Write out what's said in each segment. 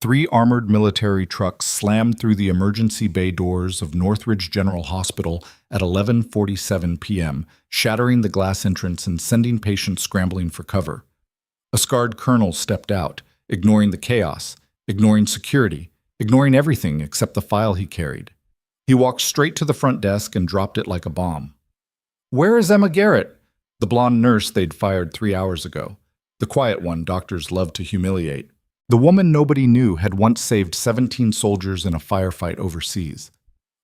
Three armored military trucks slammed through the emergency bay doors of Northridge General Hospital at 11:47 p.m., shattering the glass entrance and sending patients scrambling for cover. A scarred colonel stepped out, ignoring the chaos, ignoring security, ignoring everything except the file he carried. He walked straight to the front desk and dropped it like a bomb. "Where is Emma Garrett?" The blonde nurse they'd fired 3 hours ago. The quiet one doctors love to humiliate. The woman nobody knew had once saved 17 soldiers in a firefight overseas.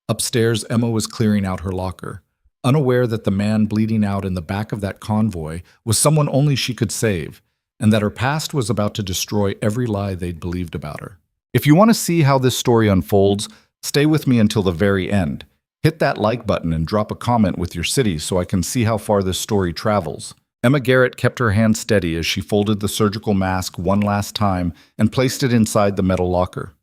Upstairs, Emma was clearing out her locker, unaware that the man bleeding out in the back of that convoy was someone only she could save, and that her past was about to destroy every lie they'd believed about her. If you want to see how this story unfolds, stay with me until the very end. Hit that like button and drop a comment with your city so I can see how far this story travels. Emma Garrett kept her hand steady as she folded the surgical mask one last time and placed it inside the metal locker.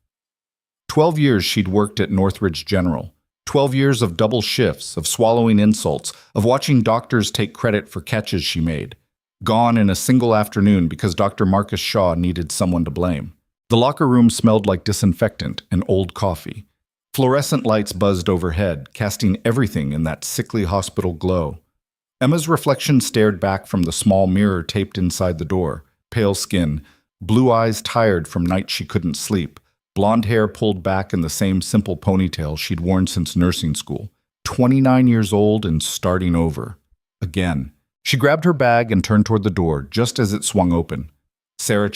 12 years she'd worked at Northridge General. 12 years of double shifts, of swallowing insults, of watching doctors take credit for catches she made. Gone in a single afternoon because Dr. Marcus Shaw needed someone to blame. The locker room smelled like disinfectant and old coffee. Fluorescent lights buzzed overhead, casting everything in that sickly hospital glow. Emma's reflection stared back from the small mirror taped inside the door, pale skin, blue eyes tired from nights she couldn't sleep, blonde hair pulled back in the same simple ponytail she'd worn since nursing school. 29 years old and starting over. Again. She grabbed her bag and turned toward the door just as it swung open. Sarah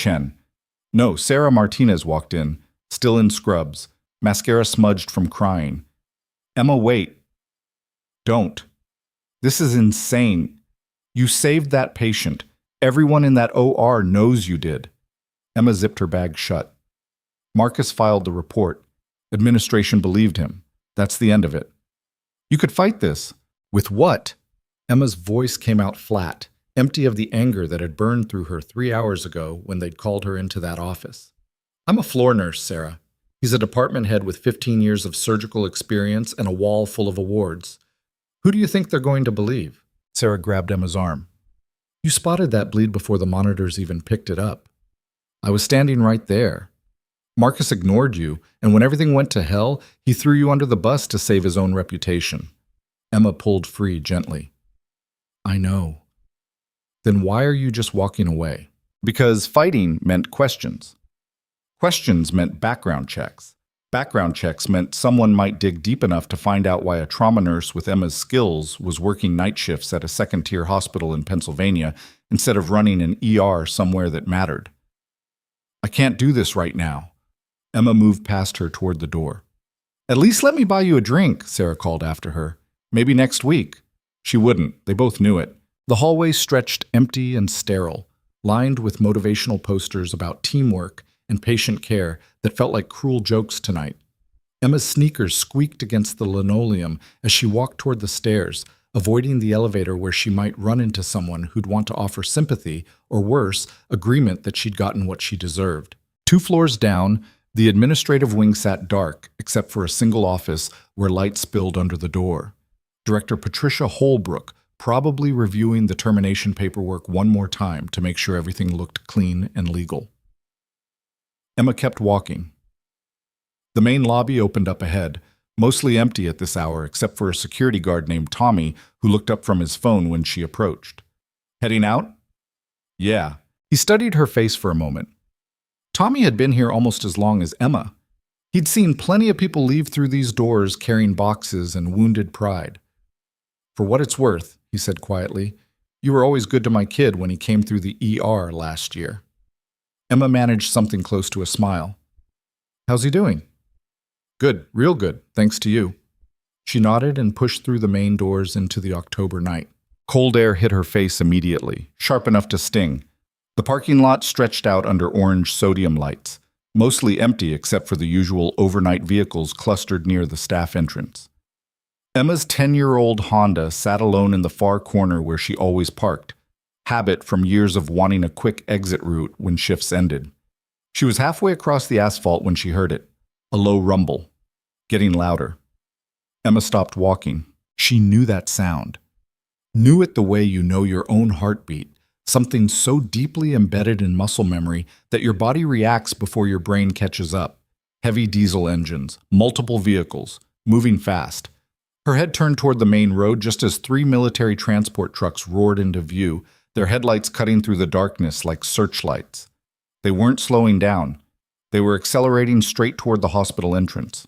Martinez walked in, still in scrubs, mascara smudged from crying. "Emma, wait. Don't. This is insane. You saved that patient. Everyone in that OR knows you did." Emma zipped her bag shut. Marcus filed the report. Administration believed him. That's the end of it. "You could fight this." "With what?" Emma's voice came out flat, empty of the anger that had burned through her 3 hours ago when they'd called her into that office. "I'm a floor nurse, Sarah. He's a department head with 15 years of surgical experience and a wall full of awards. Who do you think they're going to believe?" Sarah grabbed Emma's arm. "You spotted that bleed before the monitors even picked it up. I was standing right there. Marcus ignored you, and when everything went to hell, he threw you under the bus to save his own reputation." Emma pulled free gently. "I know." "Then why are you just walking away?" "Because fighting meant questions. Questions meant background checks. Background checks meant someone might dig deep enough to find out why a trauma nurse with Emma's skills was working night shifts at a second-tier hospital in Pennsylvania instead of running an ER somewhere that mattered. "I can't do this right now." Emma moved past her toward the door. "At least let me buy you a drink," Sarah called after her. "Maybe next week." She wouldn't. They both knew it. The hallway stretched empty and sterile, lined with motivational posters about teamwork and patient care that felt like cruel jokes tonight. Emma's sneakers squeaked against the linoleum as she walked toward the stairs, avoiding the elevator where she might run into someone who'd want to offer sympathy, or worse, agreement that she'd gotten what she deserved. 2 floors down, the administrative wing sat dark, except for a single office where light spilled under the door. Director Patricia Holbrook, probably reviewing the termination paperwork one more time to make sure everything looked clean and legal. Emma kept walking. The main lobby opened up ahead, mostly empty at this hour except for a security guard named Tommy who looked up from his phone when she approached. "Heading out?" "Yeah." He studied her face for a moment. Tommy had been here almost as long as Emma. He'd seen plenty of people leave through these doors carrying boxes and wounded pride. "For what it's worth," he said quietly, "you were always good to my kid when he came through the ER last year." Emma managed something close to a smile. "How's he doing?" "Good, real good, thanks to you." She nodded and pushed through the main doors into the October night. Cold air hit her face immediately, sharp enough to sting. The parking lot stretched out under orange sodium lights, mostly empty except for the usual overnight vehicles clustered near the staff entrance. Emma's 10-year-old Honda sat alone in the far corner where she always parked, habit from years of wanting a quick exit route when shifts ended. She was halfway across the asphalt when she heard it, a low rumble, getting louder. Emma stopped walking. She knew that sound. Knew it the way you know your own heartbeat, something so deeply embedded in muscle memory that your body reacts before your brain catches up. Heavy diesel engines, multiple vehicles, moving fast. Her head turned toward the main road just as 3 military transport trucks roared into view, their headlights cutting through the darkness like searchlights. They weren't slowing down. They were accelerating straight toward the hospital entrance.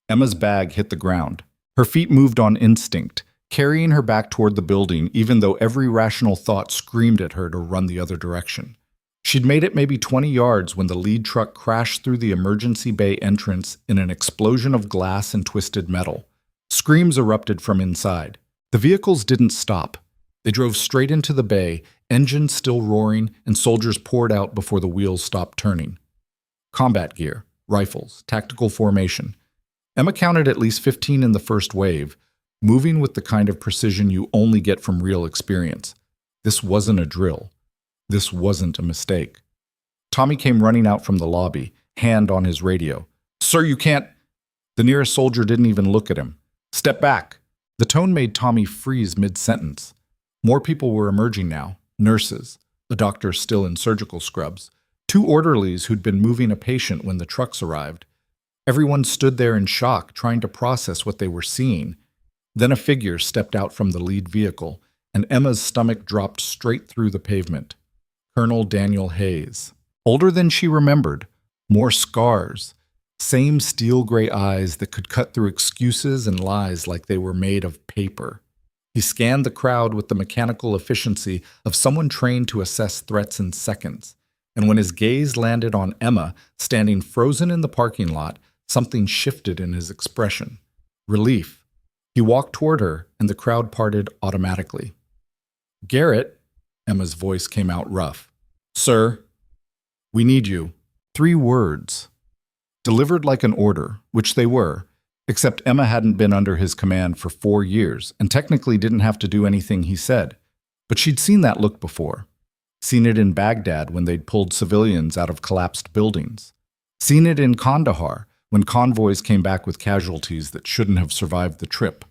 Emma's bag hit the ground. Her feet moved on instinct, carrying her back toward the building even though every rational thought screamed at her to run the other direction. She'd made it maybe 20 yards when the lead truck crashed through the emergency bay entrance in an explosion of glass and twisted metal. Screams erupted from inside. The vehicles didn't stop. They drove straight into the bay, engines still roaring, and soldiers poured out before the wheels stopped turning. Combat gear, rifles, tactical formation. Emma counted at least 15 in the first wave, moving with the kind of precision you only get from real experience. This wasn't a drill. This wasn't a mistake. Tommy came running out from the lobby, hand on his radio. "Sir, you can't—" The nearest soldier didn't even look at him. "Step back." The tone made Tommy freeze mid-sentence. More people were emerging now. Nurses, a doctor still in surgical scrubs, 2 orderlies who'd been moving a patient when the trucks arrived. Everyone stood there in shock, trying to process what they were seeing. Then a figure stepped out from the lead vehicle, and Emma's stomach dropped straight through the pavement. Colonel Daniel Hayes. Older than she remembered, more scars, same steel-gray eyes that could cut through excuses and lies like they were made of paper. He scanned the crowd with the mechanical efficiency of someone trained to assess threats in seconds, and when his gaze landed on Emma, standing frozen in the parking lot, something shifted in his expression. Relief. He walked toward her, and the crowd parted automatically. "Garrett," Emma's voice came out rough. "Sir, we need you." 3 words. Delivered like an order, which they were, except Emma hadn't been under his command for 4 years and technically didn't have to do anything he said. But she'd seen that look before. Seen it in Baghdad when they'd pulled civilians out of collapsed buildings. Seen it in Kandahar when convoys came back with casualties that shouldn't have survived the trip.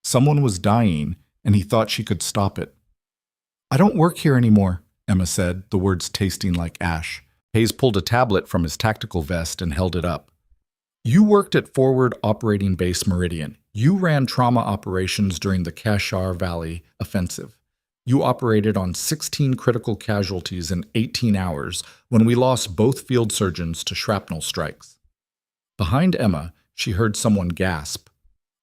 Someone was dying, and he thought she could stop it. "I don't work here anymore," Emma said, the words tasting like ash. Hayes pulled a tablet from his tactical vest and held it up. "You worked at Forward Operating Base Meridian. You ran trauma operations during the Kashgar Valley offensive. You operated on 16 critical casualties in 18 hours when we lost both field surgeons to shrapnel strikes." Behind Emma, she heard someone gasp.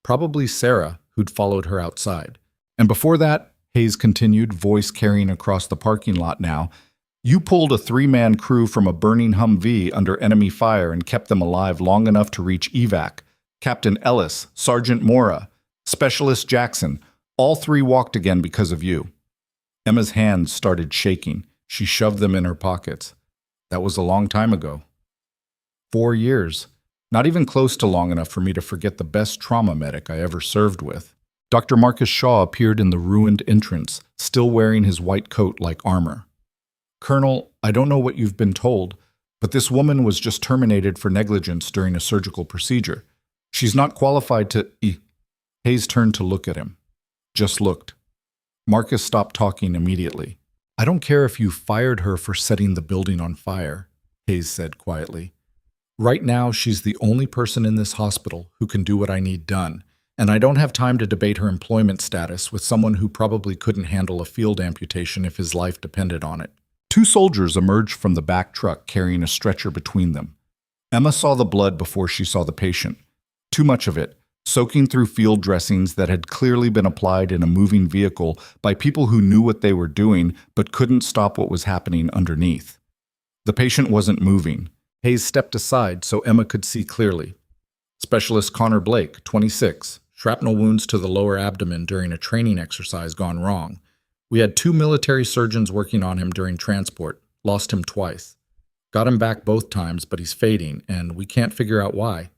Probably Sarah, who'd followed her outside. "And before that," Hayes continued, voice carrying across the parking lot now, "you pulled a 3-man crew from a burning Humvee under enemy fire and kept them alive long enough to reach evac. Captain Ellis, Sergeant Mora, Specialist Jackson, all 3 walked again because of you." Emma's hands started shaking. She shoved them in her pockets. That was a long time ago. 4 years. Not even close to long enough for me to forget the best trauma medic I ever served with. Dr. Marcus Shaw appeared in the ruined entrance, still wearing his white coat like armor. "Colonel, I don't know what you've been told, but this woman was just terminated for negligence during a surgical procedure. She's not qualified to—" Hayes turned to look at him. Just looked. Marcus stopped talking immediately. "I don't care if you fired her for setting the building on fire," Hayes said quietly. "Right now, she's the only person in this hospital who can do what I need done, and I don't have time to debate her employment status with someone who probably couldn't handle a field amputation if his life depended on it." 2 soldiers emerged from the back truck carrying a stretcher between them. Emma saw the blood before she saw the patient. Too much of it, soaking through field dressings that had clearly been applied in a moving vehicle by people who knew what they were doing but couldn't stop what was happening underneath. The patient wasn't moving. Hayes stepped aside so Emma could see clearly. Specialist Connor Blake, 26, shrapnel wounds to the lower abdomen during a training exercise gone wrong. We had 2 military surgeons working on him during transport, lost him twice. Got him back both times, but he's fading, and we can't figure out why.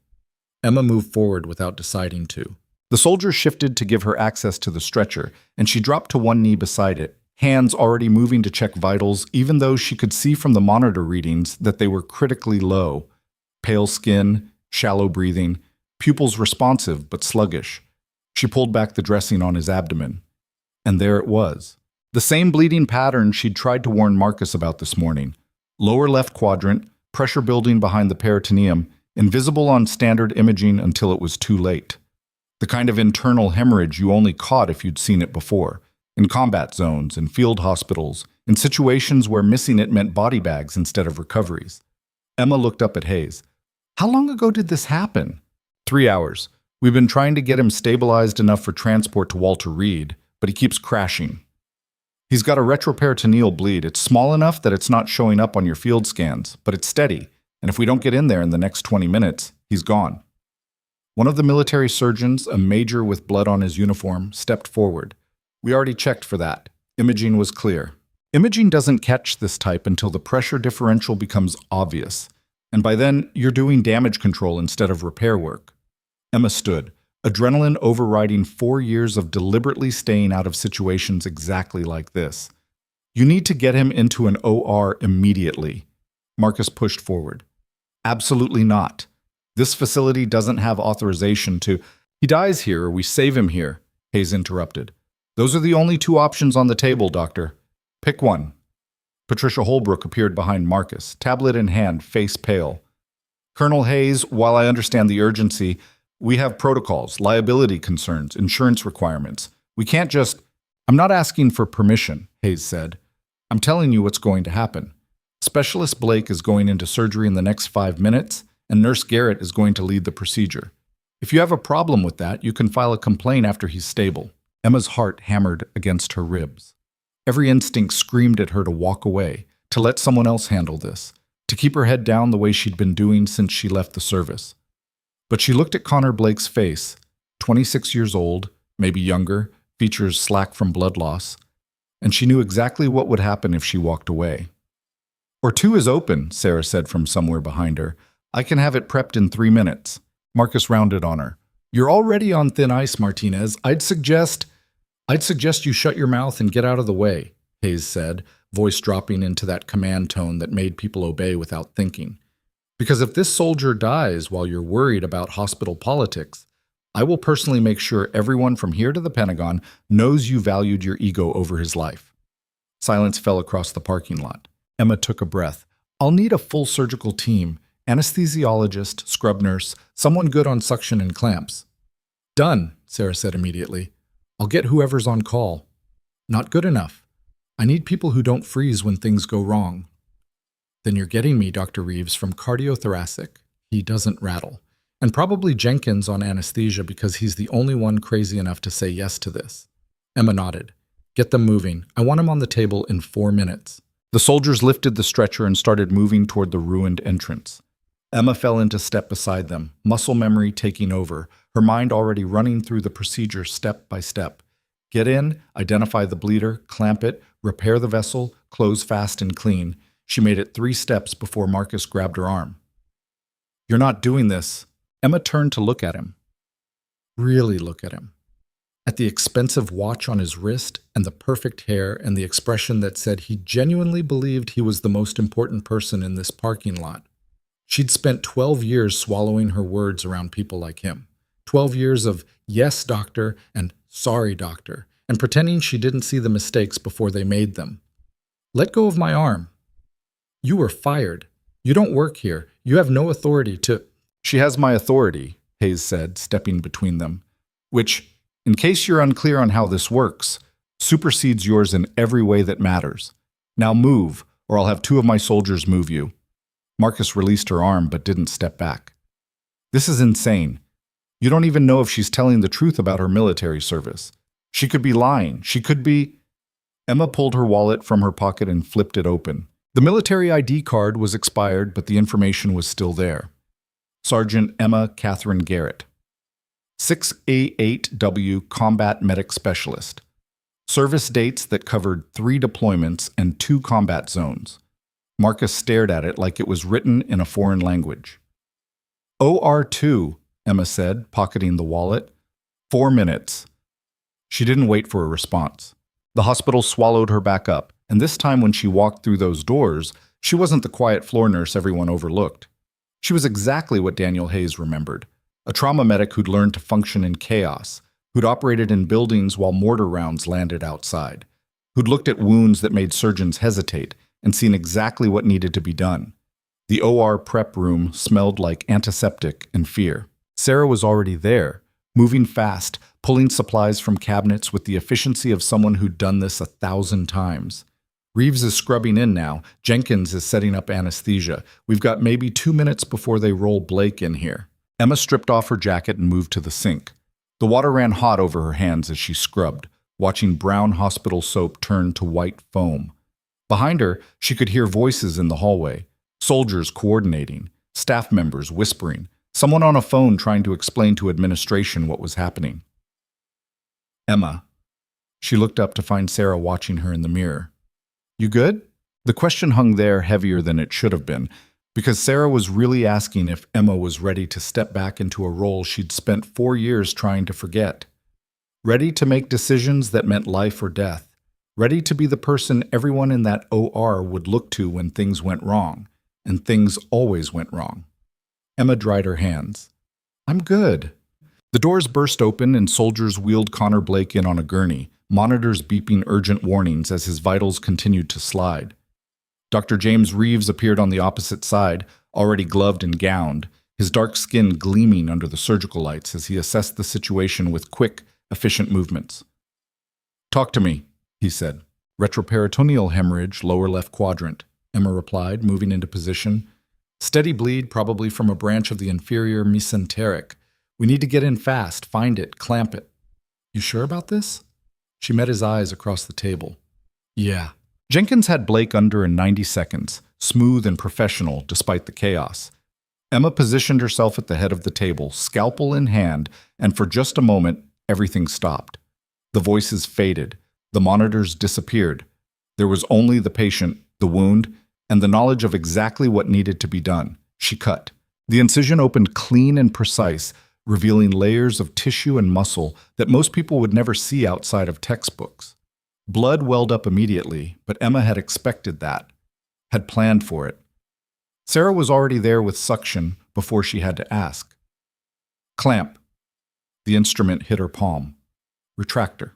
Emma moved forward without deciding to. The soldier shifted to give her access to the stretcher, and she dropped to one knee beside it, hands already moving to check vitals, even though she could see from the monitor readings that they were critically low. Pale skin, shallow breathing, pupils responsive but sluggish. She pulled back the dressing on his abdomen. And there it was, The same bleeding pattern she'd tried to warn Marcus about this morning. Lower left quadrant, pressure building behind the peritoneum, invisible on standard imaging until it was too late. The kind of internal hemorrhage you only caught if you'd seen it before, in combat zones, in field hospitals, in situations where missing it meant body bags instead of recoveries. Emma looked up at Hayes. How long ago did this happen? 3 hours. We've been trying to get him stabilized enough for transport to Walter Reed, but he keeps crashing. He's got a retroperitoneal bleed. It's small enough that it's not showing up on your field scans, but it's steady, and if we don't get in there in the next 20 minutes, he's gone. One of the military surgeons, a major with blood on his uniform, stepped forward. We already checked for that. Imaging was clear. Imaging doesn't catch this type until the pressure differential becomes obvious, and by then, you're doing damage control instead of repair work. Emma stood, adrenaline overriding 4 years of deliberately staying out of situations exactly like this. You need to get him into an OR immediately. Marcus pushed forward. Absolutely not. This facility doesn't have authorization to— He dies here or we save him here, Hayes interrupted. Those are the only 2 options on the table, Doctor. Pick one. Patricia Holbrook appeared behind Marcus, tablet in hand, face pale. Colonel Hayes, while I understand the urgency, we have protocols, liability concerns, insurance requirements. We can't just— I'm not asking for permission, Hayes said. I'm telling you what's going to happen. Specialist Blake is going into surgery in the next 5 minutes, and Nurse Garrett is going to lead the procedure. If you have a problem with that, you can file a complaint after he's stable. Emma's heart hammered against her ribs. Every instinct screamed at her to walk away, to let someone else handle this, to keep her head down the way she'd been doing since she left the service. But she looked at Connor Blake's face, 26 years old, maybe younger, features slack from blood loss, and she knew exactly what would happen if she walked away. Or 2 is open, Sarah said from somewhere behind her. I can have it prepped in 3 minutes. Marcus rounded on her. You're already on thin ice, Martinez. I'd suggest you shut your mouth and get out of the way, Hayes said, voice dropping into that command tone that made people obey without thinking. Because if this soldier dies while you're worried about hospital politics, I will personally make sure everyone from here to the Pentagon knows you valued your ego over his life. Silence fell across the parking lot. Emma took a breath. I'll need a full surgical team, anesthesiologist, scrub nurse, someone good on suction and clamps. Done, Sarah said immediately. I'll get whoever's on call. Not good enough. I need people who don't freeze when things go wrong. Then you're getting me, Dr. Reeves, from cardiothoracic. He doesn't rattle. And probably Jenkins on anesthesia because he's the only one crazy enough to say yes to this. Emma nodded. Get them moving. I want him on the table in 4 minutes. The soldiers lifted the stretcher and started moving toward the ruined entrance. Emma fell into step beside them, muscle memory taking over, her mind already running through the procedure step by step. Get in, identify the bleeder, clamp it, repair the vessel, close fast and clean. She made it 3 steps before Marcus grabbed her arm. You're not doing this. Emma turned to look at him. Really look at him. At the expensive watch on his wrist and the perfect hair and the expression that said he genuinely believed he was the most important person in this parking lot. She'd spent 12 years swallowing her words around people like him. 12 years of yes, doctor, and sorry, doctor, and pretending she didn't see the mistakes before they made them. Let go of my arm. You were fired. You don't work here. You have no authority to— She has my authority, Hayes said, stepping between them, which, in case you're unclear on how this works, supersedes yours in every way that matters. Now move, or I'll have 2 of my soldiers move you. Marcus released her arm but didn't step back. This is insane. You don't even know if she's telling the truth about her military service. She could be lying. She could be— Emma pulled her wallet from her pocket and flipped it open. The military ID card was expired, but the information was still there. Sergeant Emma Catherine Garrett. 6A8W Combat Medic Specialist. Service dates that covered 3 deployments and 2 combat zones. Marcus stared at it like it was written in a foreign language. OR2, Emma said, pocketing the wallet. 4 minutes. She didn't wait for a response. The hospital swallowed her back up, and this time when she walked through those doors, she wasn't the quiet floor nurse everyone overlooked. She was exactly what Daniel Hayes remembered, a trauma medic who'd learned to function in chaos, who'd operated in buildings while mortar rounds landed outside, who'd looked at wounds that made surgeons hesitate and seen exactly what needed to be done. The OR prep room smelled like antiseptic and fear. Sarah was already there, moving fast, pulling supplies from cabinets with the efficiency of someone who'd done this 1,000 times. Reeves is scrubbing in now. Jenkins is setting up anesthesia. We've got maybe 2 minutes before they roll Blake in here. Emma stripped off her jacket and moved to the sink. The water ran hot over her hands as she scrubbed, watching brown hospital soap turn to white foam. Behind her, she could hear voices in the hallway, soldiers coordinating, staff members whispering, someone on a phone trying to explain to administration what was happening. Emma. She looked up to find Sarah watching her in the mirror. You good? The question hung there heavier than it should have been, because Sarah was really asking if Emma was ready to step back into a role she'd spent 4 years trying to forget. Ready to make decisions that meant life or death. Ready to be the person everyone in that OR would look to when things went wrong, and things always went wrong. Emma dried her hands. I'm good. The doors burst open and soldiers wheeled Connor Blake in on a gurney, monitors beeping urgent warnings as his vitals continued to slide. Dr. James Reeves appeared on the opposite side, already gloved and gowned, his dark skin gleaming under the surgical lights as he assessed the situation with quick, efficient movements. Talk to me, he said. Retroperitoneal hemorrhage, lower left quadrant, Emma replied, moving into position. Steady bleed, probably from a branch of the inferior mesenteric. We need to get in fast, find it, clamp it. You sure about this? She met his eyes across the table. Yeah. Jenkins had Blake under in 90 seconds, smooth and professional despite the chaos. Emma positioned herself at the head of the table, scalpel in hand, and for just a moment, everything stopped. The voices faded. The monitors disappeared. There was only the patient, the wound, and the knowledge of exactly what needed to be done. She cut. The incision opened clean and precise, revealing layers of tissue and muscle that most people would never see outside of textbooks. Blood welled up immediately, but Emma had expected that, had planned for it. Sarah was already there with suction before she had to ask. Clamp. The instrument hit her palm. Retractor.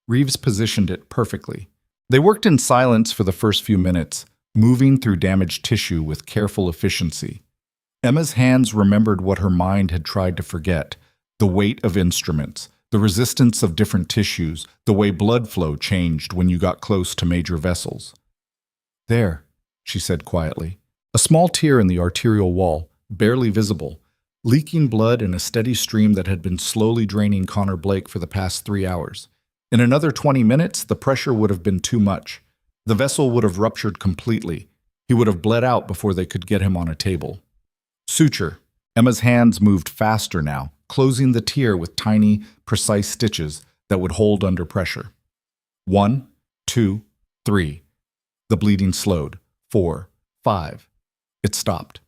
Reeves positioned it perfectly. They worked in silence for the first few minutes, moving through damaged tissue with careful efficiency. Emma's hands remembered what her mind had tried to forget: the weight of instruments, the resistance of different tissues, the way blood flow changed when you got close to major vessels. There, she said quietly. A small tear in the arterial wall, barely visible, leaking blood in a steady stream that had been slowly draining Connor Blake for the past 3 hours. In another 20 minutes, the pressure would have been too much. The vessel would have ruptured completely. He would have bled out before they could get him on a table. Suture. Emma's hands moved faster now, closing the tear with tiny, precise stitches that would hold under pressure. 1, 2, 3. The bleeding slowed. 4, 5. It stopped.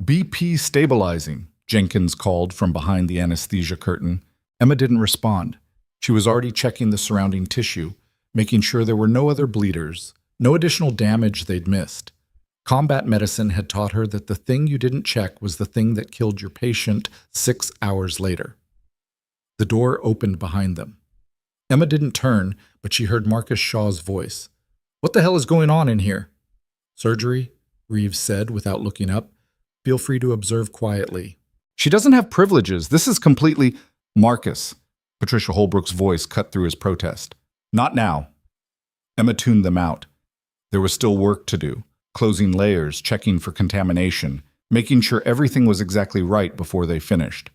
BP stabilizing, Jenkins called from behind the anesthesia curtain. Emma didn't respond. She was already checking the surrounding tissue, making sure there were no other bleeders, no additional damage they'd missed. Combat medicine had taught her that the thing you didn't check was the thing that killed your patient 6 hours later. The door opened behind them. Emma didn't turn, but she heard Marcus Shaw's voice. What the hell is going on in here? Surgery, Reeves said without looking up. Feel free to observe quietly. She doesn't have privileges. This is completely... Marcus. Patricia Holbrook's voice cut through his protest. Not now. Emma tuned them out. There was still work to do. Closing layers, checking for contamination, making sure everything was exactly right before they finished.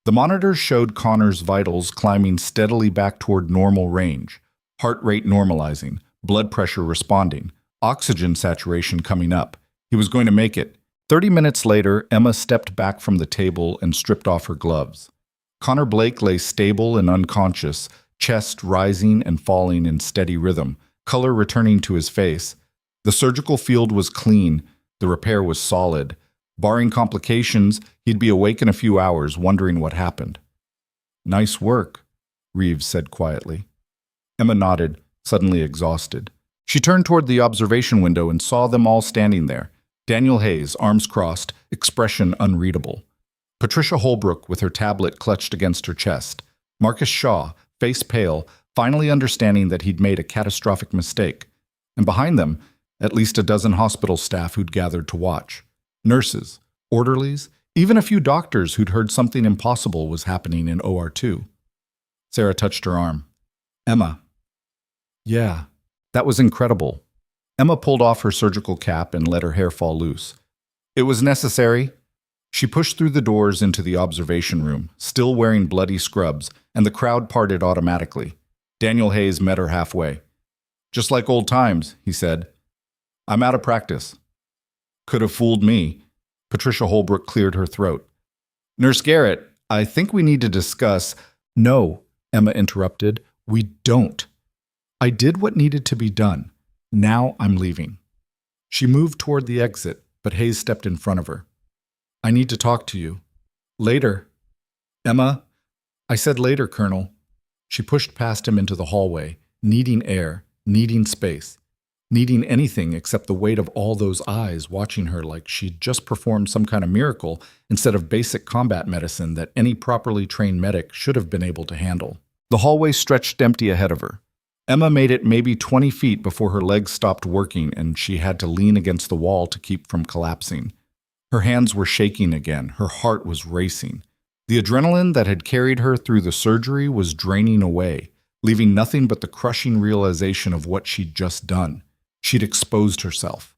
The monitors showed Connor's vitals climbing steadily back toward normal range, heart rate normalizing, blood pressure responding, oxygen saturation coming up. He was going to make it. 30 minutes later, Emma stepped back from the table and stripped off her gloves. Connor Blake lay stable and unconscious, chest rising and falling in steady rhythm, color returning to his face. The surgical field was clean, the repair was solid. Barring complications, he'd be awake in a few hours, wondering what happened. Nice work, Reeves said quietly. Emma nodded, suddenly exhausted. She turned toward the observation window and saw them all standing there. Daniel Hayes, arms crossed, expression unreadable. Patricia Holbrook with her tablet clutched against her chest. Marcus Shaw, face pale, finally understanding that he'd made a catastrophic mistake. And behind them, at least a dozen hospital staff who'd gathered to watch. Nurses, orderlies, even a few doctors who'd heard something impossible was happening in OR2. Sarah touched her arm. Emma. Yeah, that was incredible. Emma pulled off her surgical cap and let her hair fall loose. It was necessary. She pushed through the doors into the observation room, still wearing bloody scrubs, and the crowd parted automatically. Daniel Hayes met her halfway. Just like old times, he said. I'm out of practice. Could have fooled me. Patricia Holbrook cleared her throat. Nurse Garrett, I think we need to discuss. No, Emma interrupted. We don't. I did what needed to be done. Now I'm leaving. She moved toward the exit, but Hayes stepped in front of her. I need to talk to you. Later. Emma, I said later, Colonel. She pushed past him into the hallway, needing air, needing space, needing anything except the weight of all those eyes watching her like she'd just performed some kind of miracle instead of basic combat medicine that any properly trained medic should have been able to handle. The hallway stretched empty ahead of her. Emma made it maybe 20 feet before her legs stopped working and she had to lean against the wall to keep from collapsing. Her hands were shaking again. Her heart was racing. The adrenaline that had carried her through the surgery was draining away, leaving nothing but the crushing realization of what she'd just done. She'd exposed herself.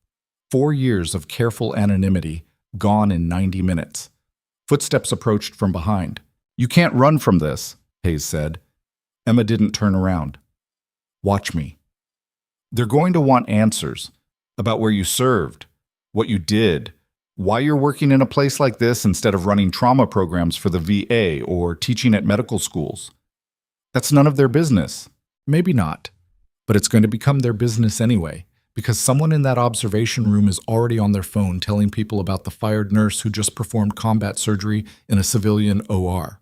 4 years of careful anonymity, gone in 90 minutes. Footsteps approached from behind. You can't run from this, Hayes said. Emma didn't turn around. Watch me. They're going to want answers about where you served, what you did, why you're working in a place like this instead of running trauma programs for the VA or teaching at medical schools. That's none of their business. Maybe not, but it's going to become their business anyway, because someone in that observation room is already on their phone telling people about the fired nurse who just performed combat surgery in a civilian OR.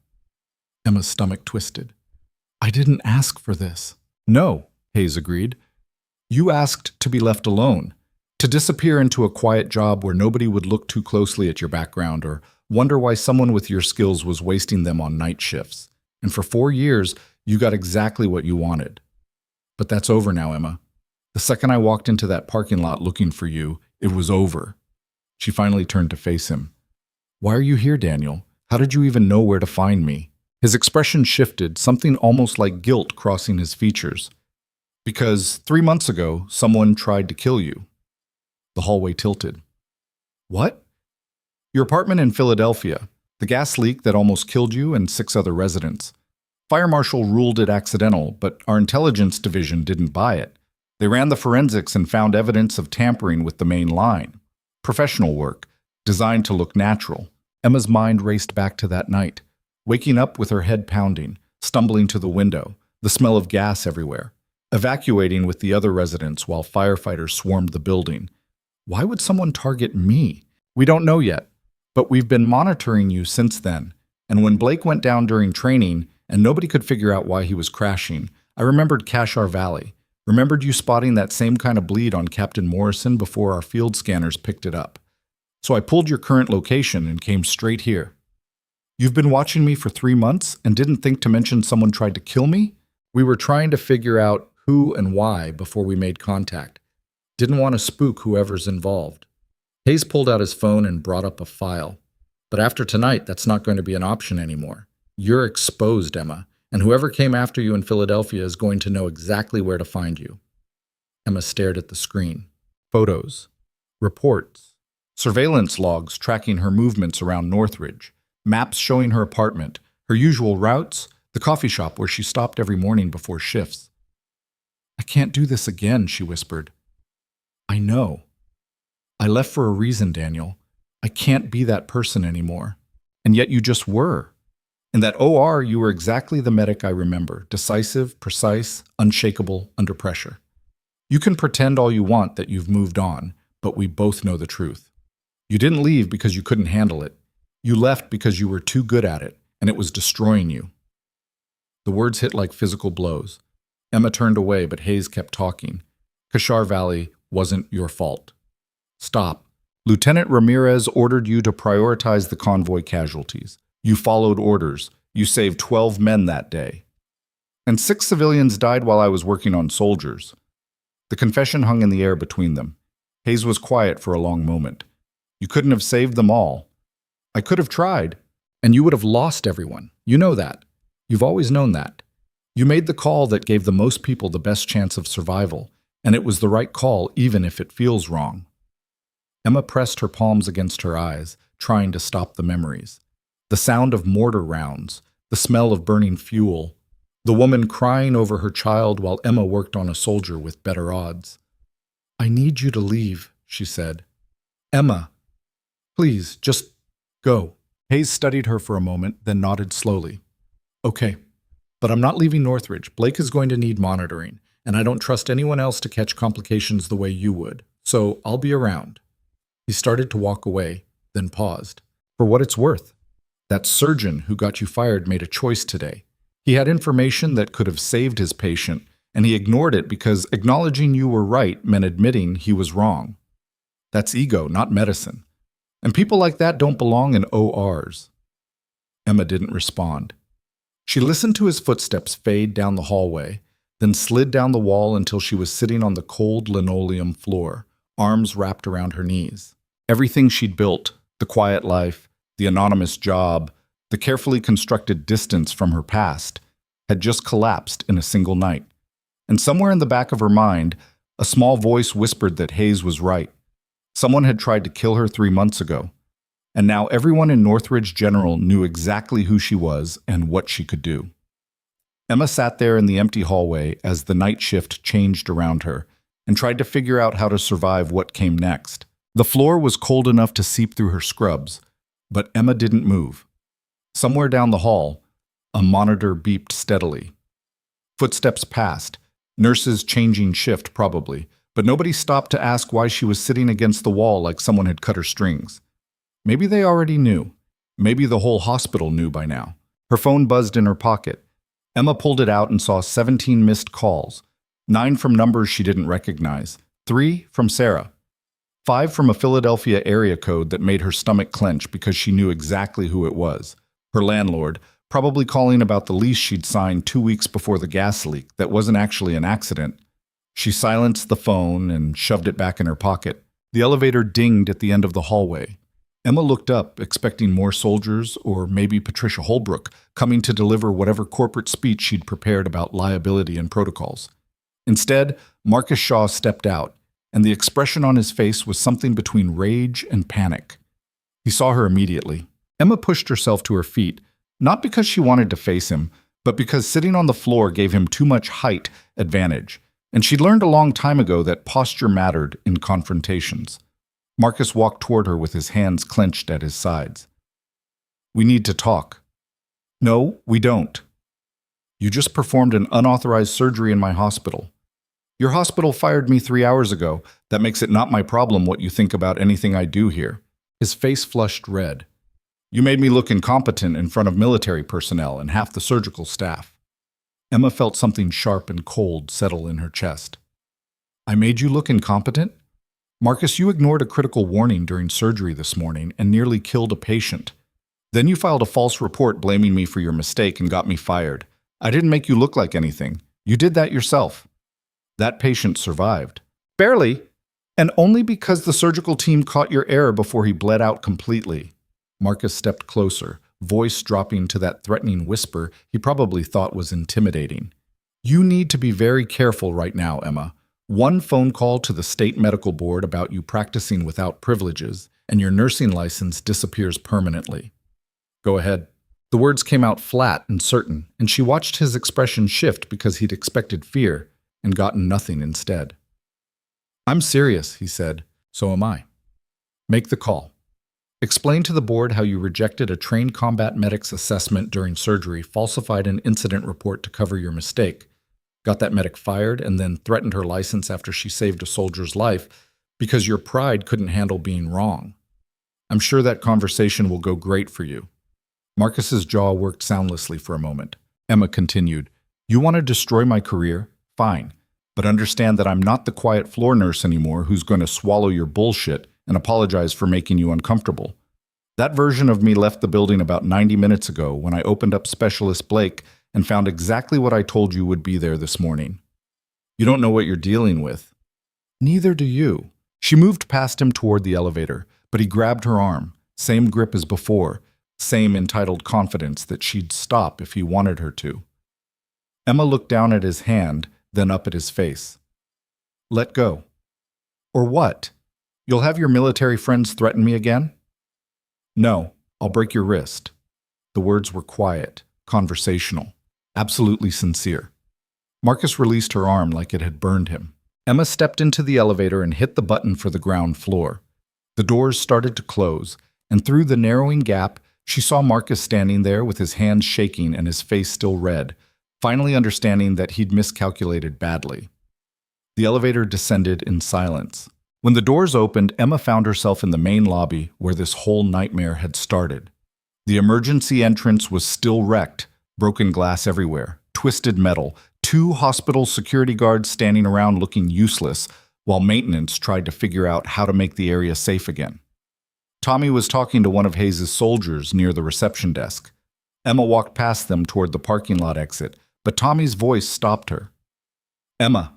Emma's stomach twisted. I didn't ask for this. No, Hayes agreed. You asked to be left alone, to disappear into a quiet job where nobody would look too closely at your background or wonder why someone with your skills was wasting them on night shifts. And for 4 years, you got exactly what you wanted. But that's over now, Emma. The second I walked into that parking lot looking for you, it was over. She finally turned to face him. Why are you here, Daniel? How did you even know where to find me? His expression shifted, something almost like guilt crossing his features. Because 3 months ago, someone tried to kill you. The hallway tilted. What? Your apartment in Philadelphia. The gas leak that almost killed you and 6 other residents. Fire marshal ruled it accidental, but our intelligence division didn't buy it. They ran the forensics and found evidence of tampering with the main line. Professional work, designed to look natural. Emma's mind raced back to that night, waking up with her head pounding, stumbling to the window, the smell of gas everywhere, evacuating with the other residents while firefighters swarmed the building. Why would someone target me? We don't know yet, but we've been monitoring you since then. And when Blake went down during training and nobody could figure out why he was crashing, I remembered Cashar Valley. Remembered you spotting that same kind of bleed on Captain Morrison before our field scanners picked it up. So I pulled your current location and came straight here. You've been watching me for 3 months and didn't think to mention someone tried to kill me? We were trying to figure out who and why before we made contact. Didn't want to spook whoever's involved. Hayes pulled out his phone and brought up a file. But after tonight, that's not going to be an option anymore. You're exposed, Emma, and whoever came after you in Philadelphia is going to know exactly where to find you. Emma stared at the screen. Photos, reports, surveillance logs tracking her movements around Northridge, maps showing her apartment, her usual routes, the coffee shop where she stopped every morning before shifts. I can't do this again, she whispered. I know. I left for a reason, Daniel. I can't be that person anymore. And yet you just were. In that OR, you were exactly the medic I remember, decisive, precise, unshakable, under pressure. You can pretend all you want that you've moved on, but we both know the truth. You didn't leave because you couldn't handle it. You left because you were too good at it, and it was destroying you. The words hit like physical blows. Emma turned away, but Hayes kept talking. Cashar Valley wasn't your fault. Stop. Lieutenant Ramirez ordered you to prioritize the convoy casualties. You followed orders. You saved 12 men that day. And 6 civilians died while I was working on soldiers. The confession hung in the air between them. Hayes was quiet for a long moment. You couldn't have saved them all. I could have tried. And you would have lost everyone. You know that. You've always known that. You made the call that gave the most people the best chance of survival, and it was the right call even if it feels wrong. Emma pressed her palms against her eyes, trying to stop the memories. The sound of mortar rounds, the smell of burning fuel, the woman crying over her child while Emma worked on a soldier with better odds. I need you to leave, she said. Emma, please, just go. Hayes studied her for a moment, then nodded slowly. Okay, but I'm not leaving Northridge. Blake is going to need monitoring, and I don't trust anyone else to catch complications the way you would, so I'll be around. He started to walk away, then paused. For what it's worth, that surgeon who got you fired made a choice today. He had information that could have saved his patient, and he ignored it because acknowledging you were right meant admitting he was wrong. That's ego, not medicine. And people like that don't belong in ORs. Emma didn't respond. She listened to his footsteps fade down the hallway, then slid down the wall until she was sitting on the cold linoleum floor, arms wrapped around her knees. Everything she'd built, the quiet life, the anonymous job, the carefully constructed distance from her past, had just collapsed in a single night. And somewhere in the back of her mind, a small voice whispered that Hayes was right. Someone had tried to kill her 3 months ago, and now everyone in Northridge General knew exactly who she was and what she could do. Emma sat there in the empty hallway as the night shift changed around her and tried to figure out how to survive what came next. The floor was cold enough to seep through her scrubs, but Emma didn't move. Somewhere down the hall, a monitor beeped steadily. Footsteps passed, nurses changing shift probably, but nobody stopped to ask why she was sitting against the wall like someone had cut her strings. Maybe they already knew. Maybe the whole hospital knew by now. Her phone buzzed in her pocket. Emma pulled it out and saw 17 missed calls, 9 from numbers she didn't recognize, 3 from Sarah, 5 from a Philadelphia area code that made her stomach clench because she knew exactly who it was. Her landlord, probably calling about the lease she'd signed 2 weeks before the gas leak that wasn't actually an accident. She silenced the phone and shoved it back in her pocket. The elevator dinged at the end of the hallway. Emma looked up, expecting more soldiers or maybe Patricia Holbrook coming to deliver whatever corporate speech she'd prepared about liability and protocols. Instead, Marcus Shaw stepped out, and the expression on his face was something between rage and panic. He saw her immediately. Emma pushed herself to her feet, not because she wanted to face him, but because sitting on the floor gave him too much height advantage, and she'd learned a long time ago that posture mattered in confrontations. Marcus walked toward her with his hands clenched at his sides. We need to talk. No, we don't. You just performed an unauthorized surgery in my hospital. Your hospital fired me 3 hours ago. That makes it not my problem what you think about anything I do here. His face flushed red. You made me look incompetent in front of military personnel and half the surgical staff. Emma felt something sharp and cold settle in her chest. I made you look incompetent? Marcus, you ignored a critical warning during surgery this morning and nearly killed a patient. Then you filed a false report blaming me for your mistake and got me fired. I didn't make you look like anything. You did that yourself. That patient survived. Barely, and only because the surgical team caught your error before he bled out completely. Marcus stepped closer, voice dropping to that threatening whisper he probably thought was intimidating. You need to be very careful right now, Emma. One phone call to the state medical board about you practicing without privileges, and your nursing license disappears permanently. Go ahead. The words came out flat and certain, and she watched his expression shift because he'd expected fear and gotten nothing instead. I'm serious, he said. So am I. Make the call. Explain to the board how you rejected a trained combat medic's assessment during surgery, falsified an incident report to cover your mistake, got that medic fired, and then threatened her license after she saved a soldier's life because your pride couldn't handle being wrong. I'm sure that conversation will go great for you. Marcus's jaw worked soundlessly for a moment. Emma continued, You want to destroy my career? Fine. But understand that I'm not the quiet floor nurse anymore who's going to swallow your bullshit and apologize for making you uncomfortable. That version of me left the building about 90 minutes ago when I opened up Specialist Blake and found exactly what I told you would be there this morning. You don't know what you're dealing with. Neither do you. She moved past him toward the elevator, but he grabbed her arm, same grip as before, same entitled confidence that she'd stop if he wanted her to. Emma looked down at his hand, then up at his face. Let go. Or what? You'll have your military friends threaten me again? No, I'll break your wrist. The words were quiet, conversational, absolutely sincere. Marcus released her arm like it had burned him. Emma stepped into the elevator and hit the button for the ground floor. The doors started to close, and through the narrowing gap, she saw Marcus standing there with his hands shaking and his face still red, finally understanding that he'd miscalculated badly. The elevator descended in silence. When the doors opened, Emma found herself in the main lobby where this whole nightmare had started. The emergency entrance was still wrecked, broken glass everywhere, twisted metal, 2 hospital security guards standing around looking useless, while maintenance tried to figure out how to make the area safe again. Tommy was talking to one of Hayes' soldiers near the reception desk. Emma walked past them toward the parking lot exit, but Tommy's voice stopped her. Emma.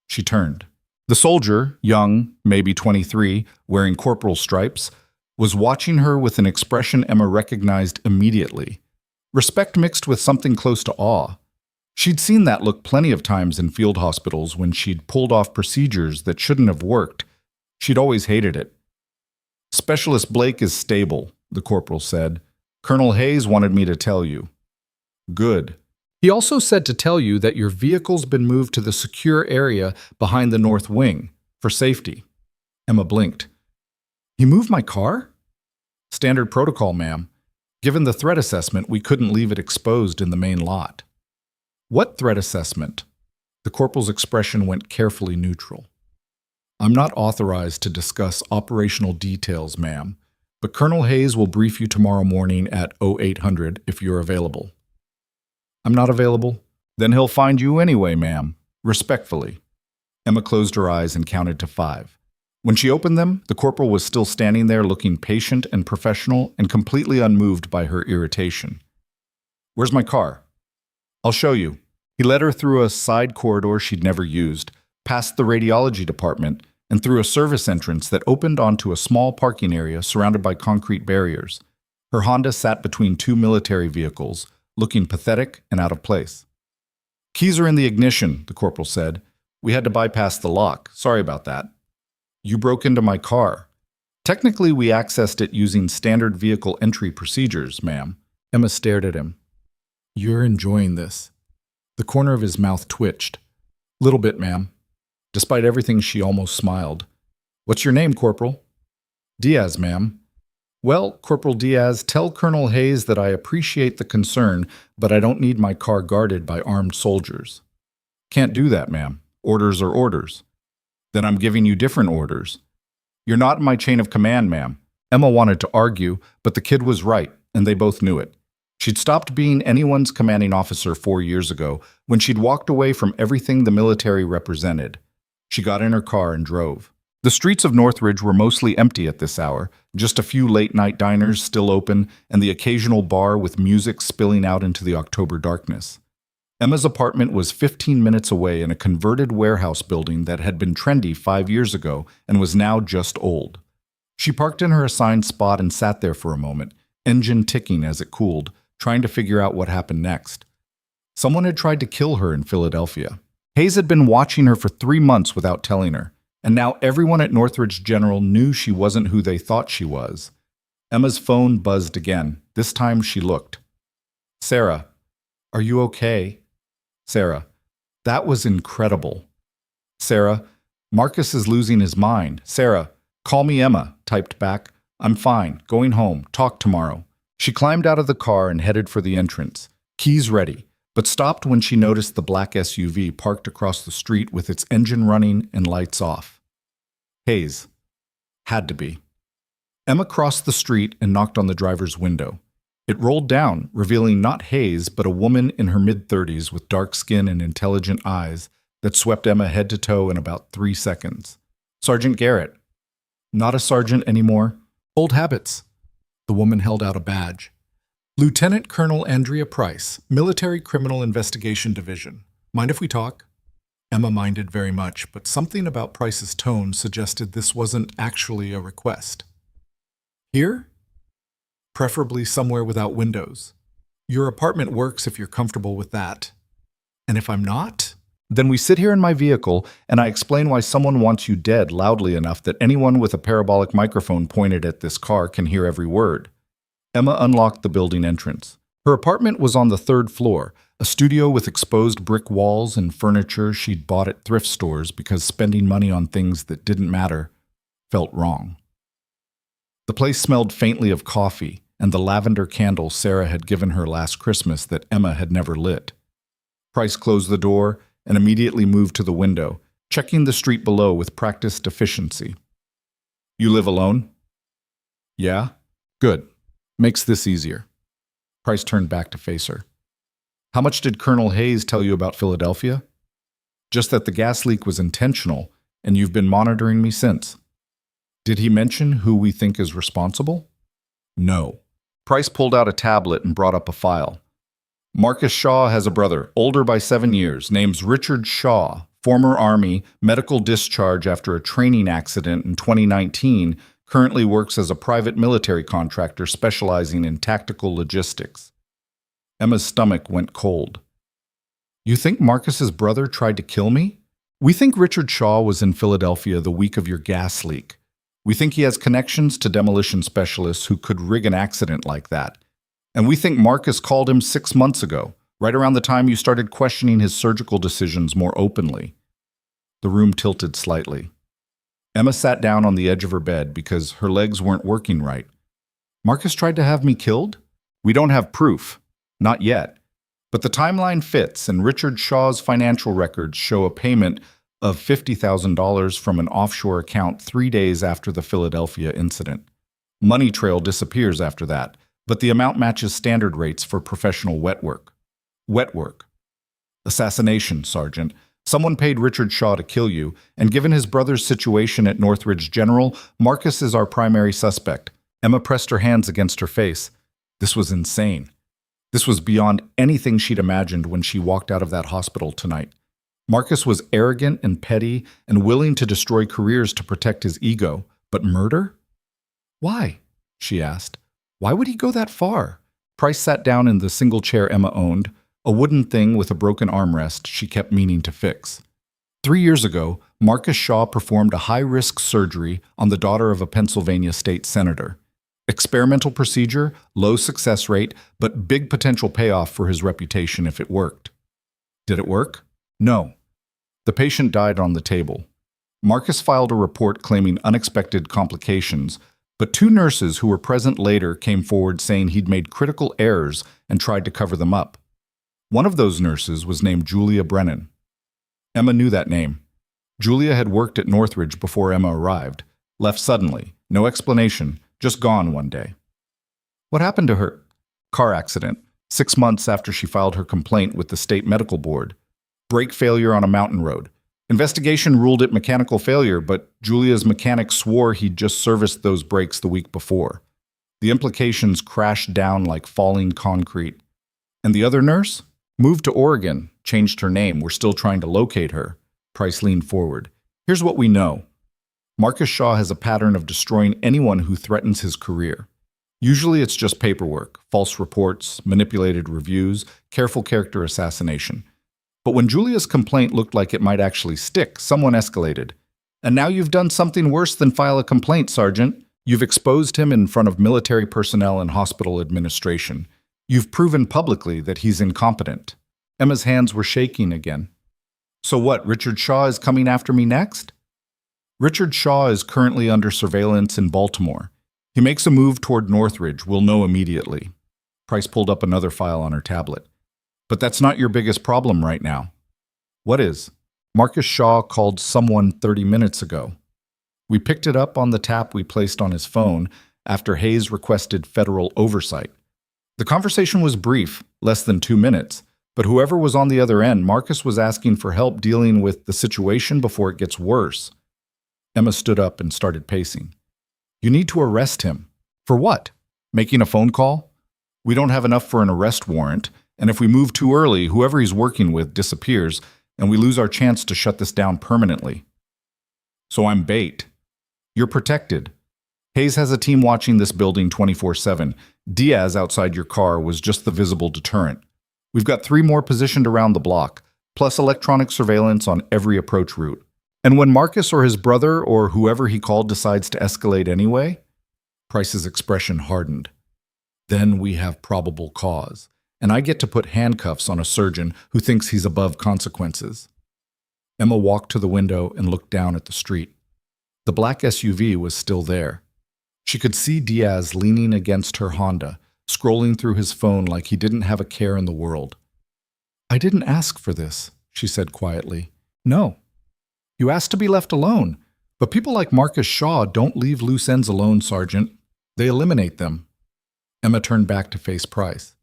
She turned. The soldier, young, maybe 23, wearing corporal stripes, was watching her with an expression Emma recognized immediately. Respect mixed with something close to awe. She'd seen that look plenty of times in field hospitals when she'd pulled off procedures that shouldn't have worked. She'd always hated it. Specialist Blake is stable, the corporal said. Colonel Hayes wanted me to tell you. Good. He also said to tell you that your vehicle's been moved to the secure area behind the north wing, for safety. Emma blinked. He moved my car? Standard protocol, ma'am. Given the threat assessment, we couldn't leave it exposed in the main lot. What threat assessment? The corporal's expression went carefully neutral. I'm not authorized to discuss operational details, ma'am, but Colonel Hayes will brief you tomorrow morning at 0800 if you're available. I'm not available? Then he'll find you anyway, ma'am. Respectfully. Emma closed her eyes and counted to 5. When she opened them, the corporal was still standing there looking patient and professional and completely unmoved by her irritation. Where's my car? I'll show you. He led her through a side corridor she'd never used, past the radiology department, and through a service entrance that opened onto a small parking area surrounded by concrete barriers. Her Honda sat between 2 military vehicles, looking pathetic and out of place. Keys are in the ignition, the corporal said. We had to bypass the lock. Sorry about that. You broke into my car. Technically, we accessed it using standard vehicle entry procedures, ma'am. Emma stared at him. You're enjoying this. The corner of his mouth twitched. Little bit, ma'am. Despite everything, she almost smiled. What's your name, Corporal? Diaz, ma'am. Well, Corporal Diaz, tell Colonel Hayes that I appreciate the concern, but I don't need my car guarded by armed soldiers. Can't do that, ma'am. Orders are orders. Then I'm giving you different orders. You're not in my chain of command, ma'am. Emma wanted to argue, but the kid was right, and they both knew it. She'd stopped being anyone's commanding officer 4 years ago when she'd walked away from everything the military represented. She got in her car and drove. The streets of Northridge were mostly empty at this hour, just a few late-night diners still open and the occasional bar with music spilling out into the October darkness. Emma's apartment was 15 minutes away in a converted warehouse building that had been trendy 5 years ago and was now just old. She parked in her assigned spot and sat there for a moment, engine ticking as it cooled, trying to figure out what happened next. Someone had tried to kill her in Philadelphia. Hayes had been watching her for 3 months without telling her. And now everyone at Northridge General knew she wasn't who they thought she was. Emma's phone buzzed again. This time she looked. Sarah, are you okay? Sarah, that was incredible. Sarah, Marcus is losing his mind. Sarah, call me Emma, typed back. I'm fine, going home, talk tomorrow. She climbed out of the car and headed for the entrance, keys ready, but stopped when she noticed the black SUV parked across the street with its engine running and lights off. Hayes. Had to be. Emma crossed the street and knocked on the driver's window. It rolled down, revealing not Hayes, but a woman in her mid-30s with dark skin and intelligent eyes that swept Emma head to toe in about 3 seconds. Sergeant Garrett. Not a sergeant anymore. Old habits. The woman held out a badge. Lieutenant Colonel Andrea Price, Military Criminal Investigation Division. Mind if we talk? Emma minded very much, but something about Price's tone suggested this wasn't actually a request. Here? Preferably somewhere without windows. Your apartment works if you're comfortable with that. And if I'm not? Then we sit here in my vehicle, and I explain why someone wants you dead loudly enough that anyone with a parabolic microphone pointed at this car can hear every word. Emma unlocked the building entrance. Her apartment was on the 3rd floor, a studio with exposed brick walls and furniture she'd bought at thrift stores because spending money on things that didn't matter felt wrong. The place smelled faintly of coffee and the lavender candle Sarah had given her last Christmas that Emma had never lit. Price closed the door and immediately moved to the window, checking the street below with practiced efficiency. You live alone? Yeah? Good. Makes this easier. Price turned back to face her. How much did Colonel Hayes tell you about Philadelphia? Just that the gas leak was intentional, and you've been monitoring me since. Did he mention who we think is responsible? No. Price pulled out a tablet and brought up a file. Marcus Shaw has a brother, older by 7 years, named Richard Shaw, former Army, medical discharge after a training accident in 2019, currently works as a private military contractor specializing in tactical logistics. Emma's stomach went cold. You think Marcus's brother tried to kill me? We think Richard Shaw was in Philadelphia the week of your gas leak. We think he has connections to demolition specialists who could rig an accident like that. And we think Marcus called him 6 months ago, right around the time you started questioning his surgical decisions more openly. The room tilted slightly. Emma sat down on the edge of her bed because her legs weren't working right. Marcus tried to have me killed? We don't have proof. Not yet. But the timeline fits, and Richard Shaw's financial records show a payment of $50,000 from an offshore account 3 days after the Philadelphia incident. Money trail disappears after that, but the amount matches standard rates for professional wet work. Wet work. Assassination, Sergeant. Someone paid Richard Shaw to kill you, and given his brother's situation at Northridge General, Marcus is our primary suspect. Emma pressed her hands against her face. This was insane. This was beyond anything she'd imagined when she walked out of that hospital tonight. Marcus was arrogant and petty and willing to destroy careers to protect his ego, but murder? Why? She asked. Why would he go that far? Price sat down in the single chair Emma owned, a wooden thing with a broken armrest she kept meaning to fix. 3 years ago, Marcus Shaw performed a high-risk surgery on the daughter of a Pennsylvania state senator. Experimental procedure, low success rate, but big potential payoff for his reputation if it worked. Did it work? No. The patient died on the table. Marcus filed a report claiming unexpected complications, but 2 nurses who were present later came forward saying he'd made critical errors and tried to cover them up. One of those nurses was named Julia Brennan. Emma knew that name. Julia had worked at Northridge before Emma arrived, left suddenly, no explanation, just gone one day. What happened to her? Car accident, 6 months after she filed her complaint with the state medical board. Brake failure on a mountain road. Investigation ruled it mechanical failure, but Julia's mechanic swore he'd just serviced those brakes the week before. The implications crashed down like falling concrete. And the other nurse? Moved to Oregon, changed her name. We're still trying to locate her. Price leaned forward. Here's what we know. Marcus Shaw has a pattern of destroying anyone who threatens his career. Usually it's just paperwork, false reports, manipulated reviews, careful character assassination. But when Julia's complaint looked like it might actually stick, someone escalated. And now you've done something worse than file a complaint, Sergeant. You've exposed him in front of military personnel and hospital administration. You've proven publicly that he's incompetent. Emma's hands were shaking again. So what, Richard Shaw is coming after me next? Richard Shaw is currently under surveillance in Baltimore. He makes a move toward Northridge, we'll know immediately. Price pulled up another file on her tablet. But that's not your biggest problem right now. What is? Marcus Shaw called someone 30 minutes ago. We picked it up on the tap we placed on his phone after Hayes requested federal oversight. The conversation was brief, less than 2 minutes, but whoever was on the other end, Marcus was asking for help dealing with the situation before it gets worse. Emma stood up and started pacing. You need to arrest him. For what? Making a phone call? We don't have enough for an arrest warrant, and if we move too early, whoever he's working with disappears, and we lose our chance to shut this down permanently. So I'm bait. You're protected. Hayes has a team watching this building 24/7. Diaz outside your car was just the visible deterrent. We've got 3 more positioned around the block, plus electronic surveillance on every approach route. And when Marcus or his brother or whoever he called decides to escalate anyway, Price's expression hardened. Then we have probable cause, and I get to put handcuffs on a surgeon who thinks he's above consequences. Emma walked to the window and looked down at the street. The black SUV was still there. She could see Diaz leaning against her Honda, scrolling through his phone like he didn't have a care in the world. "I didn't ask for this," she said quietly. "No. You asked to be left alone. But people like Marcus Shaw don't leave loose ends alone, Sergeant. They eliminate them." Emma turned back to face Price.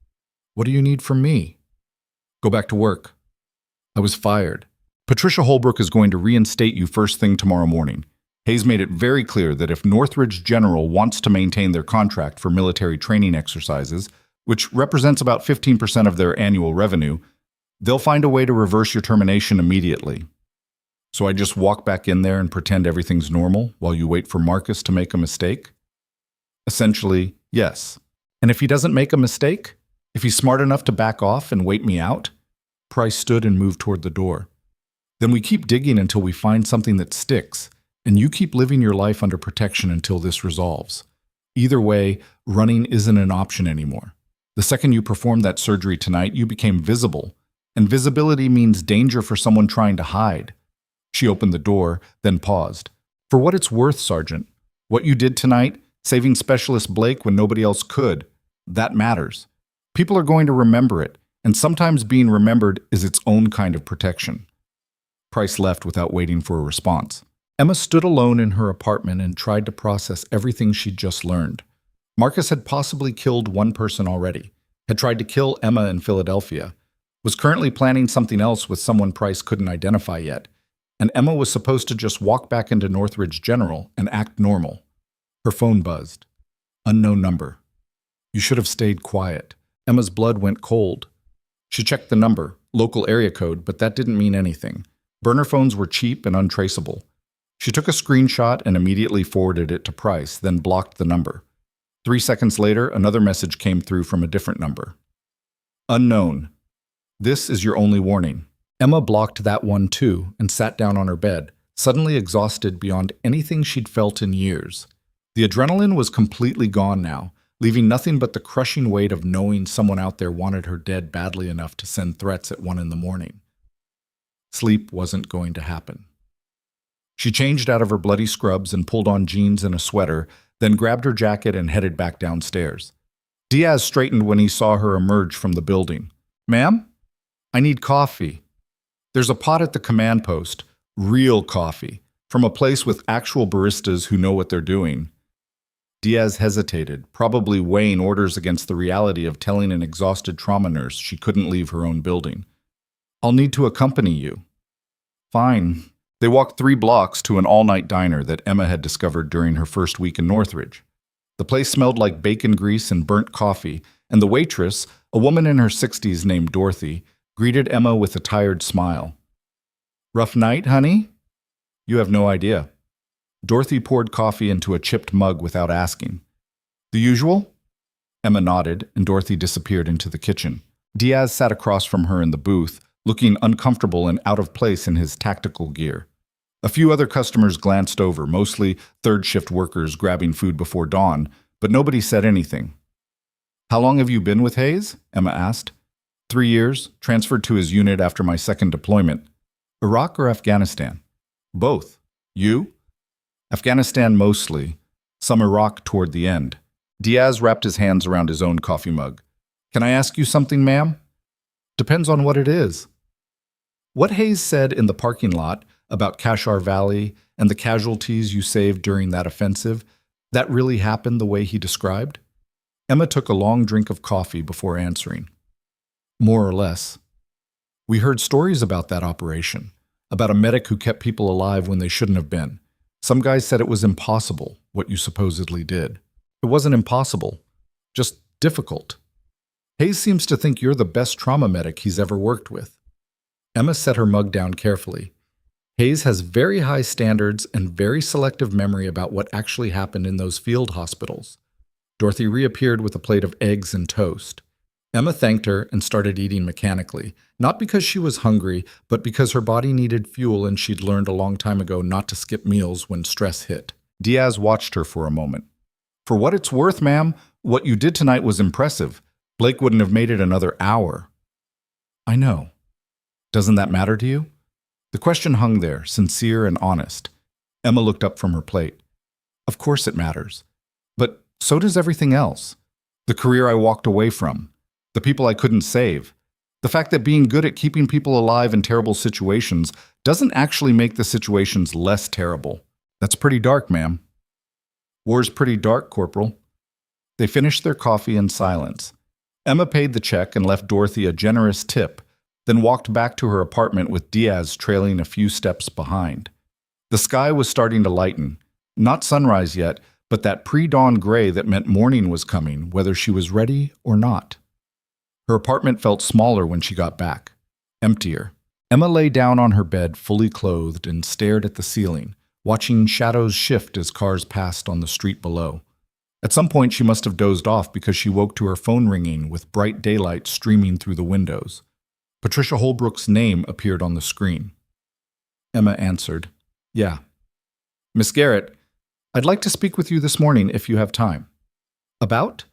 "What do you need from me?" "Go back to work. I was fired. Patricia Holbrook is going to reinstate you first thing tomorrow morning. Hayes made it very clear that if Northridge General wants to maintain their contract for military training exercises, which represents about 15% of their annual revenue, they'll find a way to reverse your termination immediately. So I just walk back in there and pretend everything's normal while you wait for Marcus to make a mistake?" "Essentially, yes. And if he doesn't make a mistake? If he's smart enough to back off and wait me out?" Price stood and moved toward the door. "Then we keep digging until we find something that sticks, and you keep living your life under protection until this resolves. Either way, running isn't an option anymore. The second you performed that surgery tonight, you became visible, and visibility means danger for someone trying to hide." She opened the door, then paused. "For what it's worth, Sergeant, what you did tonight, saving Specialist Blake when nobody else could, that matters. People are going to remember it, and sometimes being remembered is its own kind of protection." Price left without waiting for a response. Emma stood alone in her apartment and tried to process everything she'd just learned. Marcus had possibly killed one person already, had tried to kill Emma in Philadelphia, was currently planning something else with someone Price couldn't identify yet, and Emma was supposed to just walk back into Northridge General and act normal. Her phone buzzed. Unknown number. "You should have stayed quiet." Emma's blood went cold. She checked the number, local area code, but that didn't mean anything. Burner phones were cheap and untraceable. She took a screenshot and immediately forwarded it to Price, then blocked the number. 3 seconds later, another message came through from a different number. "Unknown. This is your only warning." Emma blocked that one too and sat down on her bed, suddenly exhausted beyond anything she'd felt in years. The adrenaline was completely gone now, leaving nothing but the crushing weight of knowing someone out there wanted her dead badly enough to send threats at 1 a.m. Sleep wasn't going to happen. She changed out of her bloody scrubs and pulled on jeans and a sweater, then grabbed her jacket and headed back downstairs. Diaz straightened when he saw her emerge from the building. "Ma'am? I need coffee." "There's a pot at the command post. Real coffee. From a place with actual baristas who know what they're doing." Diaz hesitated, probably weighing orders against the reality of telling an exhausted trauma nurse she couldn't leave her own building. "I'll need to accompany you." "Fine." They walked 3 blocks to an all-night diner that Emma had discovered during her first week in Northridge. The place smelled like bacon grease and burnt coffee, and the waitress, a woman in her 60s named Dorothy, greeted Emma with a tired smile. "Rough night, honey?" "You have no idea." Dorothy poured coffee into a chipped mug without asking. "The usual?" Emma nodded, and Dorothy disappeared into the kitchen. Diaz sat across from her in the booth, looking uncomfortable and out of place in his tactical gear. A few other customers glanced over, mostly third-shift workers grabbing food before dawn, but nobody said anything. "How long have you been with Hayes?" Emma asked. 3 years, transferred to his unit after my second deployment. "Iraq or Afghanistan?" "Both. You?" "Afghanistan mostly, some Iraq toward the end." Diaz wrapped his hands around his own coffee mug. "Can I ask you something, ma'am?" "Depends on what it is." What Hayes said in the parking lot about Kashar Valley and the casualties you saved during that offensive, that really happened the way he described? Emma took a long drink of coffee before answering. "More or less. We heard stories about that operation, about a medic who kept people alive when they shouldn't have been. Some guys said it was impossible, what you supposedly did. It wasn't impossible, just difficult. Hayes seems to think you're the best trauma medic he's ever worked with. Emma set her mug down carefully. Hayes has very high standards and very selective memory about what actually happened in those field hospitals. Dorothy reappeared with a plate of eggs and toast. Emma thanked her and started eating mechanically, not because she was hungry, but because her body needed fuel and she'd learned a long time ago not to skip meals when stress hit. Diaz watched her for a moment. For what it's worth, ma'am, what you did tonight was impressive. Blake wouldn't have made it another hour. I know. Doesn't that matter to you? The question hung there, sincere and honest. Emma looked up from her plate. Of course it matters. But so does everything else. The career I walked away from. The people I couldn't save. The fact that being good at keeping people alive in terrible situations doesn't actually make the situations less terrible. That's pretty dark, ma'am. War's pretty dark, Corporal. They finished their coffee in silence. Emma paid the check and left Dorothy a generous tip, then walked back to her apartment with Diaz trailing a few steps behind. The sky was starting to lighten. Not sunrise yet, but that pre-dawn gray that meant morning was coming, whether she was ready or not. Her apartment felt smaller when she got back, emptier. Emma lay down on her bed, fully clothed, and stared at the ceiling, watching shadows shift as cars passed on the street below. At some point, she must have dozed off because she woke to her phone ringing with bright daylight streaming through the windows. Patricia Holbrook's name appeared on the screen. Emma answered, "Yeah. Miss Garrett, I'd like to speak with you this morning if you have time." "About?"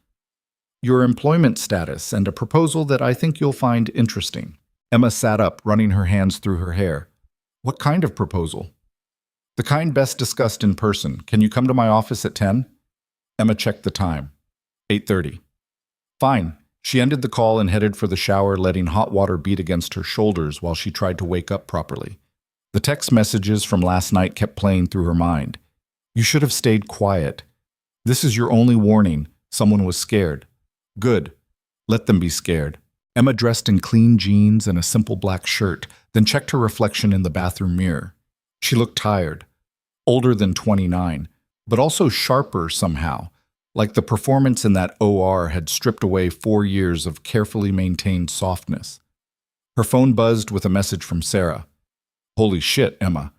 "Your employment status and a proposal that I think you'll find interesting." Emma sat up, running her hands through her hair. "What kind of proposal?" "The kind best discussed in person. Can you come to my office at 10? Emma checked the time. 8:30. "Fine." She ended the call and headed for the shower, letting hot water beat against her shoulders while she tried to wake up properly. The text messages from last night kept playing through her mind. "You should have stayed quiet. This is your only warning. Someone was scared. Good. Let them be scared." Emma dressed in clean jeans and a simple black shirt, then checked her reflection in the bathroom mirror. She looked tired, older than 29, but also sharper somehow, like the performance in that OR had stripped away 4 years of carefully maintained softness. Her phone buzzed with a message from Sarah. "Holy shit, Emma.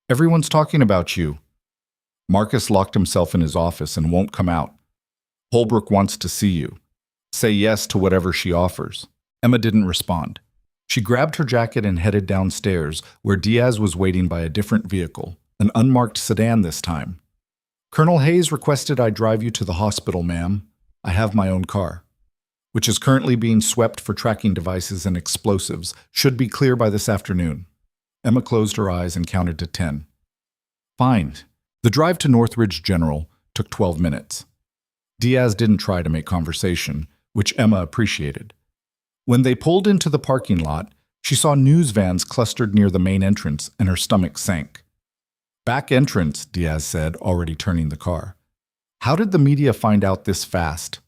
Everyone's talking about you. Marcus locked himself in his office and won't come out. Holbrook wants to see you. Say yes to whatever she offers." Emma didn't respond. She grabbed her jacket and headed downstairs, where Diaz was waiting by a different vehicle, an unmarked sedan this time. "Colonel Hayes requested I drive you to the hospital, ma'am. I have my own car, which is currently being swept for tracking devices and explosives. Should be clear by this afternoon." Emma closed her eyes and counted to 10. Fine. The drive to Northridge General took 12 minutes. Diaz didn't try to make conversation, which Emma appreciated. When they pulled into the parking lot, she saw news vans clustered near the main entrance, and her stomach sank. "Back entrance," Diaz said, already turning the car. "How did the media find out this fast?"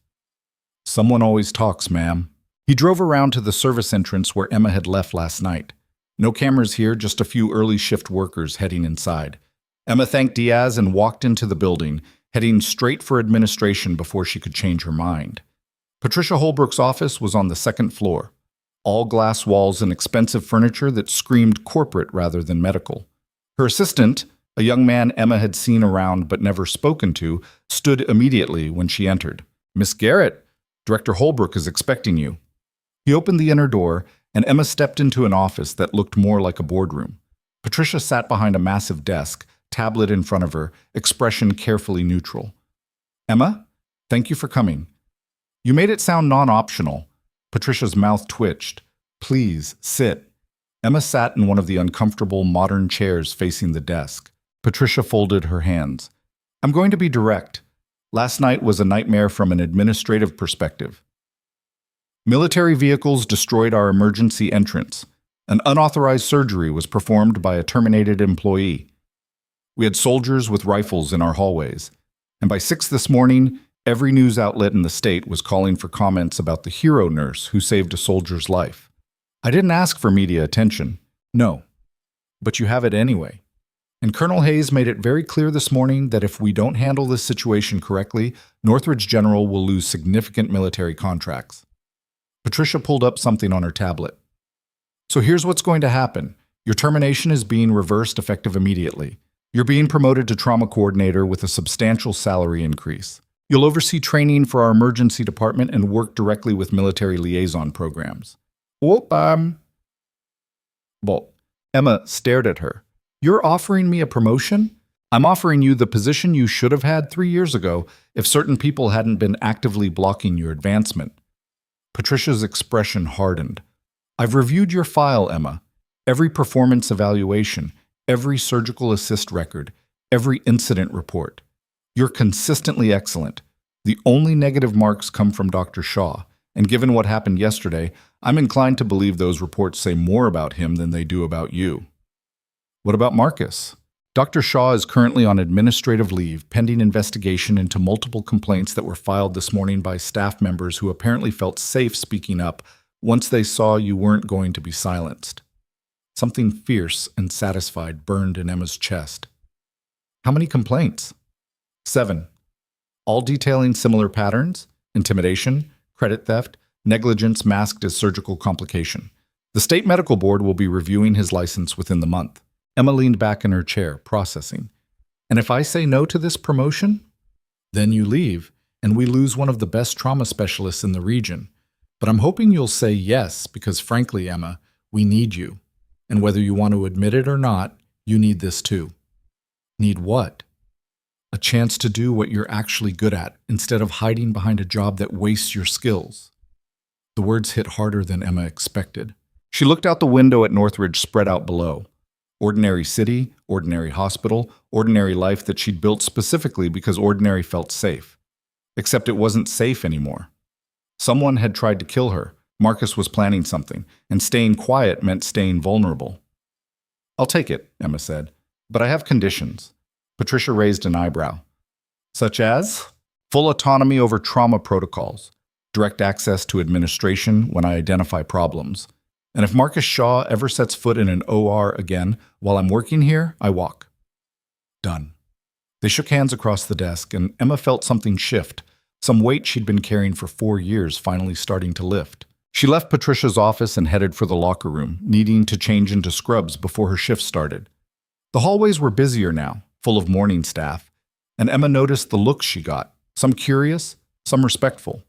"Someone always talks, ma'am." He drove around to the service entrance where Emma had left last night. No cameras here, just a few early shift workers heading inside. Emma thanked Diaz and walked into the building, heading straight for administration before she could change her mind. Patricia Holbrook's office was on the second floor. All glass walls and expensive furniture that screamed corporate rather than medical. Her assistant, a young man Emma had seen around but never spoken to, stood immediately when she entered. "Miss Garrett, Director Holbrook is expecting you." He opened the inner door, and Emma stepped into an office that looked more like a boardroom. Patricia sat behind a massive desk, tablet in front of her, expression carefully neutral. "Emma, thank you for coming. You made it sound non-optional." Patricia's mouth twitched. "Please, sit." Emma sat in one of the uncomfortable modern chairs facing the desk. Patricia folded her hands. "I'm going to be direct. Last night was a nightmare from an administrative perspective. Military vehicles destroyed our emergency entrance. An unauthorized surgery was performed by a terminated employee. We had soldiers with rifles in our hallways. And by 6 this morning, every news outlet in the state was calling for comments about the hero nurse who saved a soldier's life. I didn't ask for media attention. No. But you have it anyway. And Colonel Hayes made it very clear this morning that if we don't handle this situation correctly, Northridge General will lose significant military contracts. Patricia pulled up something on her tablet. So here's what's going to happen. Your termination is being reversed effective immediately. You're being promoted to trauma coordinator with a substantial salary increase. You'll oversee training for our emergency department and work directly with military liaison programs. Well, Emma stared at her. You're offering me a promotion? I'm offering you the position you should have had 3 years ago if certain people hadn't been actively blocking your advancement. Patricia's expression hardened. I've reviewed your file, Emma. Every performance evaluation, every surgical assist record, every incident report. You're consistently excellent. The only negative marks come from Dr. Shaw, and given what happened yesterday, I'm inclined to believe those reports say more about him than they do about you. What about Marcus? Dr. Shaw is currently on administrative leave pending investigation into multiple complaints that were filed this morning by staff members who apparently felt safe speaking up once they saw you weren't going to be silenced. Something fierce and satisfied burned in Emma's chest. How many complaints? 7. All detailing similar patterns: intimidation, credit theft, negligence masked as surgical complication. The state medical board will be reviewing his license within the month. Emma leaned back in her chair, processing. And if I say no to this promotion? Then you leave, and we lose one of the best trauma specialists in the region. But I'm hoping you'll say yes, because frankly, Emma, we need you. And whether you want to admit it or not, you need this too. Need what? A chance to do what you're actually good at, instead of hiding behind a job that wastes your skills. The words hit harder than Emma expected. She looked out the window at Northridge spread out below. Ordinary city, ordinary hospital, ordinary life that she'd built specifically because ordinary felt safe. Except it wasn't safe anymore. Someone had tried to kill her. Marcus was planning something, and staying quiet meant staying vulnerable. I'll take it, Emma said, but I have conditions. Patricia raised an eyebrow. Such as? Full autonomy over trauma protocols, direct access to administration when I identify problems. And if Marcus Shaw ever sets foot in an OR again while I'm working here, I walk. Done. They shook hands across the desk, and Emma felt something shift, some weight she'd been carrying for 4 years finally starting to lift. She left Patricia's office and headed for the locker room, needing to change into scrubs before her shift started. The hallways were busier now, full of morning staff, and Emma noticed the looks she got, some curious, some respectful,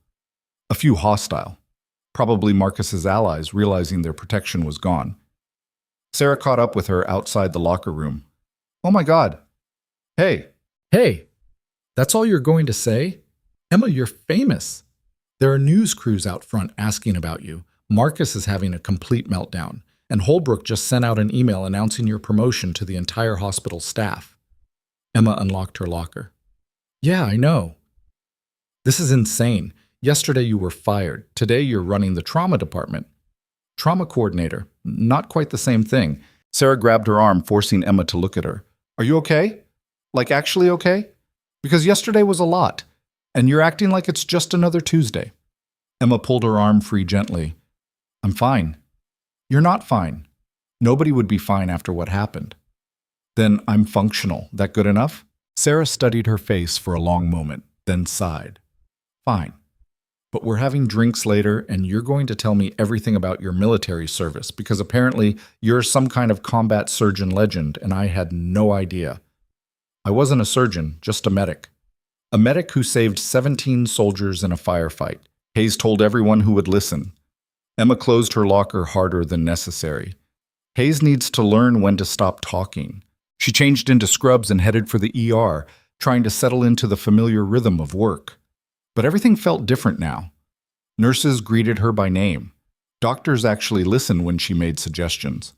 a few hostile. Probably Marcus's allies realizing their protection was gone. Sarah caught up with her outside the locker room. Oh my God. Hey. Hey. That's all you're going to say? Emma, you're famous. There are news crews out front asking about you. Marcus is having a complete meltdown, and Holbrook just sent out an email announcing your promotion to the entire hospital staff. Emma unlocked her locker. Yeah, I know. This is insane. Yesterday you were fired. Today you're running the trauma department. Trauma coordinator. Not quite the same thing. Sarah grabbed her arm, forcing Emma to look at her. Are you okay? Like actually okay? Because yesterday was a lot, and you're acting like it's just another Tuesday. Emma pulled her arm free gently. I'm fine. You're not fine. Nobody would be fine after what happened. Then I'm functional. That good enough? Sarah studied her face for a long moment, then sighed. Fine. But we're having drinks later, and you're going to tell me everything about your military service, because apparently you're some kind of combat surgeon legend, and I had no idea. I wasn't a surgeon, just a medic. A medic who saved 17 soldiers in a firefight. Hayes told everyone who would listen. Emma closed her locker harder than necessary. Hayes needs to learn when to stop talking. She changed into scrubs and headed for the ER, trying to settle into the familiar rhythm of work. But everything felt different now. Nurses greeted her by name. Doctors actually listened when she made suggestions.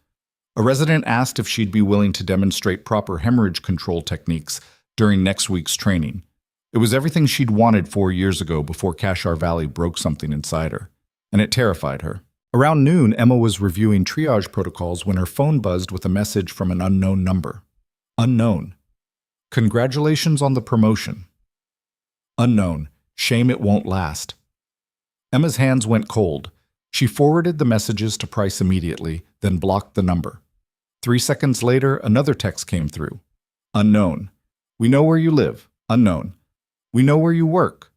A resident asked if she'd be willing to demonstrate proper hemorrhage control techniques during next week's training. It was everything she'd wanted 4 years ago before Cashar Valley broke something inside her, and it terrified her. Around noon, Emma was reviewing triage protocols when her phone buzzed with a message from an unknown number. Unknown. Congratulations on the promotion. Unknown. Shame it won't last. Emma's hands went cold. She forwarded the messages to Price immediately, then blocked the number. 3 seconds later, another text came through. Unknown. We know where you live. Unknown. We know where you work.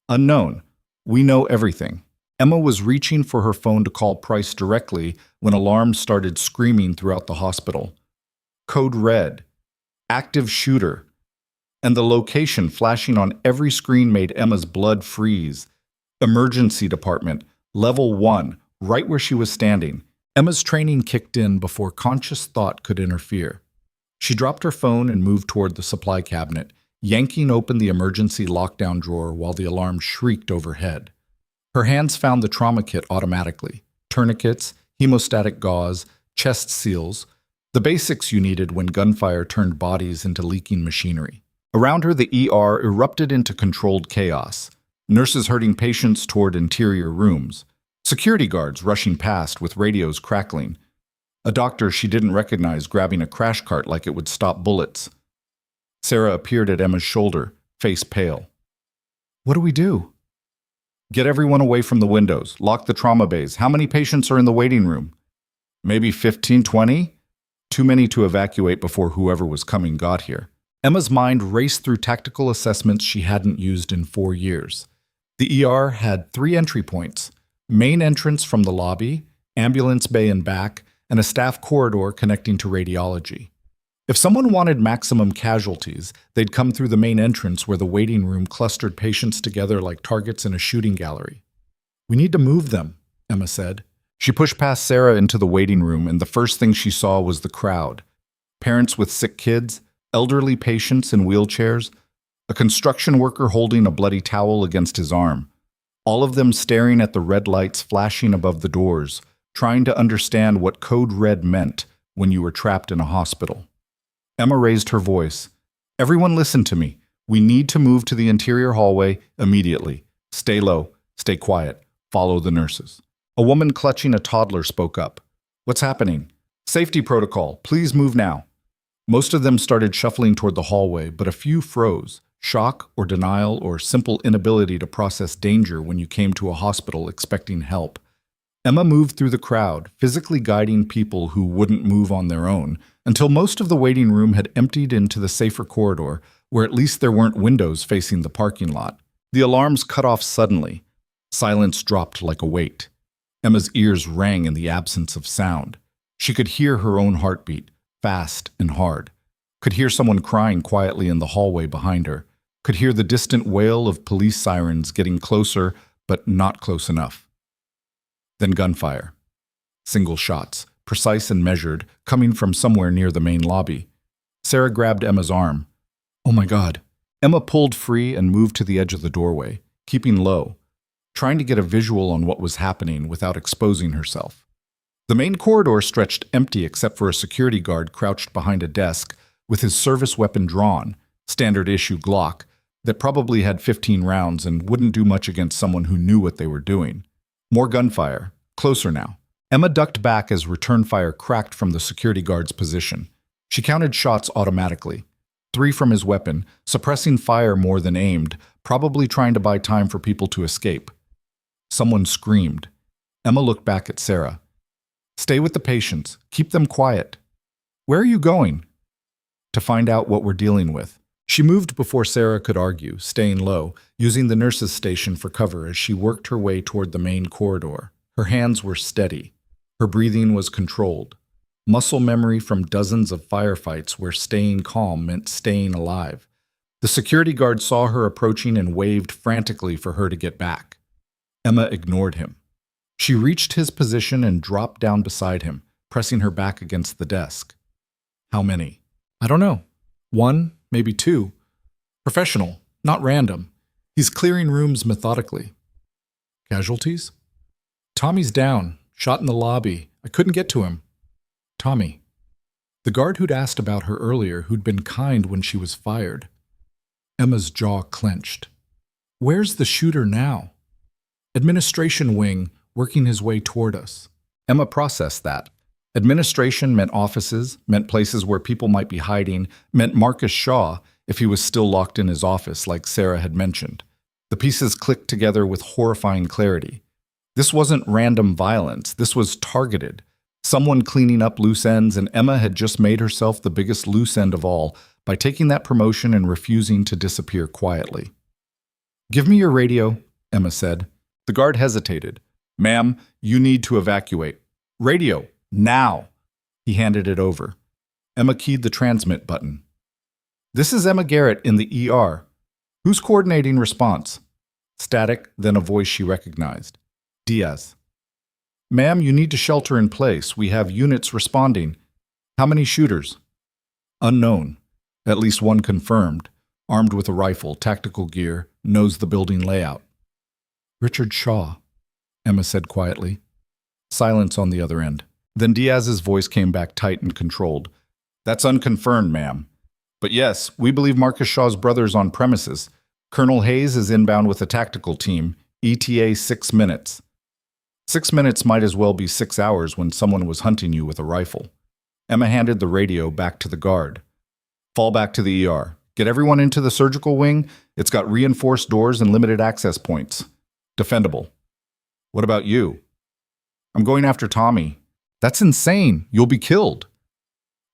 Unknown. We know everything. Emma was reaching for her phone to call Price directly when alarms started screaming throughout the hospital. Code red, active shooter, and the location flashing on every screen made Emma's blood freeze. Emergency department, level 1, right where she was standing. Emma's training kicked in before conscious thought could interfere. She dropped her phone and moved toward the supply cabinet, yanking open the emergency lockdown drawer while the alarm shrieked overhead. Her hands found the trauma kit automatically. Tourniquets, hemostatic gauze, chest seals, the basics you needed when gunfire turned bodies into leaking machinery. Around her, the ER erupted into controlled chaos. Nurses herding patients toward interior rooms. Security guards rushing past with radios crackling. A doctor she didn't recognize grabbing a crash cart like it would stop bullets. Sarah appeared at Emma's shoulder, face pale. "What do we do?" "Get everyone away from the windows. Lock the trauma bays. How many patients are in the waiting room?" "Maybe 15, 20? Too many to evacuate before whoever was coming got here." Emma's mind raced through tactical assessments she hadn't used in 4 years. The ER had 3 entry points: main entrance from the lobby, ambulance bay and back, and a staff corridor connecting to radiology. If someone wanted maximum casualties, they'd come through the main entrance where the waiting room clustered patients together like targets in a shooting gallery. "We need to move them," Emma said. She pushed past Sarah into the waiting room, and the first thing she saw was the crowd. Parents with sick kids, elderly patients in wheelchairs, a construction worker holding a bloody towel against his arm. All of them staring at the red lights flashing above the doors, trying to understand what code red meant when you were trapped in a hospital. Emma raised her voice. "Everyone listen to me. We need to move to the interior hallway immediately. Stay low, stay quiet, follow the nurses." A woman clutching a toddler spoke up. "What's happening?" "Safety protocol, please move now." Most of them started shuffling toward the hallway, but a few froze. Shock or denial or simple inability to process danger when you came to a hospital expecting help. Emma moved through the crowd, physically guiding people who wouldn't move on their own, until most of the waiting room had emptied into the safer corridor, where at least there weren't windows facing the parking lot. The alarms cut off suddenly. Silence dropped like a weight. Emma's ears rang in the absence of sound. She could hear her own heartbeat, fast and hard. Could hear someone crying quietly in the hallway behind her. Could hear the distant wail of police sirens getting closer, but not close enough. Then gunfire. Single shots, precise and measured, coming from somewhere near the main lobby. Sarah grabbed Emma's arm. "Oh my God." Emma pulled free and moved to the edge of the doorway, keeping low, trying to get a visual on what was happening without exposing herself. The main corridor stretched empty except for a security guard crouched behind a desk with his service weapon drawn, standard issue Glock, that probably had 15 rounds and wouldn't do much against someone who knew what they were doing. More gunfire, closer now. Emma ducked back as return fire cracked from the security guard's position. She counted shots automatically. 3 from his weapon, suppressing fire more than aimed, probably trying to buy time for people to escape. Someone screamed. Emma looked back at Sarah. "Stay with the patients. Keep them quiet." "Where are you going?" "To find out what we're dealing with." She moved before Sarah could argue, staying low, using the nurse's station for cover as she worked her way toward the main corridor. Her hands were steady. Her breathing was controlled. Muscle memory from dozens of firefights where staying calm meant staying alive. The security guard saw her approaching and waved frantically for her to get back. Emma ignored him. She reached his position and dropped down beside him, pressing her back against the desk. "How many?" "I don't know. 1, maybe 2. Professional, not random. He's clearing rooms methodically." "Casualties?" "Tommy's down, shot in the lobby. I couldn't get to him." "Tommy." The guard who'd asked about her earlier, who'd been kind when she was fired. Emma's jaw clenched. "Where's the shooter now?" "Administration wing, working his way toward us." Emma processed that. Administration meant offices, meant places where people might be hiding, meant Marcus Shaw if he was still locked in his office like Sarah had mentioned. The pieces clicked together with horrifying clarity. This wasn't random violence, this was targeted. Someone cleaning up loose ends, and Emma had just made herself the biggest loose end of all by taking that promotion and refusing to disappear quietly. "Give me your radio," Emma said. The guard hesitated, Ma'am, you need to evacuate. Radio, now. He handed it over. Emma keyed the transmit button. This is Emma Garrett in the ER. Who's coordinating response? Static, then a voice she recognized. Diaz. Ma'am, you need to shelter in place. We have units responding. How many shooters? Unknown. At least one confirmed. Armed with a rifle, tactical gear, knows the building layout. Richard Shaw, Emma said quietly. Silence on the other end. Then Diaz's voice came back tight and controlled. That's unconfirmed, ma'am. But yes, we believe Marcus Shaw's brother is on premises. Colonel Hayes is inbound with a tactical team. ETA 6 minutes. 6 minutes might as well be 6 hours when someone was hunting you with a rifle. Emma handed the radio back to the guard. Fall back to the ER. Get everyone into the surgical wing. It's got reinforced doors and limited access points. Defendable. What about you? I'm going after Tommy. That's insane. You'll be killed.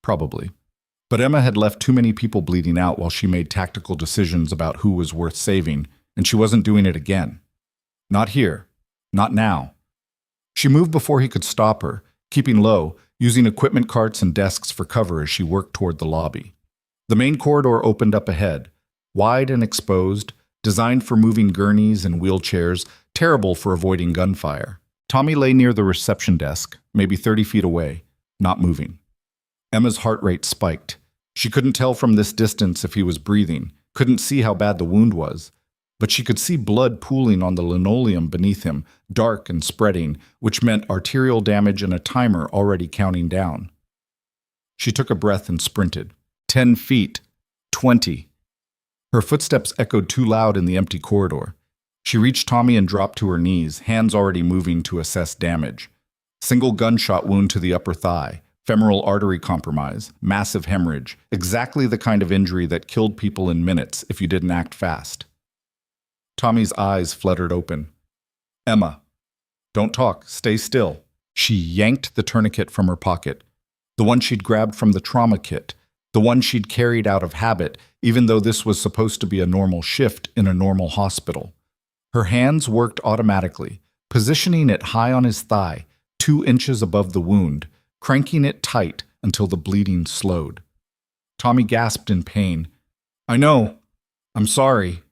Probably. But Emma had left too many people bleeding out while she made tactical decisions about who was worth saving, and she wasn't doing it again. Not here. Not now. She moved before he could stop her, keeping low, using equipment carts and desks for cover as she worked toward the lobby. The main corridor opened up ahead, wide and exposed, designed for moving gurneys and wheelchairs, terrible for avoiding gunfire. Tommy lay near the reception desk, maybe 30 feet away, not moving. Emma's heart rate spiked. She couldn't tell from this distance if he was breathing, couldn't see how bad the wound was, but she could see blood pooling on the linoleum beneath him, dark and spreading, which meant arterial damage and a timer already counting down. She took a breath and sprinted. 10 feet. 20. Her footsteps echoed too loud in the empty corridor. She reached Tommy and dropped to her knees, hands already moving to assess damage. Single gunshot wound to the upper thigh, femoral artery compromise, massive hemorrhage, exactly the kind of injury that killed people in minutes if you didn't act fast. Tommy's eyes fluttered open. Emma. Don't talk. Stay still. She yanked the tourniquet from her pocket, the one she'd grabbed from the trauma kit, the one she'd carried out of habit, even though this was supposed to be a normal shift in a normal hospital. Her hands worked automatically, positioning it high on his thigh, 2 inches above the wound, cranking it tight until the bleeding slowed. Tommy gasped in pain. I know. I'm sorry.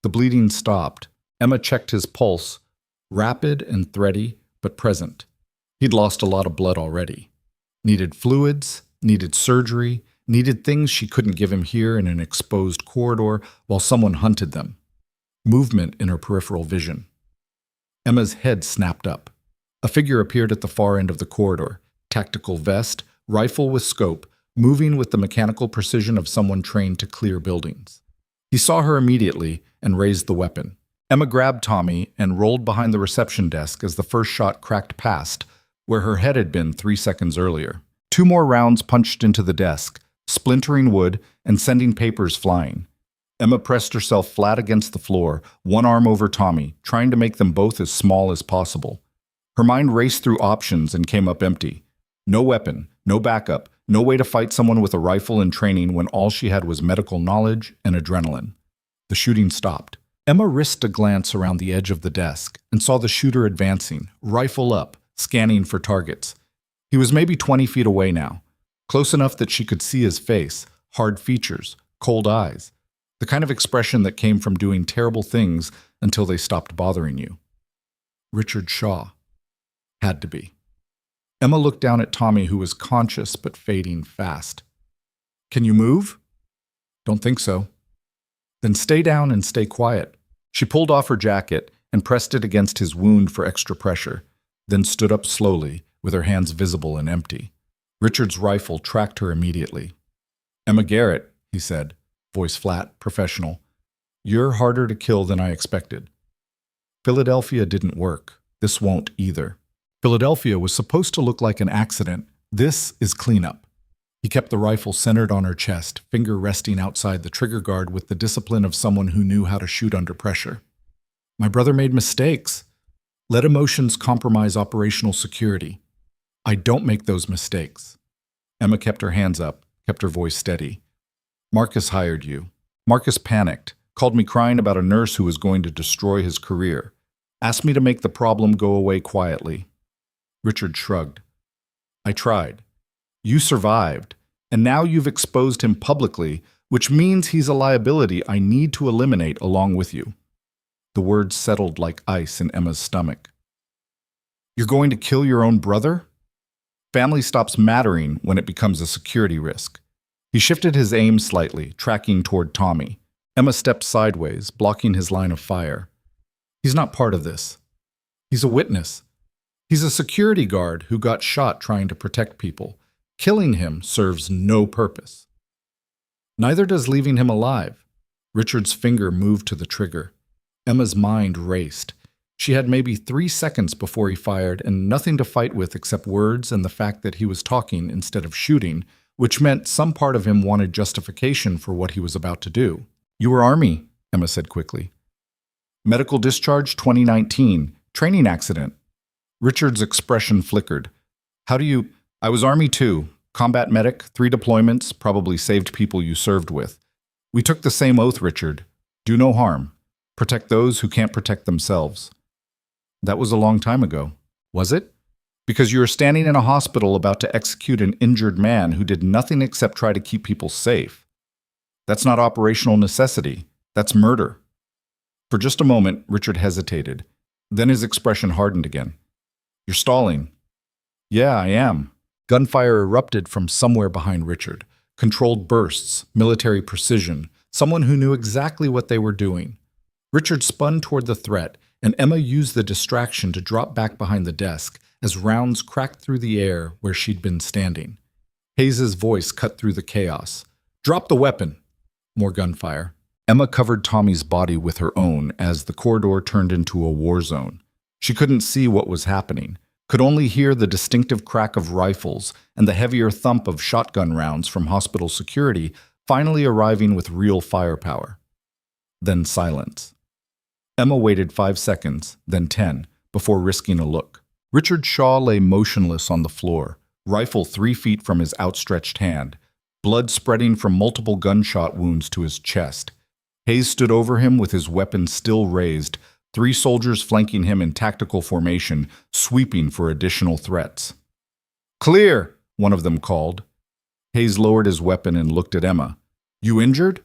The bleeding stopped. Emma checked his pulse, rapid and thready, but present. He'd lost a lot of blood already. Needed fluids, needed surgery, needed things she couldn't give him here in an exposed corridor while someone hunted them. Movement in her peripheral vision. Emma's head snapped up. A figure appeared at the far end of the corridor, tactical vest, rifle with scope, moving with the mechanical precision of someone trained to clear buildings. He saw her immediately and raised the weapon. Emma grabbed Tommy and rolled behind the reception desk as the first shot cracked past, where her head had been 3 seconds earlier. 2 more rounds punched into the desk, splintering wood and sending papers flying. Emma pressed herself flat against the floor, one arm over Tommy, trying to make them both as small as possible. Her mind raced through options and came up empty. No weapon, no backup, no way to fight someone with a rifle in training when all she had was medical knowledge and adrenaline. The shooting stopped. Emma risked a glance around the edge of the desk and saw the shooter advancing, rifle up, scanning for targets. He was maybe 20 feet away now, close enough that she could see his face, hard features, cold eyes, the kind of expression that came from doing terrible things until they stopped bothering you. Richard Shaw. Had to be. Emma looked down at Tommy, who was conscious but fading fast. Can you move? Don't think so. Then stay down and stay quiet. She pulled off her jacket and pressed it against his wound for extra pressure, then stood up slowly, with her hands visible and empty. Richard's rifle tracked her immediately. Emma Garrett, he said, voice flat, professional. You're harder to kill than I expected. Philadelphia didn't work. This won't either. Philadelphia was supposed to look like an accident. This is cleanup. He kept the rifle centered on her chest, finger resting outside the trigger guard with the discipline of someone who knew how to shoot under pressure. My brother made mistakes. Let emotions compromise operational security. I don't make those mistakes. Emma kept her hands up, kept her voice steady. Marcus hired you. Marcus panicked, called me crying about a nurse who was going to destroy his career. Asked me to make the problem go away quietly. Richard shrugged. I tried. You survived, and now you've exposed him publicly, which means he's a liability I need to eliminate along with you. The words settled like ice in Emma's stomach. You're going to kill your own brother? Family stops mattering when it becomes a security risk. He shifted his aim slightly, tracking toward Tommy. Emma stepped sideways, blocking his line of fire. He's not part of this. He's a witness. He's a security guard who got shot trying to protect people. Killing him serves no purpose. Neither does leaving him alive. Richard's finger moved to the trigger. Emma's mind raced. She had maybe 3 seconds before he fired and nothing to fight with except words and the fact that he was talking instead of shooting, which meant some part of him wanted justification for what he was about to do. You were Army, Emma said quickly. Medical discharge 2019, training accident. Richard's expression flickered. How do you... I was Army too. Combat medic, 3 deployments, probably saved people you served with. We took the same oath, Richard. Do no harm. Protect those who can't protect themselves. That was a long time ago. Was it? Because you were standing in a hospital about to execute an injured man who did nothing except try to keep people safe. That's not operational necessity. That's murder. For just a moment, Richard hesitated. Then his expression hardened again. You're stalling. Yeah, I am. Gunfire erupted from somewhere behind Richard. Controlled bursts, military precision, someone who knew exactly what they were doing. Richard spun toward the threat, and Emma used the distraction to drop back behind the desk as rounds cracked through the air where she'd been standing. Hayes's voice cut through the chaos. Drop the weapon! More gunfire. Emma covered Tommy's body with her own as the corridor turned into a war zone. She couldn't see what was happening, could only hear the distinctive crack of rifles and the heavier thump of shotgun rounds from hospital security finally arriving with real firepower. Then silence. Emma waited 5 seconds, then 10, before risking a look. Richard Shaw lay motionless on the floor, rifle 3 feet from his outstretched hand, blood spreading from multiple gunshot wounds to his chest. Hayes stood over him with his weapon still raised, 3 soldiers flanking him in tactical formation, sweeping for additional threats. Clear, one of them called. Hayes lowered his weapon and looked at Emma. You injured?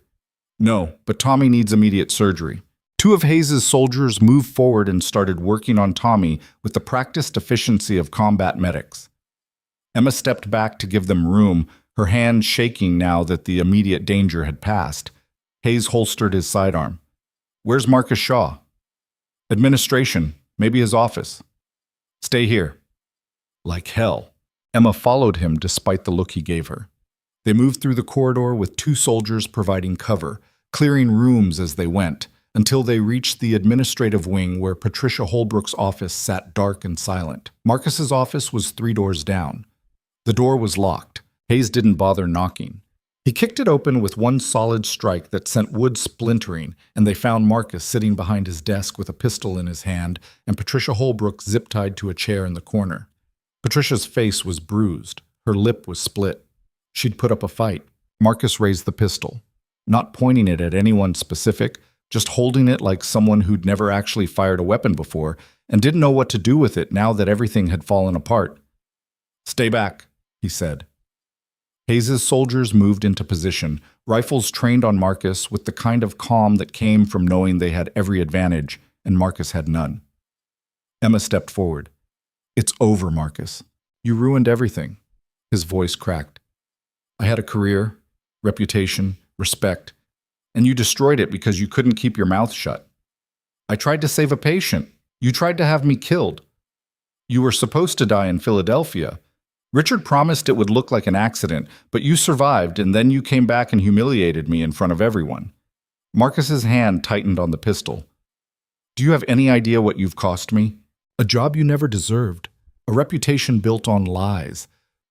No, but Tommy needs immediate surgery. 2 of Hayes's soldiers moved forward and started working on Tommy with the practiced efficiency of combat medics. Emma stepped back to give them room, her hand shaking now that the immediate danger had passed. Hayes holstered his sidearm. Where's Marcus Shaw? Administration, maybe his office. Stay here. Like hell. Emma followed him despite the look he gave her. They moved through the corridor with 2 soldiers providing cover, clearing rooms as they went, until they reached the administrative wing where Patricia Holbrook's office sat dark and silent. Marcus's office was 3 doors down. The door was locked. Hayes didn't bother knocking. He kicked it open with one solid strike that sent wood splintering, and they found Marcus sitting behind his desk with a pistol in his hand and Patricia Holbrook zip-tied to a chair in the corner. Patricia's face was bruised. Her lip was split. She'd put up a fight. Marcus raised the pistol, not pointing it at anyone specific, just holding it like someone who'd never actually fired a weapon before and didn't know what to do with it now that everything had fallen apart. Stay back, he said. Hayes's soldiers moved into position, rifles trained on Marcus with the kind of calm that came from knowing they had every advantage, and Marcus had none. Emma stepped forward. It's over, Marcus. You ruined everything. His voice cracked. I had a career, reputation, respect, and you destroyed it because you couldn't keep your mouth shut. I tried to save a patient. You tried to have me killed. You were supposed to die in Philadelphia. Richard promised it would look like an accident, but you survived, and then you came back and humiliated me in front of everyone. Marcus's hand tightened on the pistol. Do you have any idea what you've cost me? A job you never deserved, a reputation built on lies,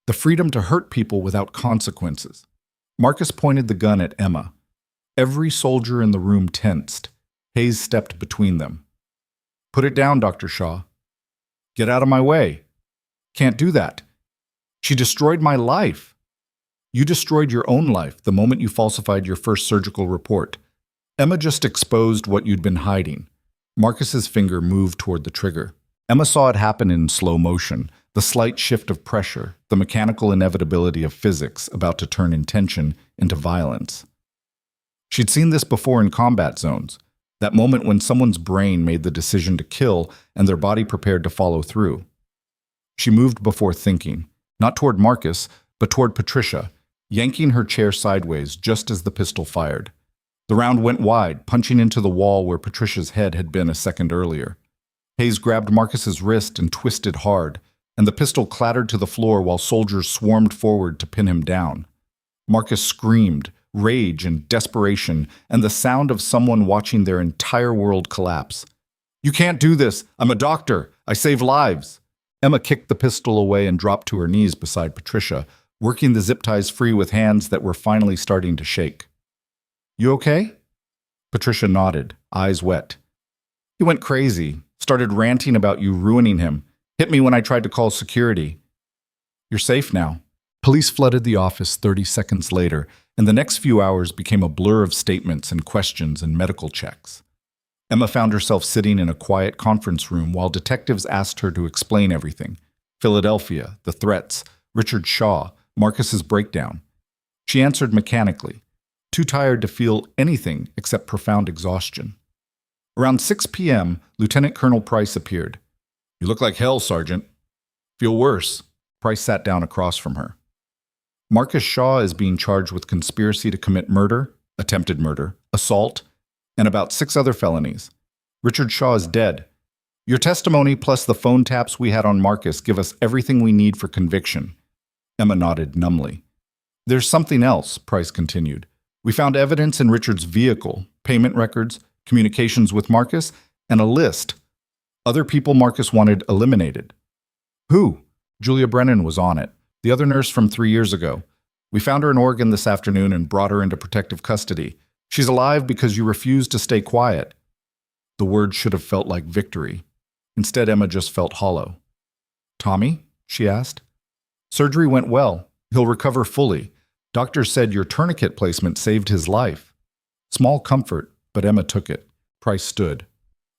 the freedom to hurt people without consequences. Marcus pointed the gun at Emma. Every soldier in the room tensed. Hayes stepped between them. Put it down, Dr. Shaw. Get out of my way. Can't do that. She destroyed my life. You destroyed your own life the moment you falsified your first surgical report. Emma just exposed what you'd been hiding. Marcus's finger moved toward the trigger. Emma saw it happen in slow motion, the slight shift of pressure, the mechanical inevitability of physics about to turn intention into violence. She'd seen this before in combat zones, that moment when someone's brain made the decision to kill and their body prepared to follow through. She moved before thinking, not toward Marcus, but toward Patricia, yanking her chair sideways just as the pistol fired. The round went wide, punching into the wall where Patricia's head had been a second earlier. Hayes grabbed Marcus's wrist and twisted hard, and the pistol clattered to the floor while soldiers swarmed forward to pin him down. Marcus screamed, rage and desperation, and the sound of someone watching their entire world collapse. "You can't do this! I'm a doctor! I save lives!" Emma kicked the pistol away and dropped to her knees beside Patricia, working the zip ties free with hands that were finally starting to shake. "You okay?" Patricia nodded, eyes wet. "He went crazy, started ranting about you ruining him, hit me when I tried to call security. You're safe now." Police flooded the office 30 seconds later, and the next few hours became a blur of statements and questions and medical checks. Emma found herself sitting in a quiet conference room while detectives asked her to explain everything. Philadelphia, the threats, Richard Shaw, Marcus's breakdown. She answered mechanically, too tired to feel anything except profound exhaustion. Around 6 p.m., Lieutenant Colonel Price appeared. "You look like hell, Sergeant." "Feel worse." Price sat down across from her. "Marcus Shaw is being charged with conspiracy to commit murder, attempted murder, assault, and about 6 other felonies. Richard Shaw is dead. Your testimony plus the phone taps we had on Marcus give us everything we need for conviction." Emma nodded numbly. "There's something else," Price continued. "We found evidence in Richard's vehicle, payment records, communications with Marcus, and a list. Other people Marcus wanted eliminated." "Who?" "Julia Brennan was on it, the other nurse from 3 years ago. We found her in Oregon this afternoon and brought her into protective custody. She's alive because you refused to stay quiet." The word should have felt like victory. Instead, Emma just felt hollow. "Tommy?" she asked. "Surgery went well. He'll recover fully. Doctors said your tourniquet placement saved his life." Small comfort, but Emma took it. Price stood.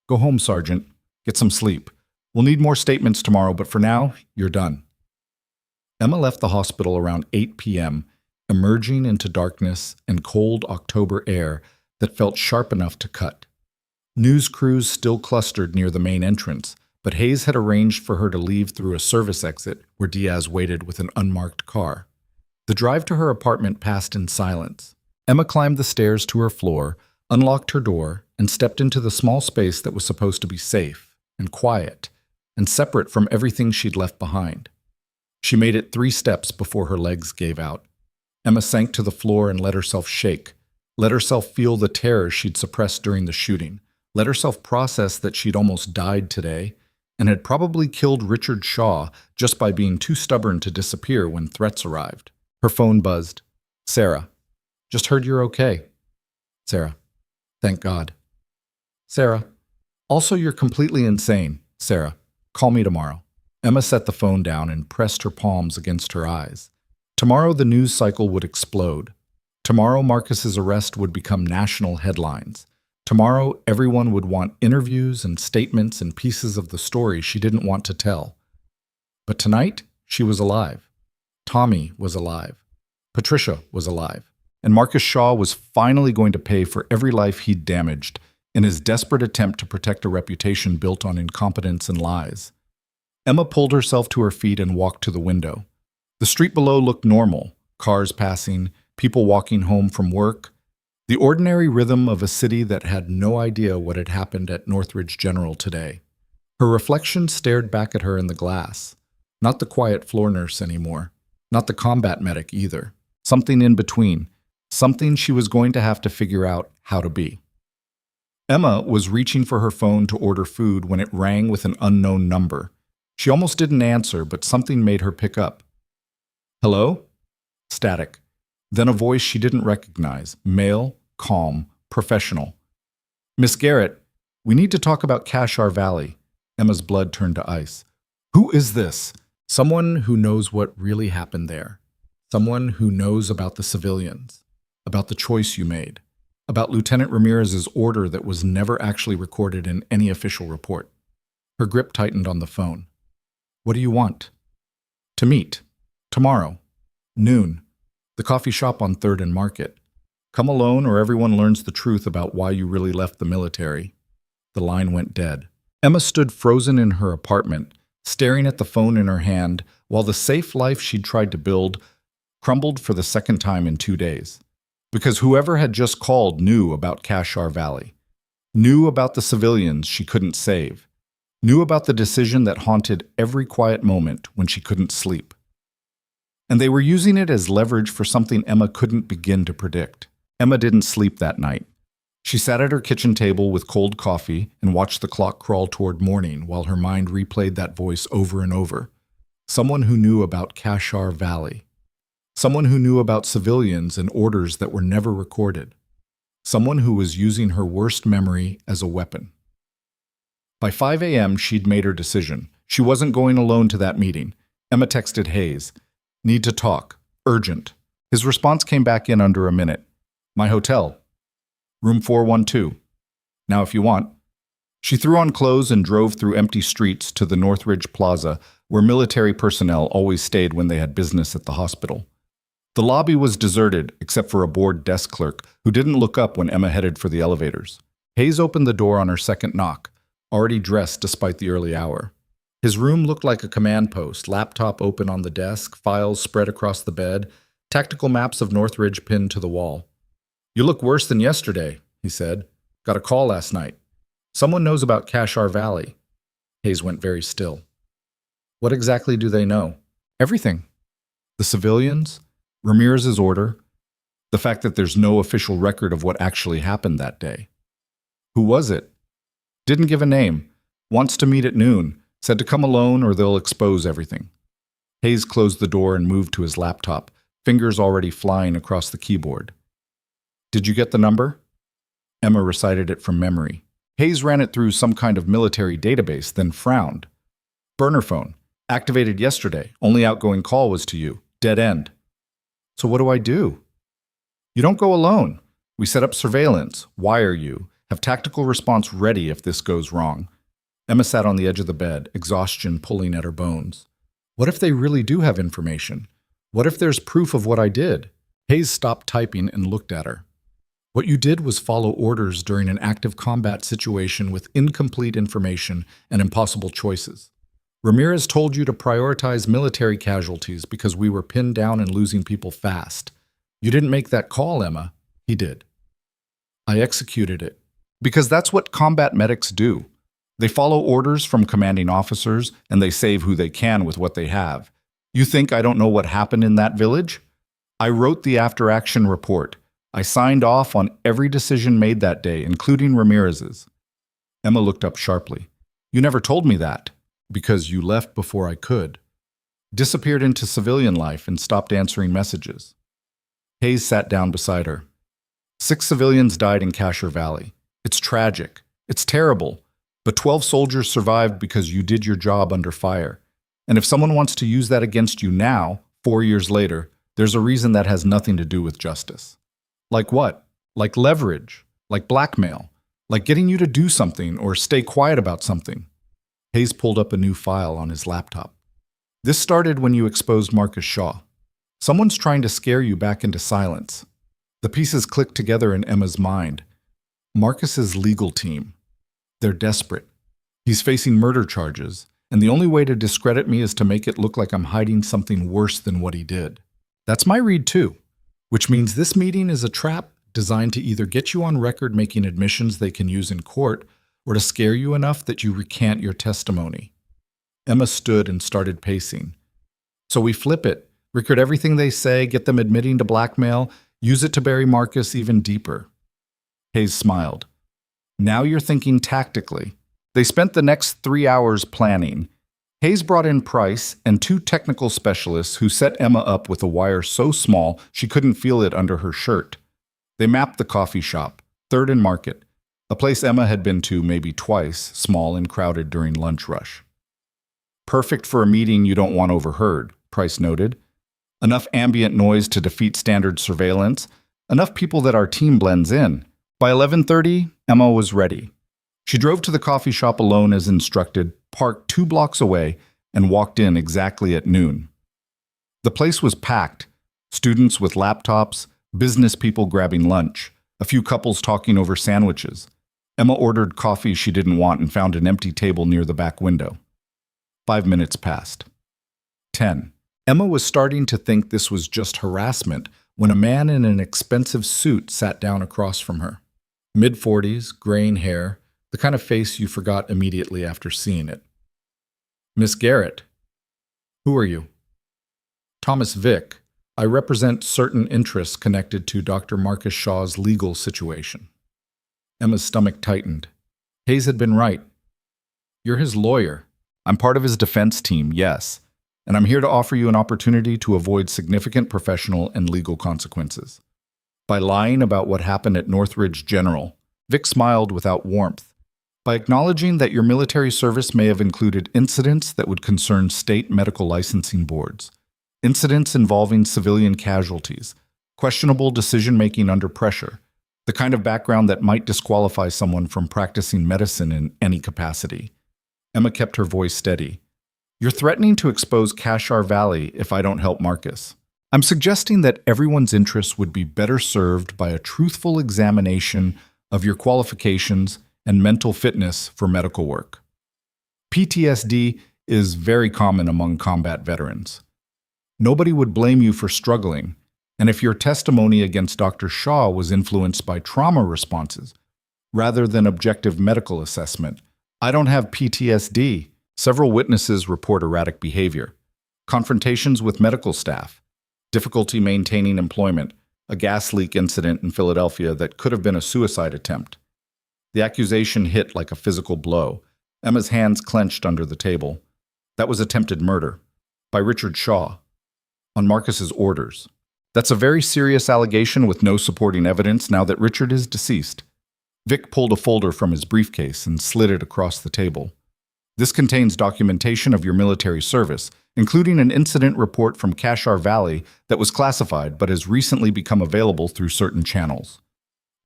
"Go home, Sergeant. Get some sleep. We'll need more statements tomorrow, but for now, you're done." Emma left the hospital around 8 p.m., emerging into darkness and cold October air that felt sharp enough to cut. News crews still clustered near the main entrance, but Hayes had arranged for her to leave through a service exit where Diaz waited with an unmarked car. The drive to her apartment passed in silence. Emma climbed the stairs to her floor, unlocked her door, and stepped into the small space that was supposed to be safe and quiet and separate from everything she'd left behind. She made it 3 steps before her legs gave out. Emma sank to the floor and let herself shake, let herself feel the terror she'd suppressed during the shooting, let herself process that she'd almost died today and had probably killed Richard Shaw just by being too stubborn to disappear when threats arrived. Her phone buzzed. "Sarah. Just heard you're okay." "Sarah. Thank God." "Sarah. Also, you're completely insane. Sarah. Call me tomorrow." Emma set the phone down and pressed her palms against her eyes. Tomorrow the news cycle would explode. Tomorrow Marcus's arrest would become national headlines. Tomorrow everyone would want interviews and statements and pieces of the story she didn't want to tell. But tonight, she was alive. Tommy was alive. Patricia was alive. And Marcus Shaw was finally going to pay for every life he'd damaged in his desperate attempt to protect a reputation built on incompetence and lies. Emma pulled herself to her feet and walked to the window. The street below looked normal, cars passing, people walking home from work, the ordinary rhythm of a city that had no idea what had happened at Northridge General today. Her reflection stared back at her in the glass. Not the quiet floor nurse anymore, not the combat medic either. Something in between, something she was going to have to figure out how to be. Emma was reaching for her phone to order food when it rang with an unknown number. She almost didn't answer, but something made her pick up. "Hello?" Static. Then a voice she didn't recognize, male, calm, professional. "Miss Garrett, we need to talk about Cashar Valley." Emma's blood turned to ice. "Who is this?" "Someone who knows what really happened there. Someone who knows about the civilians, about the choice you made, about Lieutenant Ramirez's order that was never actually recorded in any official report. Her grip tightened on the phone. What do you want? To meet. Tomorrow. Noon. The coffee shop on 3rd and Market. Come alone or everyone learns the truth about why you really left the military. The line went dead. Emma stood frozen in her apartment, staring at the phone in her hand, while the safe life she'd tried to build crumbled for the second time in 2 days. Because whoever had just called knew about Kashar Valley, knew about the civilians she couldn't save, knew about the decision that haunted every quiet moment when she couldn't sleep. And they were using it as leverage for something Emma couldn't begin to predict. Emma didn't sleep that night. She sat at her kitchen table with cold coffee and watched the clock crawl toward morning while her mind replayed that voice over and over. Someone who knew about Kashar Valley. Someone who knew about civilians and orders that were never recorded. Someone who was using her worst memory as a weapon. By 5 a.m., she'd made her decision. She wasn't going alone to that meeting. Emma texted Hayes. Need to talk. Urgent. His response came back in under a minute. My hotel. Room 412. Now if you want. She threw on clothes and drove through empty streets to the Northridge Plaza, where military personnel always stayed when they had business at the hospital. The lobby was deserted, except for a bored desk clerk, who didn't look up when Emma headed for the elevators. Hayes opened the door on her second knock, already dressed despite the early hour. His room looked like a command post, laptop open on the desk, files spread across the bed, tactical maps of Northridge pinned to the wall. You look worse than yesterday, he said. Got a call last night. Someone knows about Kashar Valley. Hayes went very still. What exactly do they know? Everything. The civilians, Ramirez's order, the fact that there's no official record of what actually happened that day. Who was it? Didn't give a name. Wants to meet at noon. Said to come alone or they'll expose everything. Hayes closed the door and moved to his laptop, fingers already flying across the keyboard. Did you get the number? Emma recited it from memory. Hayes ran it through some kind of military database, then frowned. Burner phone. Activated yesterday. Only outgoing call was to you. Dead end. So what do I do? You don't go alone. We set up surveillance, wire you, have tactical response ready if this goes wrong. Emma sat on the edge of the bed, exhaustion pulling at her bones. What if they really do have information? What if there's proof of what I did? Hayes stopped typing and looked at her. What you did was follow orders during an active combat situation with incomplete information and impossible choices. Ramirez told you to prioritize military casualties because we were pinned down and losing people fast. You didn't make that call, Emma. He did. I executed it. Because that's what combat medics do. They follow orders from commanding officers, and they save who they can with what they have. You think I don't know what happened in that village? I wrote the after-action report. I signed off on every decision made that day, including Ramirez's. Emma looked up sharply. You never told me that. Because you left before I could. Disappeared into civilian life and stopped answering messages. Hayes sat down beside her. 6 civilians died in Kashar Valley. It's tragic. It's terrible. But 12 soldiers survived because you did your job under fire. And if someone wants to use that against you now, 4 years later, there's a reason that has nothing to do with justice. Like what? Like leverage. Like blackmail. Like getting you to do something or stay quiet about something. Hayes pulled up a new file on his laptop. This started when you exposed Marcus Shaw. Someone's trying to scare you back into silence. The pieces clicked together in Emma's mind. Marcus's legal team. They're desperate. He's facing murder charges, and the only way to discredit me is to make it look like I'm hiding something worse than what he did. That's my read too, which means this meeting is a trap designed to either get you on record making admissions they can use in court or to scare you enough that you recant your testimony. Emma stood and started pacing. So we flip it, record everything they say, get them admitting to blackmail, use it to bury Marcus even deeper. Hayes smiled. Now you're thinking tactically. They spent the next 3 hours planning. Hayes brought in Price and 2 technical specialists who set Emma up with a wire so small she couldn't feel it under her shirt. They mapped the coffee shop, 3rd and Market, a place Emma had been to maybe twice, small and crowded during lunch rush. Perfect for a meeting you don't want overheard, Price noted. Enough ambient noise to defeat standard surveillance, enough people that our team blends in. By 11:30, Emma was ready. She drove to the coffee shop alone as instructed, parked 2 blocks away, and walked in exactly at noon. The place was packed, students with laptops, business people grabbing lunch, a few couples talking over sandwiches. Emma ordered coffee she didn't want and found an empty table near the back window. 5 minutes passed. 10. Emma was starting to think this was just harassment when a man in an expensive suit sat down across from her. Mid-40s, graying hair, the kind of face you forgot immediately after seeing it. "Miss Garrett." "Who are you?" "Thomas Vick. I represent certain interests connected to Dr. Marcus Shaw's legal situation." Emma's stomach tightened. Hayes had been right. "You're his lawyer." "I'm part of his defense team, yes, and I'm here to offer you an opportunity to avoid significant professional and legal consequences." By lying about what happened at Northridge General, Vick smiled without warmth. By acknowledging that your military service may have included incidents that would concern state medical licensing boards, incidents involving civilian casualties, questionable decision-making under pressure, the kind of background that might disqualify someone from practicing medicine in any capacity. Emma kept her voice steady. "You're threatening to expose Kashar Valley if I don't help Marcus. I'm suggesting that everyone's interests would be better served by a truthful examination of your qualifications and mental fitness for medical work. PTSD is very common among combat veterans. Nobody would blame you for struggling, and if your testimony against Dr. Shaw was influenced by trauma responses rather than objective medical assessment, I don't have PTSD. Several witnesses report erratic behavior, confrontations with medical staff, difficulty maintaining employment, a gas leak incident in Philadelphia that could have been a suicide attempt. The accusation hit like a physical blow. Emma's hands clenched under the table. That was attempted murder by Richard Shaw on Marcus's orders. That's a very serious allegation with no supporting evidence now that Richard is deceased. Vic pulled a folder from his briefcase and slid it across the table. This contains documentation of your military service, including an incident report from Kashar Valley that was classified but has recently become available through certain channels.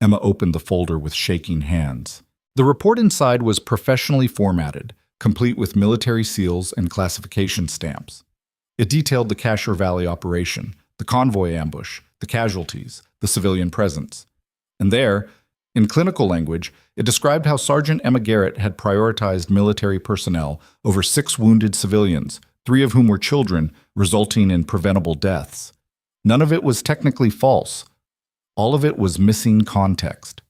Emma opened the folder with shaking hands. The report inside was professionally formatted, complete with military seals and classification stamps. It detailed the Kashar Valley operation, the convoy ambush, the casualties, the civilian presence. And there, in clinical language, it described how Sergeant Emma Garrett had prioritized military personnel over 6 wounded civilians, 3 of whom were children, resulting in preventable deaths. None of it was technically false. All of it was missing context.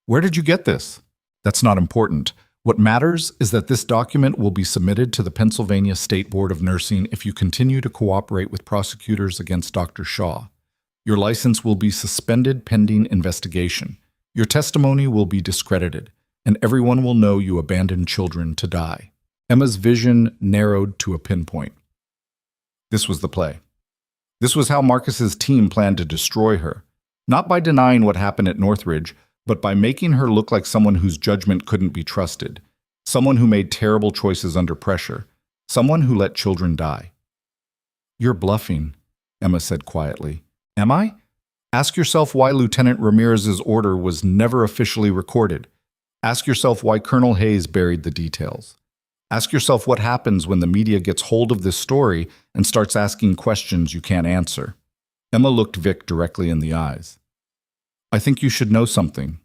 Where did you get this? That's not important. What matters is that this document will be submitted to the Pennsylvania State Board of Nursing if you continue to cooperate with prosecutors against Dr. Shaw. Your license will be suspended pending investigation. Your testimony will be discredited, and everyone will know you abandoned children to die. Emma's vision narrowed to a pinpoint. This was the play. This was how Marcus's team planned to destroy her, not by denying what happened at Northridge, but by making her look like someone whose judgment couldn't be trusted, someone who made terrible choices under pressure, someone who let children die. "You're bluffing," Emma said quietly. "Am I? Ask yourself why Lieutenant Ramirez's order was never officially recorded. Ask yourself why Colonel Hayes buried the details. Ask yourself what happens when the media gets hold of this story and starts asking questions you can't answer." Emma looked Vic directly in the eyes. "I think you should know something."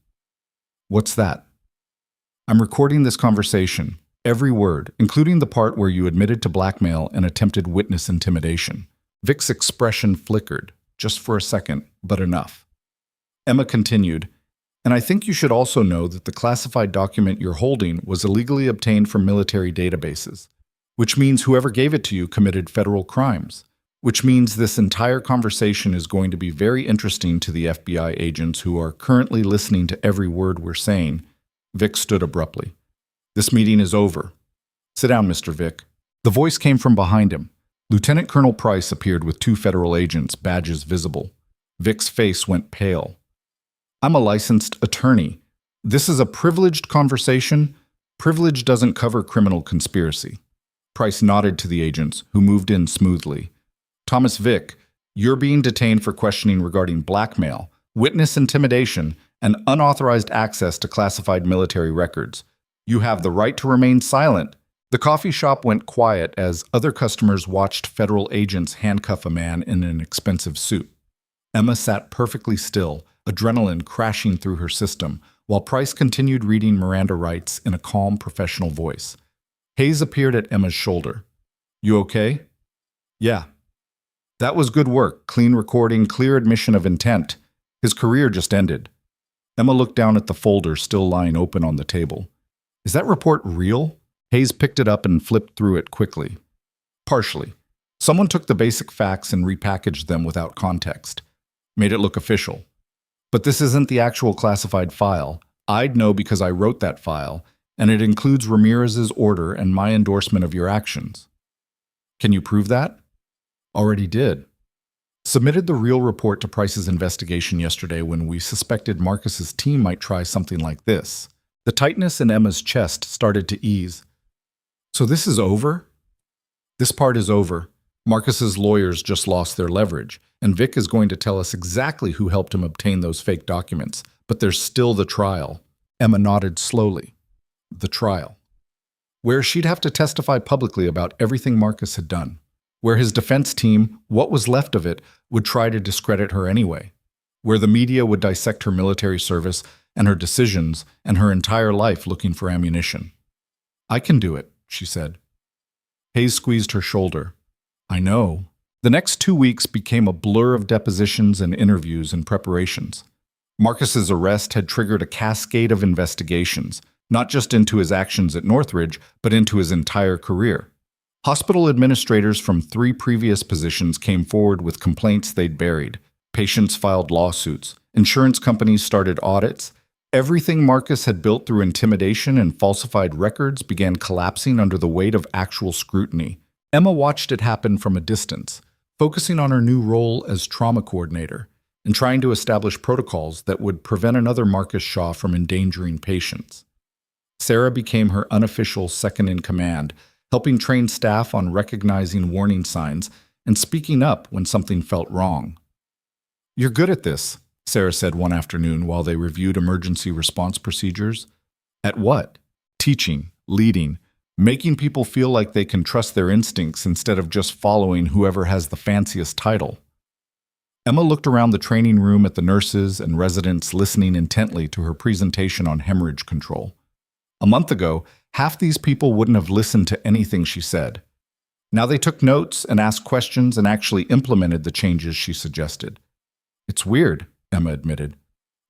"What's that?" "I'm recording this conversation, every word, including the part where you admitted to blackmail and attempted witness intimidation." Vic's expression flickered, just for a second, but enough. Emma continued, "And I think you should also know that the classified document you're holding was illegally obtained from military databases, which means whoever gave it to you committed federal crimes, which means this entire conversation is going to be very interesting to the FBI agents who are currently listening to every word we're saying." Vic stood abruptly. "This meeting is over. Sit down, Mr. Vic." The voice came from behind him. Lieutenant Colonel Price appeared with 2 federal agents, badges visible. Vic's face went pale. "I'm a licensed attorney. This is a privileged conversation. Privilege doesn't cover criminal conspiracy." Price nodded to the agents, who moved in smoothly. "Thomas Vick, you're being detained for questioning regarding blackmail, witness intimidation, and unauthorized access to classified military records. You have the right to remain silent. The coffee shop went quiet as other customers watched federal agents handcuff a man in an expensive suit. Emma sat perfectly still, adrenaline crashing through her system, while Price continued reading Miranda rights in a calm, professional voice. Hayes appeared at Emma's shoulder. "You okay?" "Yeah." "That was good work, clean recording, clear admission of intent. His career just ended." Emma looked down at the folder still lying open on the table. "Is that report real?" Hayes picked it up and flipped through it quickly. "Partially. Someone took the basic facts and repackaged them without context. Made it look official. But this isn't the actual classified file. I'd know because I wrote that file, and it includes Ramirez's order and my endorsement of your actions." "Can you prove that?" "Already did. Submitted the real report to Price's investigation yesterday when we suspected Marcus's team might try something like this." The tightness in Emma's chest started to ease. "So this is over?" "This part is over. Marcus's lawyers just lost their leverage, and Vic is going to tell us exactly who helped him obtain those fake documents. But there's still the trial." Emma nodded slowly. The trial. Where she'd have to testify publicly about everything Marcus had done. Where his defense team, what was left of it, would try to discredit her anyway. Where the media would dissect her military service and her decisions and her entire life looking for ammunition. "I can do it," she said. Hayes squeezed her shoulder. "I know." The next 2 weeks became a blur of depositions and interviews and preparations. Marcus's arrest had triggered a cascade of investigations, not just into his actions at Northridge, but into his entire career. Hospital administrators from 3 previous positions came forward with complaints they'd buried. Patients filed lawsuits. Insurance companies started audits. Everything Marcus had built through intimidation and falsified records began collapsing under the weight of actual scrutiny. Emma watched it happen from a distance, focusing on her new role as trauma coordinator and trying to establish protocols that would prevent another Marcus Shaw from endangering patients. Sarah became her unofficial second-in-command, helping train staff on recognizing warning signs and speaking up when something felt wrong. "You're good at this," Sarah said one afternoon while they reviewed emergency response procedures. "At what?" "Teaching, leading, making people feel like they can trust their instincts instead of just following whoever has the fanciest title." Emma looked around the training room at the nurses and residents listening intently to her presentation on hemorrhage control. A month ago, half these people wouldn't have listened to anything she said. Now they took notes and asked questions and actually implemented the changes she suggested. "It's weird," Emma admitted.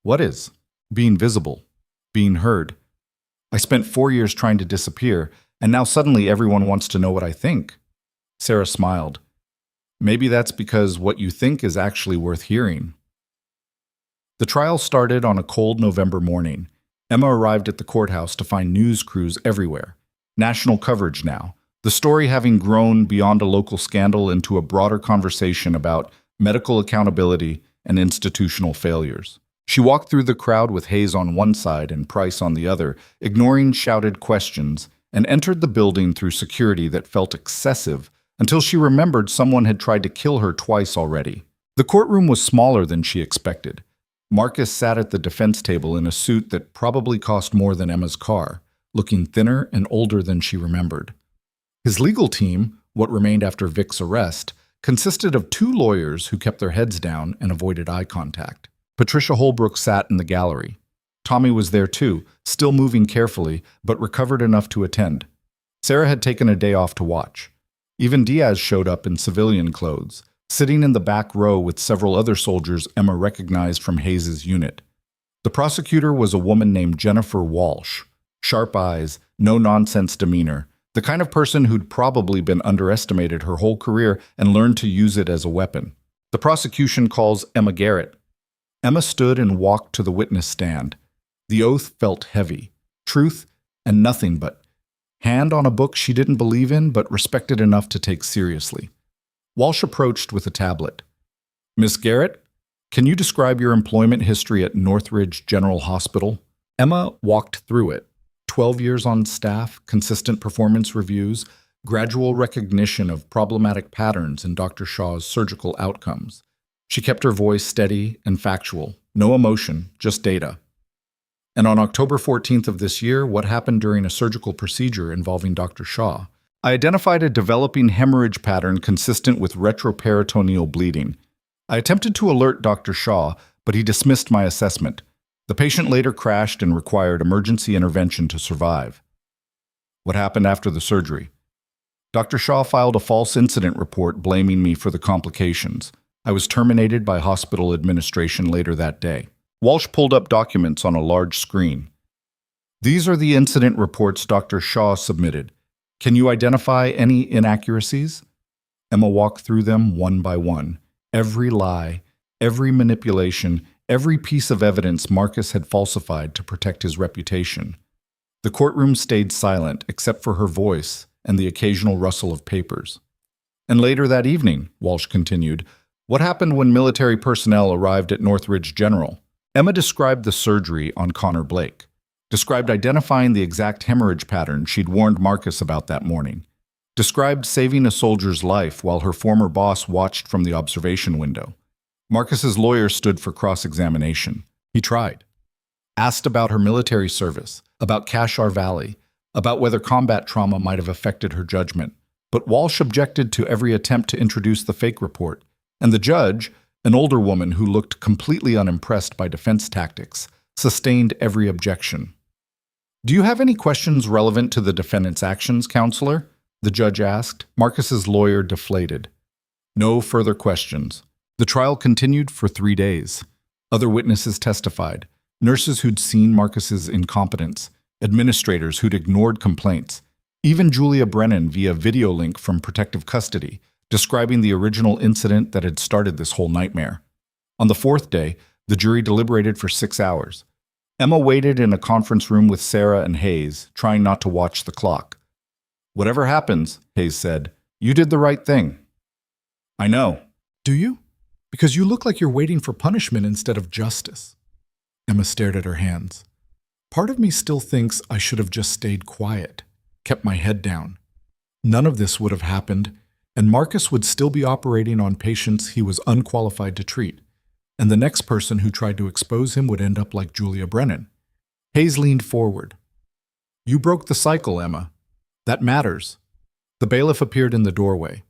"What is?" "Being visible. Being heard. I spent 4 years trying to disappear, and now suddenly everyone wants to know what I think." Sarah smiled. "Maybe that's because what you think is actually worth hearing." The trial started on a cold November morning. Emma arrived at the courthouse to find news crews everywhere. National coverage now, the story having grown beyond a local scandal into a broader conversation about medical accountability and institutional failures. She walked through the crowd with Hayes on one side and Price on the other, ignoring shouted questions, and entered the building through security that felt excessive until she remembered someone had tried to kill her twice already. The courtroom was smaller than she expected. Marcus sat at the defense table in a suit that probably cost more than Emma's car, looking thinner and older than she remembered. His legal team, what remained after Vic's arrest, consisted of 2 lawyers who kept their heads down and avoided eye contact. Patricia Holbrook sat in the gallery. Tommy was there too, still moving carefully, but recovered enough to attend. Sarah had taken a day off to watch. Even Diaz showed up in civilian clothes, sitting in the back row with several other soldiers Emma recognized from Hayes's unit. The prosecutor was a woman named Jennifer Walsh. Sharp eyes, no-nonsense demeanor, the kind of person who'd probably been underestimated her whole career and learned to use it as a weapon. The prosecution calls Emma Garrett. Emma stood and walked to the witness stand. The oath felt heavy. Truth and nothing but. Hand on a book she didn't believe in but respected enough to take seriously. Walsh approached with a tablet. "Miss Garrett, can you describe your employment history at Northridge General Hospital?" Emma walked through it. 12 years on staff, consistent performance reviews, gradual recognition of problematic patterns in Dr. Shaw's surgical outcomes. She kept her voice steady and factual. no emotion, just data. And on October 14th of this year, what happened during a surgical procedure involving Dr. Shaw? I identified a developing hemorrhage pattern consistent with retroperitoneal bleeding. I attempted to alert Dr. Shaw, but he dismissed my assessment. The patient later crashed and required emergency intervention to survive. What happened after the surgery? Dr. Shaw filed a false incident report blaming me for the complications. I was terminated by hospital administration later that day. Walsh pulled up documents on a large screen. These are the incident reports Dr. Shaw submitted. Can you identify any inaccuracies? Emma walked through them one by one. Every lie, every manipulation, every piece of evidence Marcus had falsified to protect his reputation. The courtroom stayed silent except for her voice and the occasional rustle of papers. And later that evening, Walsh continued, what happened when military personnel arrived at Northridge General? Emma described the surgery on Connor Blake, described identifying the exact hemorrhage pattern she'd warned Marcus about that morning, described saving a soldier's life while her former boss watched from the observation window. Marcus's lawyer stood for cross-examination. He tried. Asked about her military service, about Kashar Valley, about whether combat trauma might have affected her judgment. But Walsh objected to every attempt to introduce the fake report, and the judge, an older woman who looked completely unimpressed by defense tactics, sustained every objection. Do you have any questions relevant to the defendant's actions, counselor? The judge asked. Marcus's lawyer deflated. No further questions. The trial continued for 3 days. Other witnesses testified. Nurses who'd seen Marcus's incompetence, administrators who'd ignored complaints, even Julia Brennan via video link from protective custody, describing the original incident that had started this whole nightmare. On the 4th day, the jury deliberated for 6 hours. Emma waited in a conference room with Sarah and Hayes, trying not to watch the clock. Whatever happens, Hayes said, you did the right thing. I know. Do you? Because you look like you're waiting for punishment instead of justice. Emma stared at her hands. Part of me still thinks I should have just stayed quiet, kept my head down. None of this would have happened, and Marcus would still be operating on patients he was unqualified to treat, and the next person who tried to expose him would end up like Julia Brennan. Hayes leaned forward. You broke the cycle, Emma. That matters. The bailiff appeared in the doorway.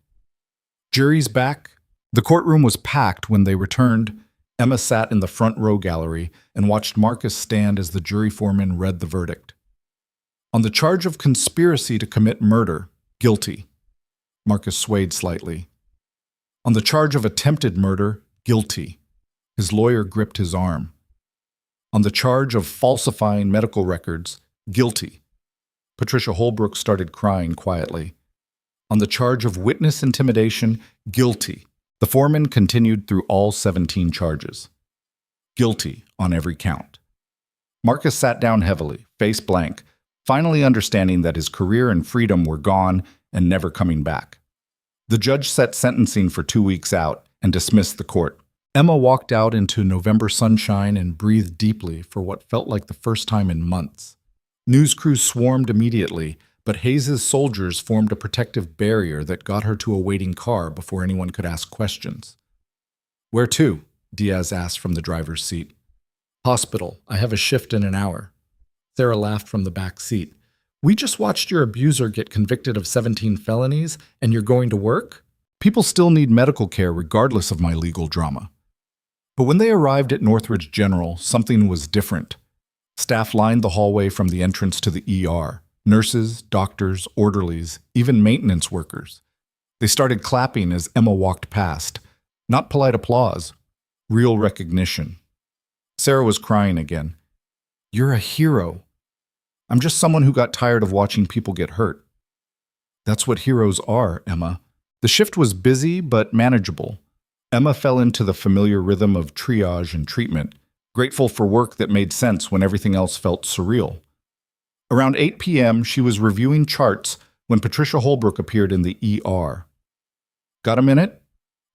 Jury's back. The courtroom was packed when they returned. Emma sat in the front row gallery and watched Marcus stand as the jury foreman read the verdict. On the charge of conspiracy to commit murder, guilty. Marcus swayed slightly. On the charge of attempted murder, guilty. His lawyer gripped his arm. On the charge of falsifying medical records, guilty. Patricia Holbrook started crying quietly. On the charge of witness intimidation, guilty. The foreman continued through all 17 charges. Guilty on every count. Marcus sat down heavily, face blank, finally understanding that his career and freedom were gone and never coming back. The judge set sentencing for 2 weeks out and dismissed the court. Emma walked out into November sunshine and breathed deeply for what felt like the first time in months. News crews swarmed immediately, but Hayes's soldiers formed a protective barrier that got her to a waiting car before anyone could ask questions. Where to? Diaz asked from the driver's seat. Hospital. I have a shift in an hour. Sarah laughed from the back seat. We just watched your abuser get convicted of 17 felonies, and you're going to work? People still need medical care regardless of my legal drama. But when they arrived at Northridge General, something was different. Staff lined the hallway from the entrance to the ER. Nurses, doctors, orderlies, even maintenance workers. They started clapping as Emma walked past. Not polite applause, real recognition. Sarah was crying again. You're a hero. I'm just someone who got tired of watching people get hurt. That's what heroes are, Emma. The shift was busy but manageable. Emma fell into the familiar rhythm of triage and treatment, grateful for work that made sense when everything else felt surreal. Around 8 p.m., she was reviewing charts when Patricia Holbrook appeared in the ER. Got a minute?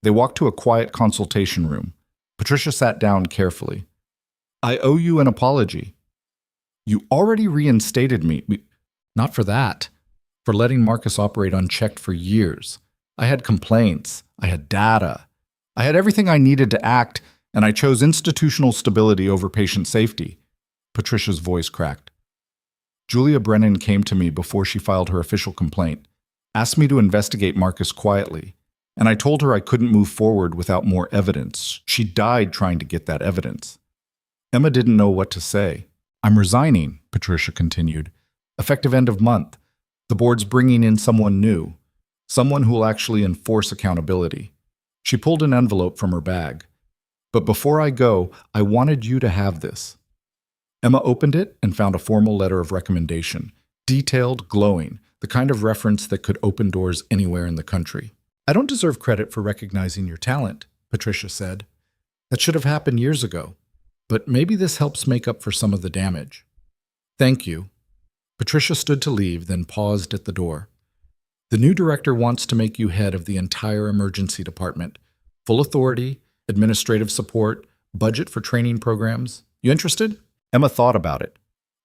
They walked to a quiet consultation room. Patricia sat down carefully. I owe you an apology. You already reinstated me. Not for that. For letting Marcus operate unchecked for years. I had complaints. I had data. I had everything I needed to act, and I chose institutional stability over patient safety. Patricia's voice cracked. Julia Brennan came to me before she filed her official complaint, asked me to investigate Marcus quietly, and I told her I couldn't move forward without more evidence. She died trying to get that evidence. Emma didn't know what to say. I'm resigning, Patricia continued. Effective end of month. The board's bringing in someone new, someone who will actually enforce accountability. She pulled an envelope from her bag. But before I go, I wanted you to have this. Emma opened it and found a formal letter of recommendation, detailed, glowing, the kind of reference that could open doors anywhere in the country. I don't deserve credit for recognizing your talent, Patricia said. That should have happened years ago, but maybe this helps make up for some of the damage. Thank you. Patricia stood to leave, then paused at the door. The new director wants to make you head of the entire emergency department. Full authority, administrative support, budget for training programs. You interested? Emma thought about it,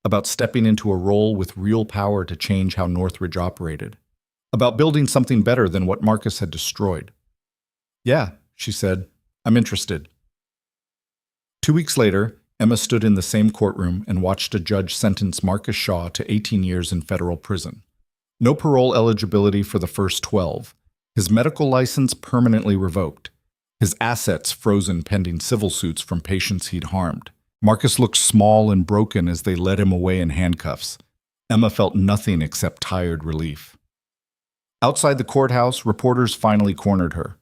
about stepping into a role with real power to change how Northridge operated, about building something better than what Marcus had destroyed. Yeah, she said, I'm interested. 2 weeks later, Emma stood in the same courtroom and watched a judge sentence Marcus Shaw to 18 years in federal prison. No parole eligibility for the first 12. His medical license permanently revoked. His assets frozen pending civil suits from patients he'd harmed. Marcus looked small and broken as they led him away in handcuffs. Emma felt nothing except tired relief. Outside the courthouse, reporters finally cornered her.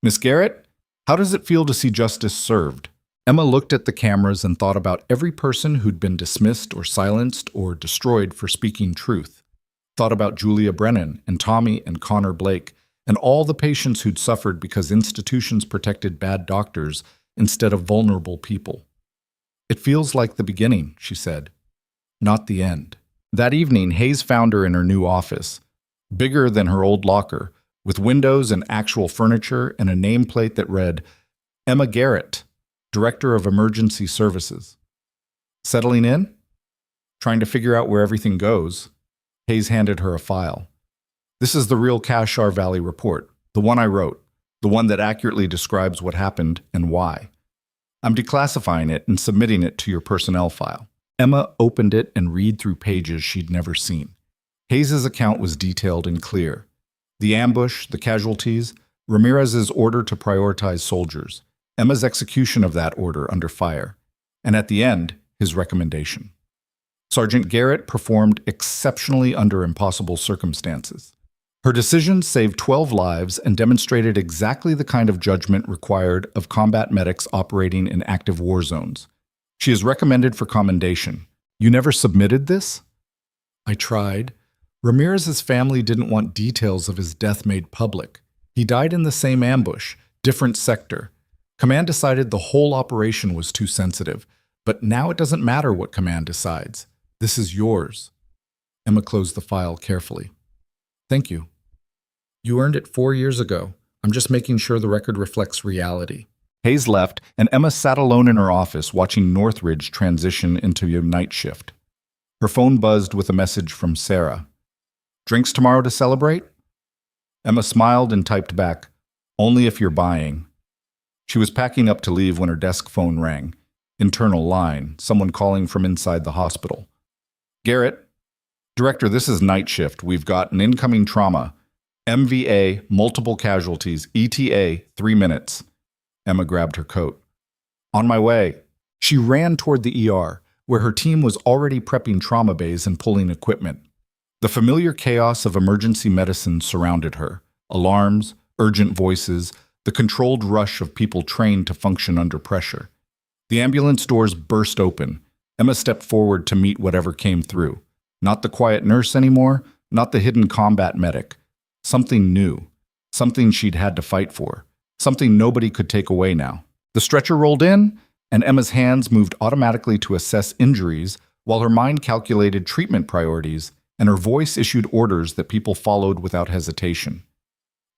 Miss Garrett, how does it feel to see justice served? Emma looked at the cameras and thought about every person who'd been dismissed or silenced or destroyed for speaking truth. Thought about Julia Brennan and Tommy and Connor Blake and all the patients who'd suffered because institutions protected bad doctors instead of vulnerable people. It feels like the beginning, she said, not the end. That evening, Hayes found her in her new office, bigger than her old locker, with windows and actual furniture and a nameplate that read, Emma Garrett, Director of Emergency Services. Settling in? Trying to figure out where everything goes. Hayes handed her a file. This is the real Cashar Valley report, the one I wrote, the one that accurately describes what happened and why. I'm declassifying it and submitting it to your personnel file. Emma opened it and read through pages she'd never seen. Hayes' account was detailed and clear. The ambush, the casualties, Ramirez's order to prioritize soldiers, Emma's execution of that order under fire, and at the end, his recommendation. Sergeant Garrett performed exceptionally under impossible circumstances. Her decisions saved 12 lives and demonstrated exactly the kind of judgment required of combat medics operating in active war zones. She is recommended for commendation. You never submitted this? I tried. Ramirez's family didn't want details of his death made public. He died in the same ambush, different sector. Command decided the whole operation was too sensitive, but now it doesn't matter what Command decides. This is yours. Emma closed the file carefully. Thank you. You earned it 4 years ago. I'm just making sure the record reflects reality. Hayes left, and Emma sat alone in her office watching Northridge transition into a night shift. Her phone buzzed with a message from Sarah. Drinks tomorrow to celebrate? Emma smiled and typed back, only if you're buying. She was packing up to leave when her desk phone rang. Internal line, someone calling from inside the hospital. Garrett, Director, this is night shift. We've got an incoming trauma. MVA, multiple casualties, ETA, 3 minutes. Emma grabbed her coat. On my way. She ran toward the ER, where her team was already prepping trauma bays and pulling equipment. The familiar chaos of emergency medicine surrounded her. Alarms, urgent voices, the controlled rush of people trained to function under pressure. The ambulance doors burst open. Emma stepped forward to meet whatever came through. Not the quiet nurse anymore, not the hidden combat medic. Something new, something she'd had to fight for, something nobody could take away now. The stretcher rolled in, and Emma's hands moved automatically to assess injuries while her mind calculated treatment priorities and her voice issued orders that people followed without hesitation.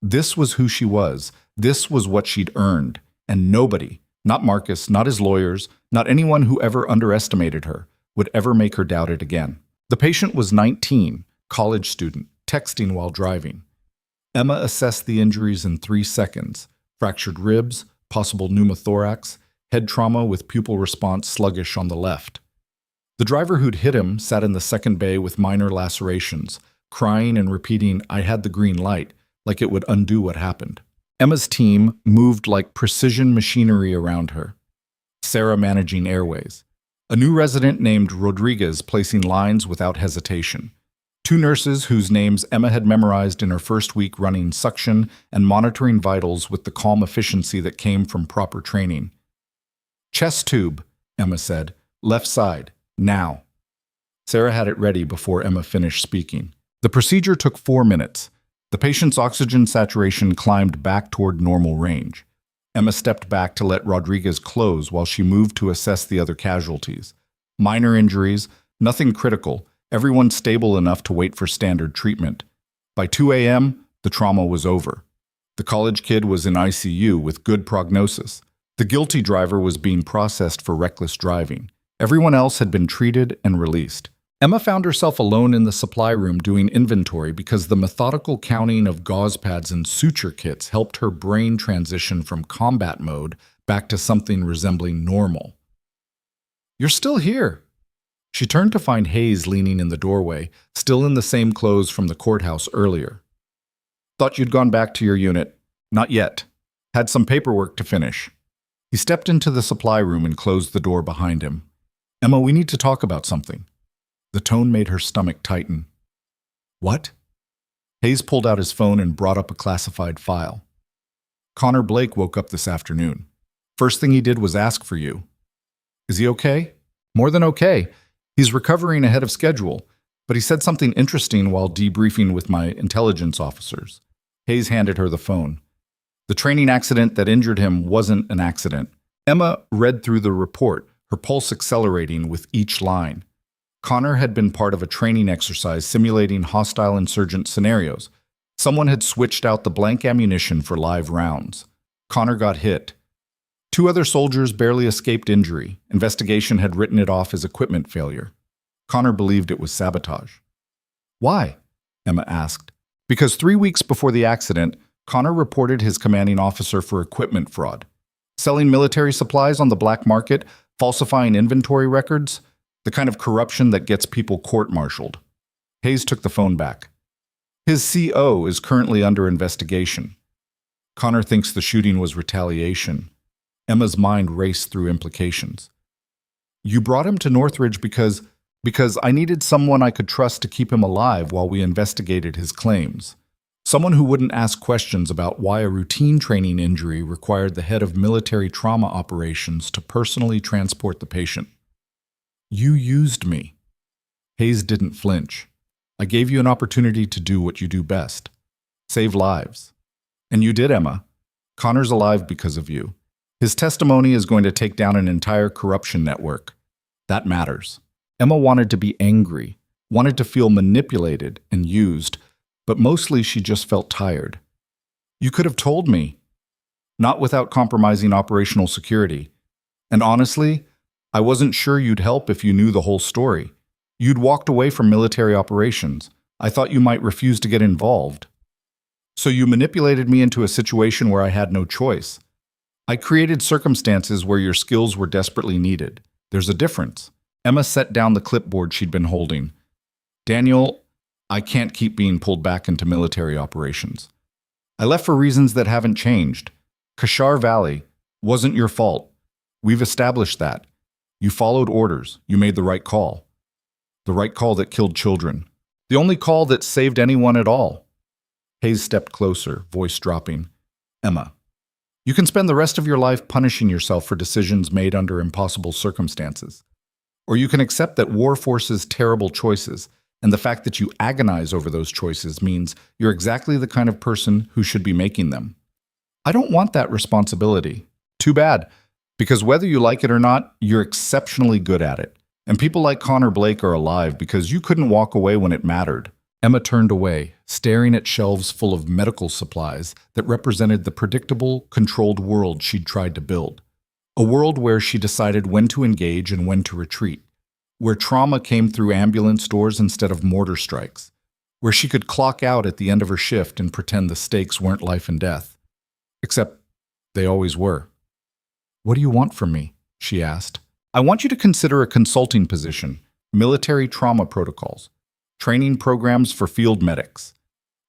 This was who she was. This was what she'd earned, and nobody, not Marcus, not his lawyers, not anyone who ever underestimated her, would ever make her doubt it again. The patient was 19, college student, texting while driving. Emma assessed the injuries in 3 seconds. Fractured ribs, possible pneumothorax, head trauma with pupil response sluggish on the left. The driver who'd hit him sat in the second bay with minor lacerations, crying and repeating, "I had the green light," like it would undo what happened. Emma's team moved like precision machinery around her. Sarah managing airways. A new resident named Rodriguez placing lines without hesitation. 2 nurses whose names Emma had memorized in her first week running suction and monitoring vitals with the calm efficiency that came from proper training. "Chest tube," Emma said. "Left side. Now." Sarah had it ready before Emma finished speaking. The procedure took 4 minutes. The patient's oxygen saturation climbed back toward normal range. Emma stepped back to let Rodriguez close while she moved to assess the other casualties. Minor injuries, nothing critical, everyone stable enough to wait for standard treatment. By 2 a.m., the trauma was over. The college kid was in ICU with good prognosis. The guilty driver was being processed for reckless driving. Everyone else had been treated and released. Emma found herself alone in the supply room doing inventory because the methodical counting of gauze pads and suture kits helped her brain transition from combat mode back to something resembling normal. "You're still here." She turned to find Hayes leaning in the doorway, still in the same clothes from the courthouse earlier. "Thought you'd gone back to your unit." "Not yet. Had some paperwork to finish." He stepped into the supply room and closed the door behind him. "Emma, we need to talk about something." The tone made her stomach tighten. "What?" Hayes pulled out his phone and brought up a classified file. "Connor Blake woke up this afternoon. First thing he did was ask for you." "Is he okay?" "More than okay. He's recovering ahead of schedule, but he said something interesting while debriefing with my intelligence officers." Hayes handed her the phone. "The training accident that injured him wasn't an accident." Emma read through the report, her pulse accelerating with each line. Connor had been part of a training exercise simulating hostile insurgent scenarios. Someone had switched out the blank ammunition for live rounds. Connor got hit. 2 other soldiers barely escaped injury. Investigation had written it off as equipment failure. Connor believed it was sabotage. "Why?" Emma asked. "Because 3 weeks before the accident, Connor reported his commanding officer for equipment fraud. Selling military supplies on the black market, falsifying inventory records, the kind of corruption that gets people court-martialed." Hayes took the phone back. "His CO is currently under investigation. Connor thinks the shooting was retaliation." Emma's mind raced through implications. "You brought him to Northridge because I needed someone I could trust to keep him alive while we investigated his claims. Someone who wouldn't ask questions about why a routine training injury required the head of military trauma operations to personally transport the patient." "You used me." Hayes didn't flinch. "I gave you an opportunity to do what you do best. Save lives. And you did, Emma. Connor's alive because of you. His testimony is going to take down an entire corruption network. That matters." Emma wanted to be angry, wanted to feel manipulated and used, but mostly she just felt tired. "You could have told me." "Not without compromising operational security. And honestly, I wasn't sure you'd help if you knew the whole story. You'd walked away from military operations. I thought you might refuse to get involved. So you manipulated me into a situation where I had no choice. I created circumstances where your skills were desperately needed. There's a difference." Emma set down the clipboard she'd been holding. "Daniel, I can't keep being pulled back into military operations. I left for reasons that haven't changed. Kashar Valley wasn't your fault. We've established that. You followed orders. You made the right call. The right call that killed children. The only call that saved anyone at all." Hayes stepped closer, voice dropping. "Emma, you can spend the rest of your life punishing yourself for decisions made under impossible circumstances. Or you can accept that war forces terrible choices, and the fact that you agonize over those choices means you're exactly the kind of person who should be making them. I don't want that responsibility. Too bad, because whether you like it or not, you're exceptionally good at it. And people like Connor Blake are alive because you couldn't walk away when it mattered." Emma turned away, staring at shelves full of medical supplies that represented the predictable, controlled world she'd tried to build. A world where she decided when to engage and when to retreat. Where trauma came through ambulance doors instead of mortar strikes. Where she could clock out at the end of her shift and pretend the stakes weren't life and death. Except they always were. "What do you want from me?" she asked. "I want you to consider a consulting position, military trauma protocols, training programs for field medics.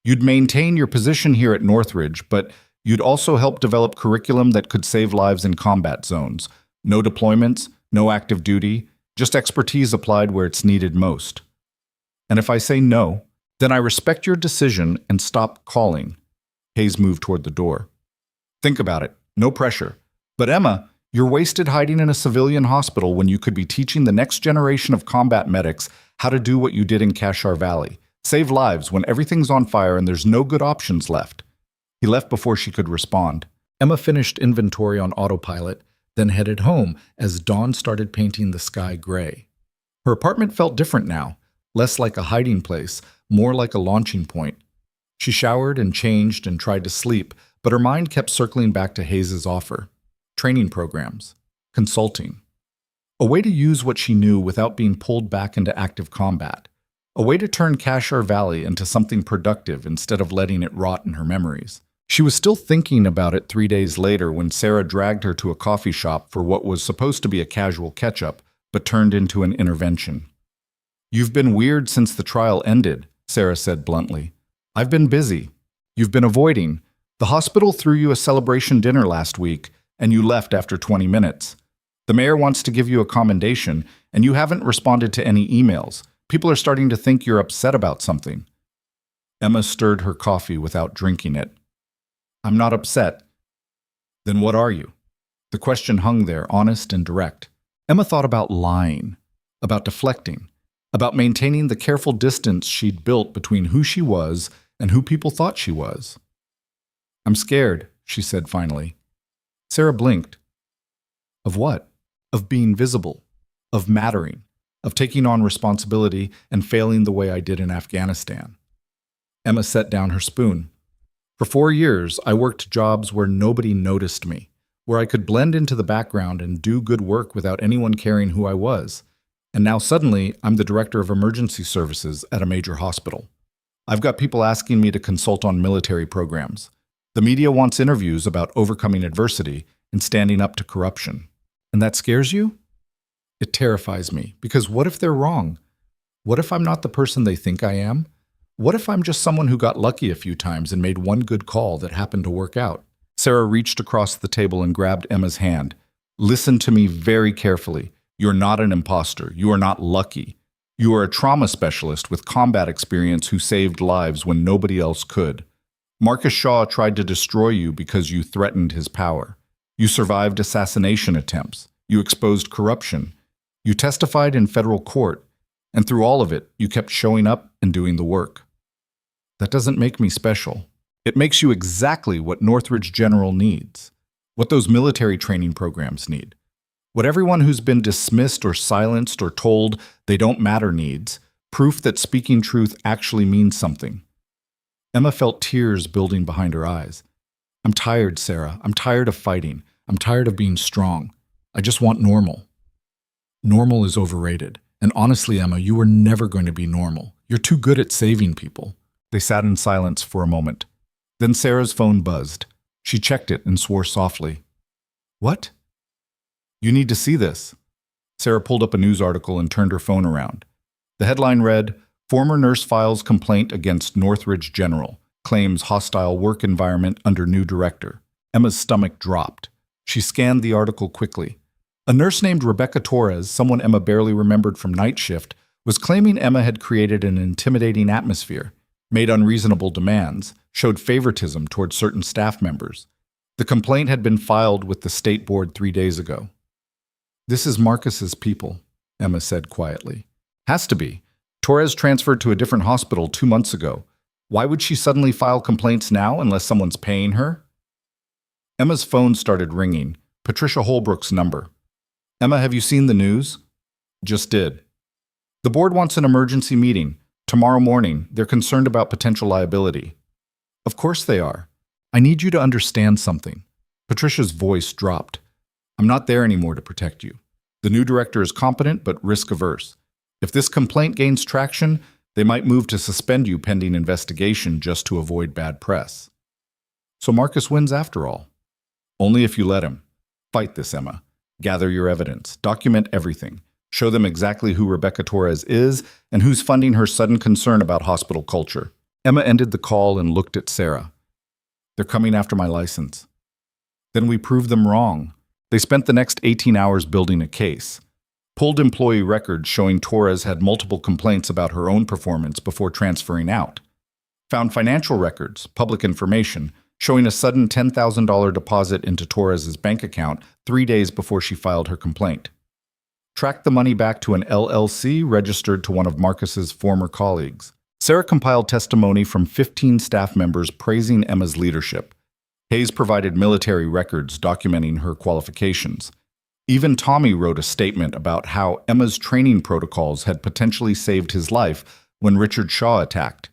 You'd maintain your position here at Northridge, but you'd also help develop curriculum that could save lives in combat zones. No deployments, no active duty, just expertise applied where it's needed most. And if I say no, then I respect your decision and stop calling." Hayes moved toward the door. "Think about it. No pressure. But Emma, you're wasted hiding in a civilian hospital when you could be teaching the next generation of combat medics how to do what you did in Kashar Valley. Save lives when everything's on fire and there's no good options left." He left before she could respond. Emma finished inventory on autopilot, then headed home as dawn started painting the sky gray. Her apartment felt different now, less like a hiding place, more like a launching point. She showered and changed and tried to sleep, but her mind kept circling back to Hayes' offer. Training programs, consulting. A way to use what she knew without being pulled back into active combat. A way to turn Kashar Valley into something productive instead of letting it rot in her memories. She was still thinking about it 3 days later when Sarah dragged her to a coffee shop for what was supposed to be a casual catch-up, but turned into an intervention. "You've been weird since the trial ended," Sarah said bluntly. "I've been busy. You've been avoiding. The hospital threw you a celebration dinner last week, and you left after 20 minutes. The mayor wants to give you a commendation, and you haven't responded to any emails. People are starting to think you're upset about something." Emma stirred her coffee without drinking it. "I'm not upset." "Then what are you?" The question hung there, honest and direct. Emma thought about lying, about deflecting, about maintaining the careful distance she'd built between who she was and who people thought she was. "I'm scared," she said finally. Sarah blinked. Of what? Of being visible, of mattering, of taking on responsibility and failing the way I did in Afghanistan. Emma set down her spoon. "For 4 years, I worked jobs where nobody noticed me, where I could blend into the background and do good work without anyone caring who I was. And now suddenly, I'm the director of emergency services at a major hospital. I've got people asking me to consult on military programs. The media wants interviews about overcoming adversity and standing up to corruption. And that scares you? It terrifies me, because what if they're wrong? What if I'm not the person they think I am? What if I'm just someone who got lucky a few times and made one good call that happened to work out?" Sarah reached across the table and grabbed Emma's hand. "Listen to me very carefully. You're not an imposter. You are not lucky. You are a trauma specialist with combat experience who saved lives when nobody else could. Marcus Shaw tried to destroy you because you threatened his power. You survived assassination attempts. You exposed corruption. You testified in federal court. And through all of it, you kept showing up and doing the work. That doesn't make me special. It makes you exactly what Northridge General needs, what those military training programs need, what everyone who's been dismissed or silenced or told they don't matter needs, proof that speaking truth actually means something." Emma felt tears building behind her eyes. "I'm tired, Sarah. I'm tired of fighting. I'm tired of being strong. I just want normal." Normal is overrated. And honestly, Emma, you were never going to be normal. You're too good at saving people. They sat in silence for a moment. Then Sarah's phone buzzed. She checked it and swore softly. "What?" "You need to see this." Sarah pulled up a news article and turned her phone around. The headline read, "Former nurse files complaint against Northridge General, claims hostile work environment under new director." Emma's stomach dropped. She scanned the article quickly. A nurse named Rebecca Torres, someone Emma barely remembered from night shift, was claiming Emma had created an intimidating atmosphere, made unreasonable demands, showed favoritism toward certain staff members. The complaint had been filed with the state board 3 days ago. "This is Marcus's people," Emma said quietly. "Has to be. Torres transferred to a different hospital 2 months ago. Why would she suddenly file complaints now unless someone's paying her?" Emma's phone started ringing. Patricia Holbrook's number. "Emma, have you seen the news?" "Just did." "The board wants an emergency meeting. Tomorrow morning, they're concerned about potential liability." "Of course they are. I need you to understand something." Patricia's voice dropped. "I'm not there anymore to protect you. The new director is competent but risk-averse. If this complaint gains traction, they might move to suspend you pending investigation just to avoid bad press. So Marcus wins after all. Only if you let him. Fight this, Emma. Gather your evidence. Document everything. Show them exactly who Rebecca Torres is and who's funding her sudden concern about hospital culture. Emma ended the call and looked at Sarah. They're coming after my license. Then we proved them wrong. They spent the next 18 hours building a case. Pulled employee records showing Torres had multiple complaints about her own performance before transferring out. Found financial records, public information, showing a sudden $10,000 deposit into Torres's bank account 3 days before she filed her complaint. Tracked the money back to an LLC registered to one of Marcus's former colleagues. Sarah compiled testimony from 15 staff members praising Emma's leadership. Hayes provided military records documenting her qualifications. Even Tommy wrote a statement about how Emma's training protocols had potentially saved his life when Richard Shaw attacked.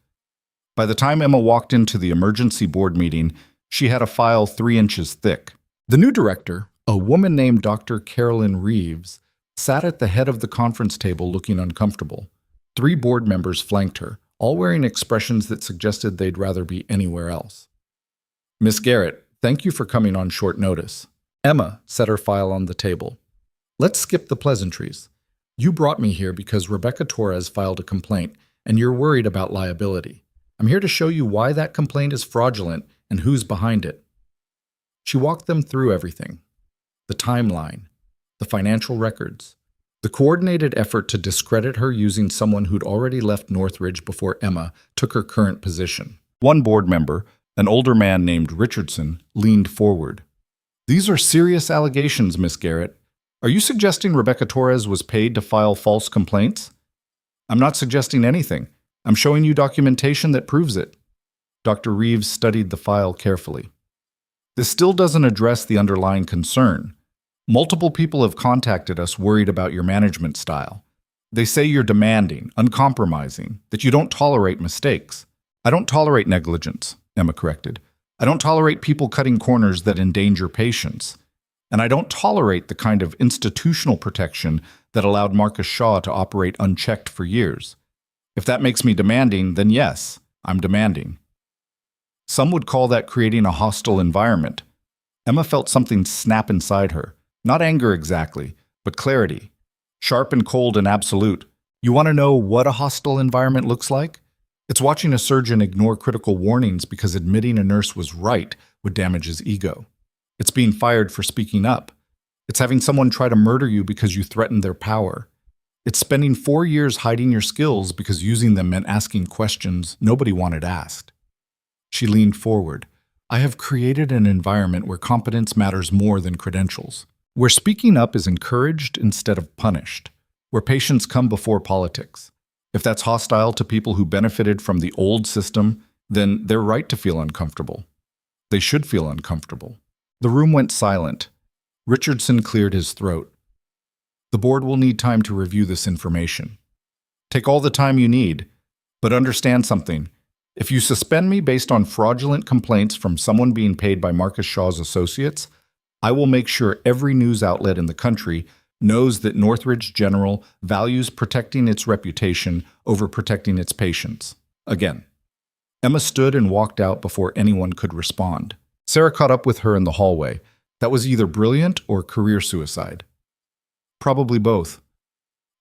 By the time Emma walked into the emergency board meeting, she had a file 3 inches thick. The new director, a woman named Dr. Carolyn Reeves, sat at the head of the conference table looking uncomfortable. 3 board members flanked her, all wearing expressions that suggested they'd rather be anywhere else. Miss Garrett, thank you for coming on short notice. Emma set her file on the table. Let's skip the pleasantries. You brought me here because Rebecca Torres filed a complaint, and you're worried about liability. I'm here to show you why that complaint is fraudulent and who's behind it. She walked them through everything. The timeline, the financial records, the coordinated effort to discredit her using someone who'd already left Northridge before Emma took her current position. One board member, an older man named Richardson, leaned forward. These are serious allegations, Miss Garrett. Are you suggesting Rebecca Torres was paid to file false complaints? I'm not suggesting anything. I'm showing you documentation that proves it. Dr. Reeves studied the file carefully. This still doesn't address the underlying concern. Multiple people have contacted us worried about your management style. They say you're demanding, uncompromising, that you don't tolerate mistakes. I don't tolerate negligence, Emma corrected. I don't tolerate people cutting corners that endanger patients. And I don't tolerate the kind of institutional protection that allowed Marcus Shaw to operate unchecked for years. If that makes me demanding, then yes, I'm demanding. Some would call that creating a hostile environment. Emma felt something snap inside her. Not anger exactly, but clarity. Sharp and cold and absolute. You want to know what a hostile environment looks like? It's watching a surgeon ignore critical warnings because admitting a nurse was right would damage his ego. It's being fired for speaking up. It's having someone try to murder you because you threatened their power. It's spending 4 years hiding your skills because using them meant asking questions nobody wanted asked. She leaned forward. I have created an environment where competence matters more than credentials, where speaking up is encouraged instead of punished, where patients come before politics. If that's hostile to people who benefited from the old system, then they're right to feel uncomfortable. They should feel uncomfortable. The room went silent. Richardson cleared his throat. The board will need time to review this information. Take all the time you need, but understand something. If you suspend me based on fraudulent complaints from someone being paid by Marcus Shaw's associates, I will make sure every news outlet in the country knows that Northridge General values protecting its reputation over protecting its patients. Again. Emma stood and walked out before anyone could respond. Sarah caught up with her in the hallway. That was either brilliant or career suicide. Probably both.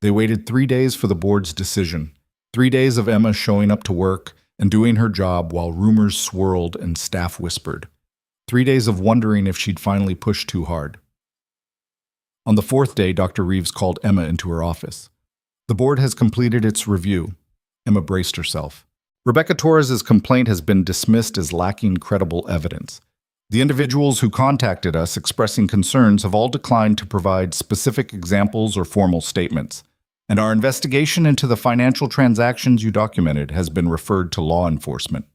They waited 3 days for the board's decision. 3 days of Emma showing up to work and doing her job while rumors swirled and staff whispered. 3 days of wondering if she'd finally pushed too hard. On the 4th day, Dr. Reeves called Emma into her office. The board has completed its review. Emma braced herself. Rebecca Torres's complaint has been dismissed as lacking credible evidence. The individuals who contacted us expressing concerns have all declined to provide specific examples or formal statements, and our investigation into the financial transactions you documented has been referred to law enforcement.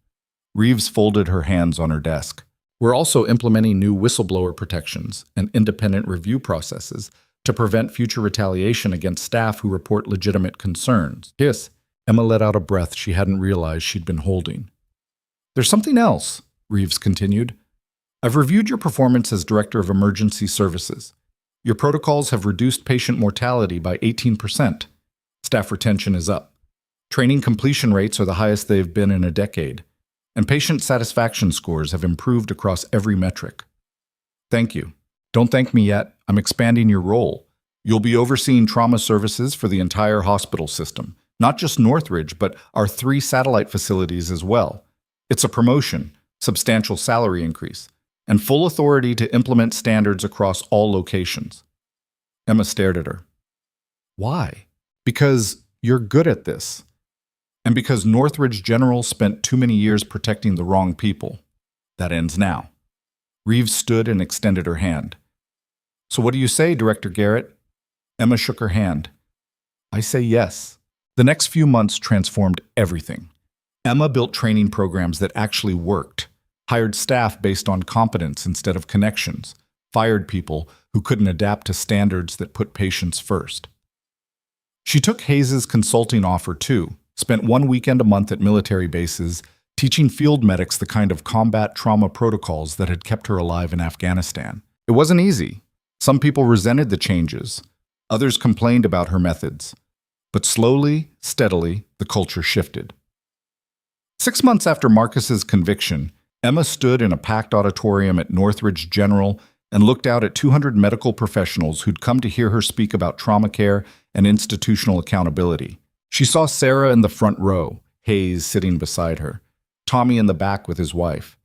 Reeves folded her hands on her desk. We're also implementing new whistleblower protections and independent review processes to prevent future retaliation against staff who report legitimate concerns. Yes, Emma let out a breath she hadn't realized she'd been holding. There's something else, Reeves continued. I've reviewed your performance as Director of Emergency Services. Your protocols have reduced patient mortality by 18%. Staff retention is up. Training completion rates are the highest they've been in a decade. And patient satisfaction scores have improved across every metric. Thank you. Don't thank me yet. I'm expanding your role. You'll be overseeing trauma services for the entire hospital system, not just Northridge, but our 3 satellite facilities as well. It's a promotion, substantial salary increase, and full authority to implement standards across all locations. Emma stared at her. Why? Because you're good at this. And because Northridge General spent too many years protecting the wrong people. That ends now. Reeves stood and extended her hand. So what do you say, Director Garrett? Emma shook her hand. I say yes. The next few months transformed everything. Emma built training programs that actually worked, hired staff based on competence instead of connections, fired people who couldn't adapt to standards that put patients first. She took Hayes's consulting offer too, spent 1 weekend a month at military bases, teaching field medics the kind of combat trauma protocols that had kept her alive in Afghanistan. It wasn't easy. Some people resented the changes. Others complained about her methods. But slowly, steadily, the culture shifted. 6 months after Marcus's conviction, Emma stood in a packed auditorium at Northridge General and looked out at 200 medical professionals who'd come to hear her speak about trauma care and institutional accountability. She saw Sarah in the front row, Hayes sitting beside her, Tommy in the back with his wife.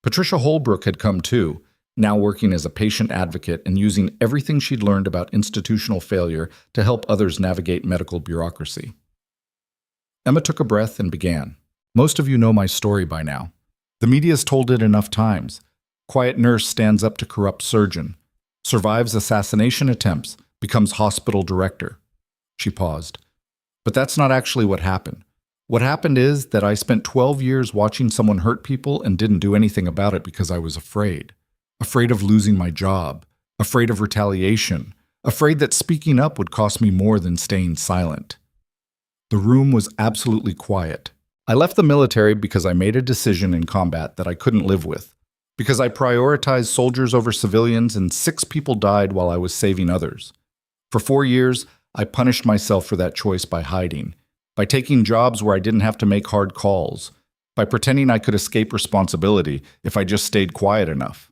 Patricia Holbrook had come too, now working as a patient advocate and using everything she'd learned about institutional failure to help others navigate medical bureaucracy. Emma took a breath and began. Most of you know my story by now. The media's told it enough times. Quiet nurse stands up to corrupt surgeon, survives assassination attempts, becomes hospital director. She paused. But that's not actually what happened. What happened is that I spent 12 years watching someone hurt people and didn't do anything about it because I was afraid. Afraid of losing my job, afraid of retaliation, afraid that speaking up would cost me more than staying silent. The room was absolutely quiet. I left the military because I made a decision in combat that I couldn't live with, because I prioritized soldiers over civilians and 6 people died while I was saving others. For 4 years, I punished myself for that choice by hiding, by taking jobs where I didn't have to make hard calls, by pretending I could escape responsibility if I just stayed quiet enough.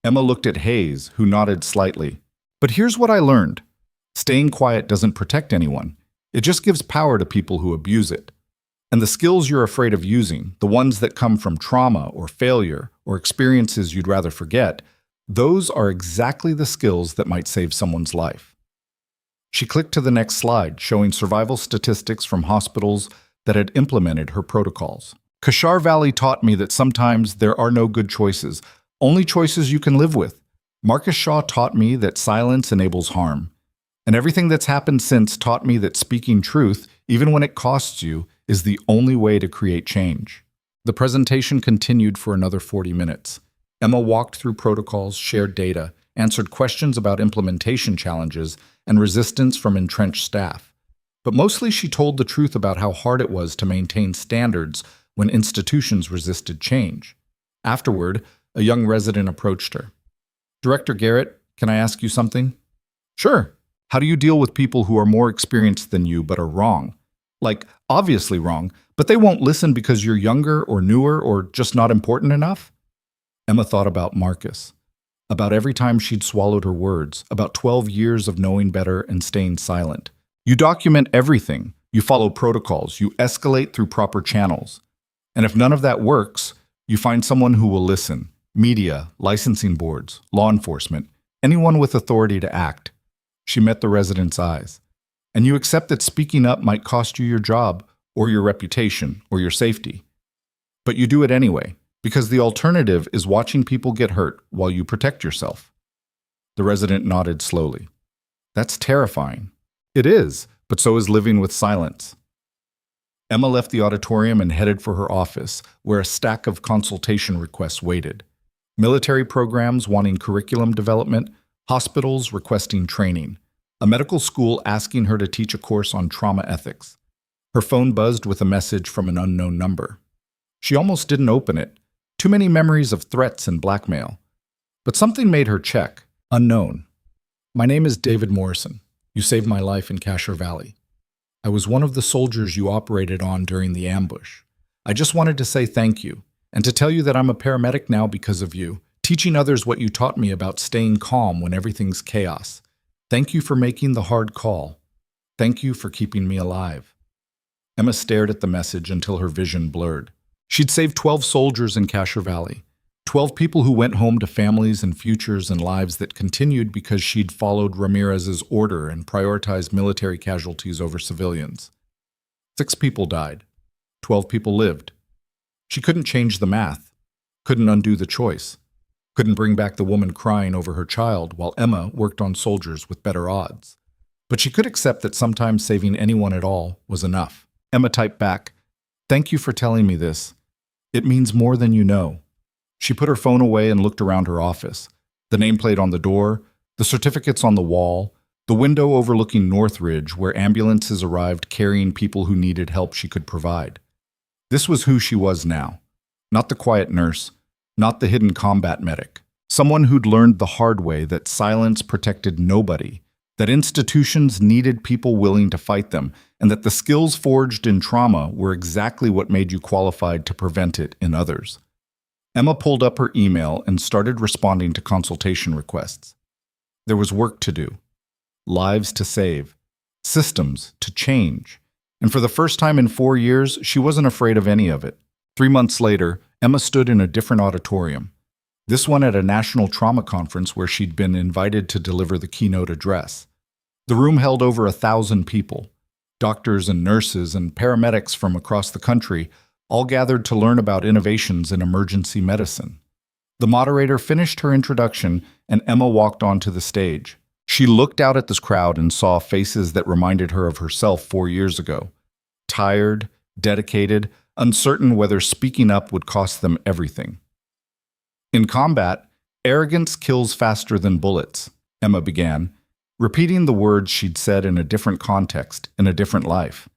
Emma looked at Hayes, who nodded slightly. But here's what I learned. Staying quiet doesn't protect anyone. It just gives power to people who abuse it. And the skills you're afraid of using, the ones that come from trauma or failure or experiences you'd rather forget, those are exactly the skills that might save someone's life. She clicked to the next slide, showing survival statistics from hospitals that had implemented her protocols. Kashar Valley taught me that sometimes there are no good choices, only choices you can live with. Marcus Shaw taught me that silence enables harm. And everything that's happened since taught me that speaking truth, even when it costs you, is the only way to create change. The presentation continued for another 40 minutes. Emma walked through protocols, shared data, answered questions about implementation challenges and resistance from entrenched staff. But mostly she told the truth about how hard it was to maintain standards when institutions resisted change. Afterward, a young resident approached her. Director Garrett, can I ask you something? Sure. How do you deal with people who are more experienced than you but are wrong? Like, obviously wrong, but they won't listen because you're younger or newer or just not important enough? Emma thought about Marcus, about every time she'd swallowed her words, about 12 years of knowing better and staying silent. You document everything. You follow protocols. You escalate through proper channels. And if none of that works, you find someone who will listen. Media, licensing boards, law enforcement, anyone with authority to act. She met the resident's eyes. And you accept that speaking up might cost you your job, or your reputation, or your safety. But you do it anyway, because the alternative is watching people get hurt while you protect yourself. The resident nodded slowly. That's terrifying. It is, but so is living with silence. Emma left the auditorium and headed for her office, where a stack of consultation requests waited. Military programs wanting curriculum development, hospitals requesting training, a medical school asking her to teach a course on trauma ethics. Her phone buzzed with a message from an unknown number. She almost didn't open it. Too many memories of threats and blackmail. But something made her check. Unknown. My name is David Morrison. You saved my life in Kashar Valley. I was one of the soldiers you operated on during the ambush. I just wanted to say thank you, and to tell you that I'm a paramedic now because of you, teaching others what you taught me about staying calm when everything's chaos. Thank you for making the hard call. Thank you for keeping me alive." Emma stared at the message until her vision blurred. She'd saved 12 soldiers in Casher Valley, 12 people who went home to families and futures and lives that continued because she'd followed Ramirez's order and prioritized military casualties over civilians. 6 people died. 12 people lived. She couldn't change the math, couldn't undo the choice, couldn't bring back the woman crying over her child while Emma worked on soldiers with better odds. But she could accept that sometimes saving anyone at all was enough. Emma typed back, "Thank you for telling me this. It means more than you know." She put her phone away and looked around her office. The nameplate on the door, the certificates on the wall, the window overlooking Northridge where ambulances arrived carrying people who needed help she could provide. This was who she was now. Not the quiet nurse, not the hidden combat medic. Someone who'd learned the hard way that silence protected nobody, that institutions needed people willing to fight them, and that the skills forged in trauma were exactly what made you qualified to prevent it in others. Emma pulled up her email and started responding to consultation requests. There was work to do, lives to save, systems to change, and for the first time in 4 years, she wasn't afraid of any of it. 3 months later, Emma stood in a different auditorium, this one at a national trauma conference where she'd been invited to deliver the keynote address. The room held over 1,000 people, doctors and nurses and paramedics from across the country, all gathered to learn about innovations in emergency medicine. The moderator finished her introduction and Emma walked onto the stage. She looked out at this crowd and saw faces that reminded her of herself 4 years ago. Tired, dedicated, uncertain whether speaking up would cost them everything. "In combat, arrogance kills faster than bullets," Emma began, repeating the words she'd said in a different context, in a different life.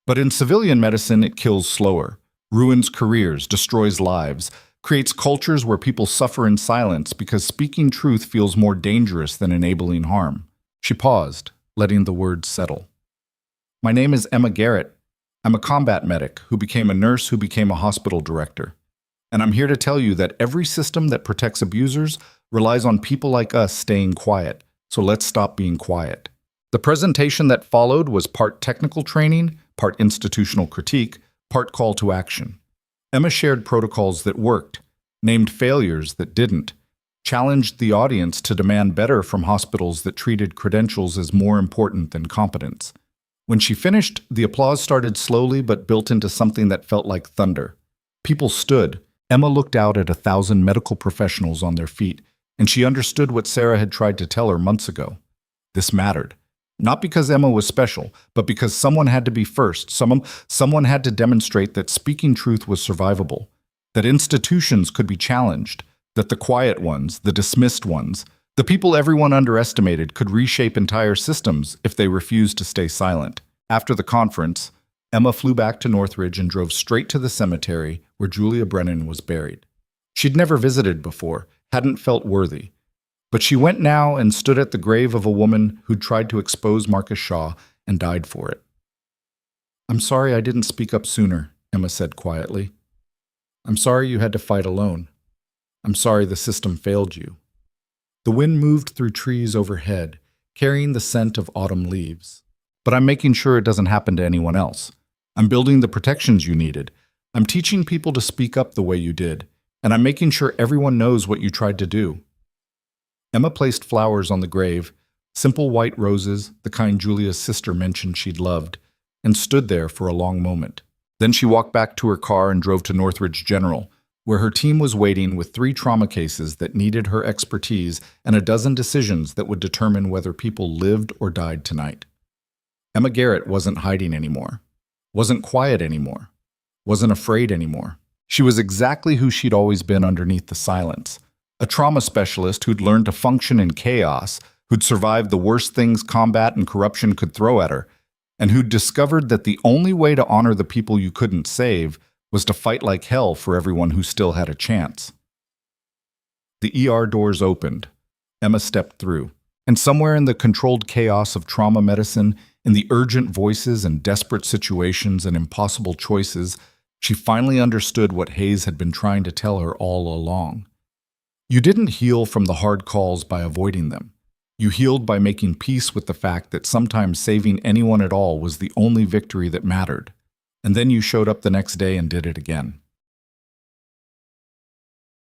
"But in civilian medicine, it kills slower, ruins careers, destroys lives, creates cultures where people suffer in silence because speaking truth feels more dangerous than enabling harm." She paused, letting the words settle. "My name is Emma Garrett. I'm a combat medic who became a nurse who became a hospital director. And I'm here to tell you that every system that protects abusers relies on people like us staying quiet, so let's stop being quiet." The presentation that followed was part technical training, part institutional critique, part call to action. Emma shared protocols that worked, named failures that didn't, challenged the audience to demand better from hospitals that treated credentials as more important than competence. When she finished, the applause started slowly but built into something that felt like thunder. People stood. Emma looked out at 1,000 medical professionals on their feet, and she understood what Sarah had tried to tell her months ago. This mattered. Not because Emma was special, but because someone had to be first. Someone had to demonstrate that speaking truth was survivable, that institutions could be challenged, that the quiet ones, the dismissed ones, the people everyone underestimated could reshape entire systems if they refused to stay silent. After the conference, Emma flew back to Northridge and drove straight to the cemetery where Julia Brennan was buried. She'd never visited before, hadn't felt worthy. But she went now and stood at the grave of a woman who'd tried to expose Marcus Shaw and died for it. "I'm sorry I didn't speak up sooner," Emma said quietly. "I'm sorry you had to fight alone. I'm sorry the system failed you." The wind moved through trees overhead, carrying the scent of autumn leaves. "But I'm making sure it doesn't happen to anyone else. I'm building the protections you needed. I'm teaching people to speak up the way you did. And I'm making sure everyone knows what you tried to do." Emma placed flowers on the grave, simple white roses, the kind Julia's sister mentioned she'd loved, and stood there for a long moment. Then she walked back to her car and drove to Northridge General, where her team was waiting with 3 trauma cases that needed her expertise and a dozen decisions that would determine whether people lived or died tonight. Emma Garrett wasn't hiding anymore, wasn't quiet anymore, wasn't afraid anymore. She was exactly who she'd always been underneath the silence, a trauma specialist who'd learned to function in chaos, who'd survived the worst things combat and corruption could throw at her, and who'd discovered that the only way to honor the people you couldn't save was to fight like hell for everyone who still had a chance. The ER doors opened. Emma stepped through, and somewhere in the controlled chaos of trauma medicine, in the urgent voices and desperate situations and impossible choices, she finally understood what Hayes had been trying to tell her all along. You didn't heal from the hard calls by avoiding them. You healed by making peace with the fact that sometimes saving anyone at all was the only victory that mattered. And then you showed up the next day and did it again.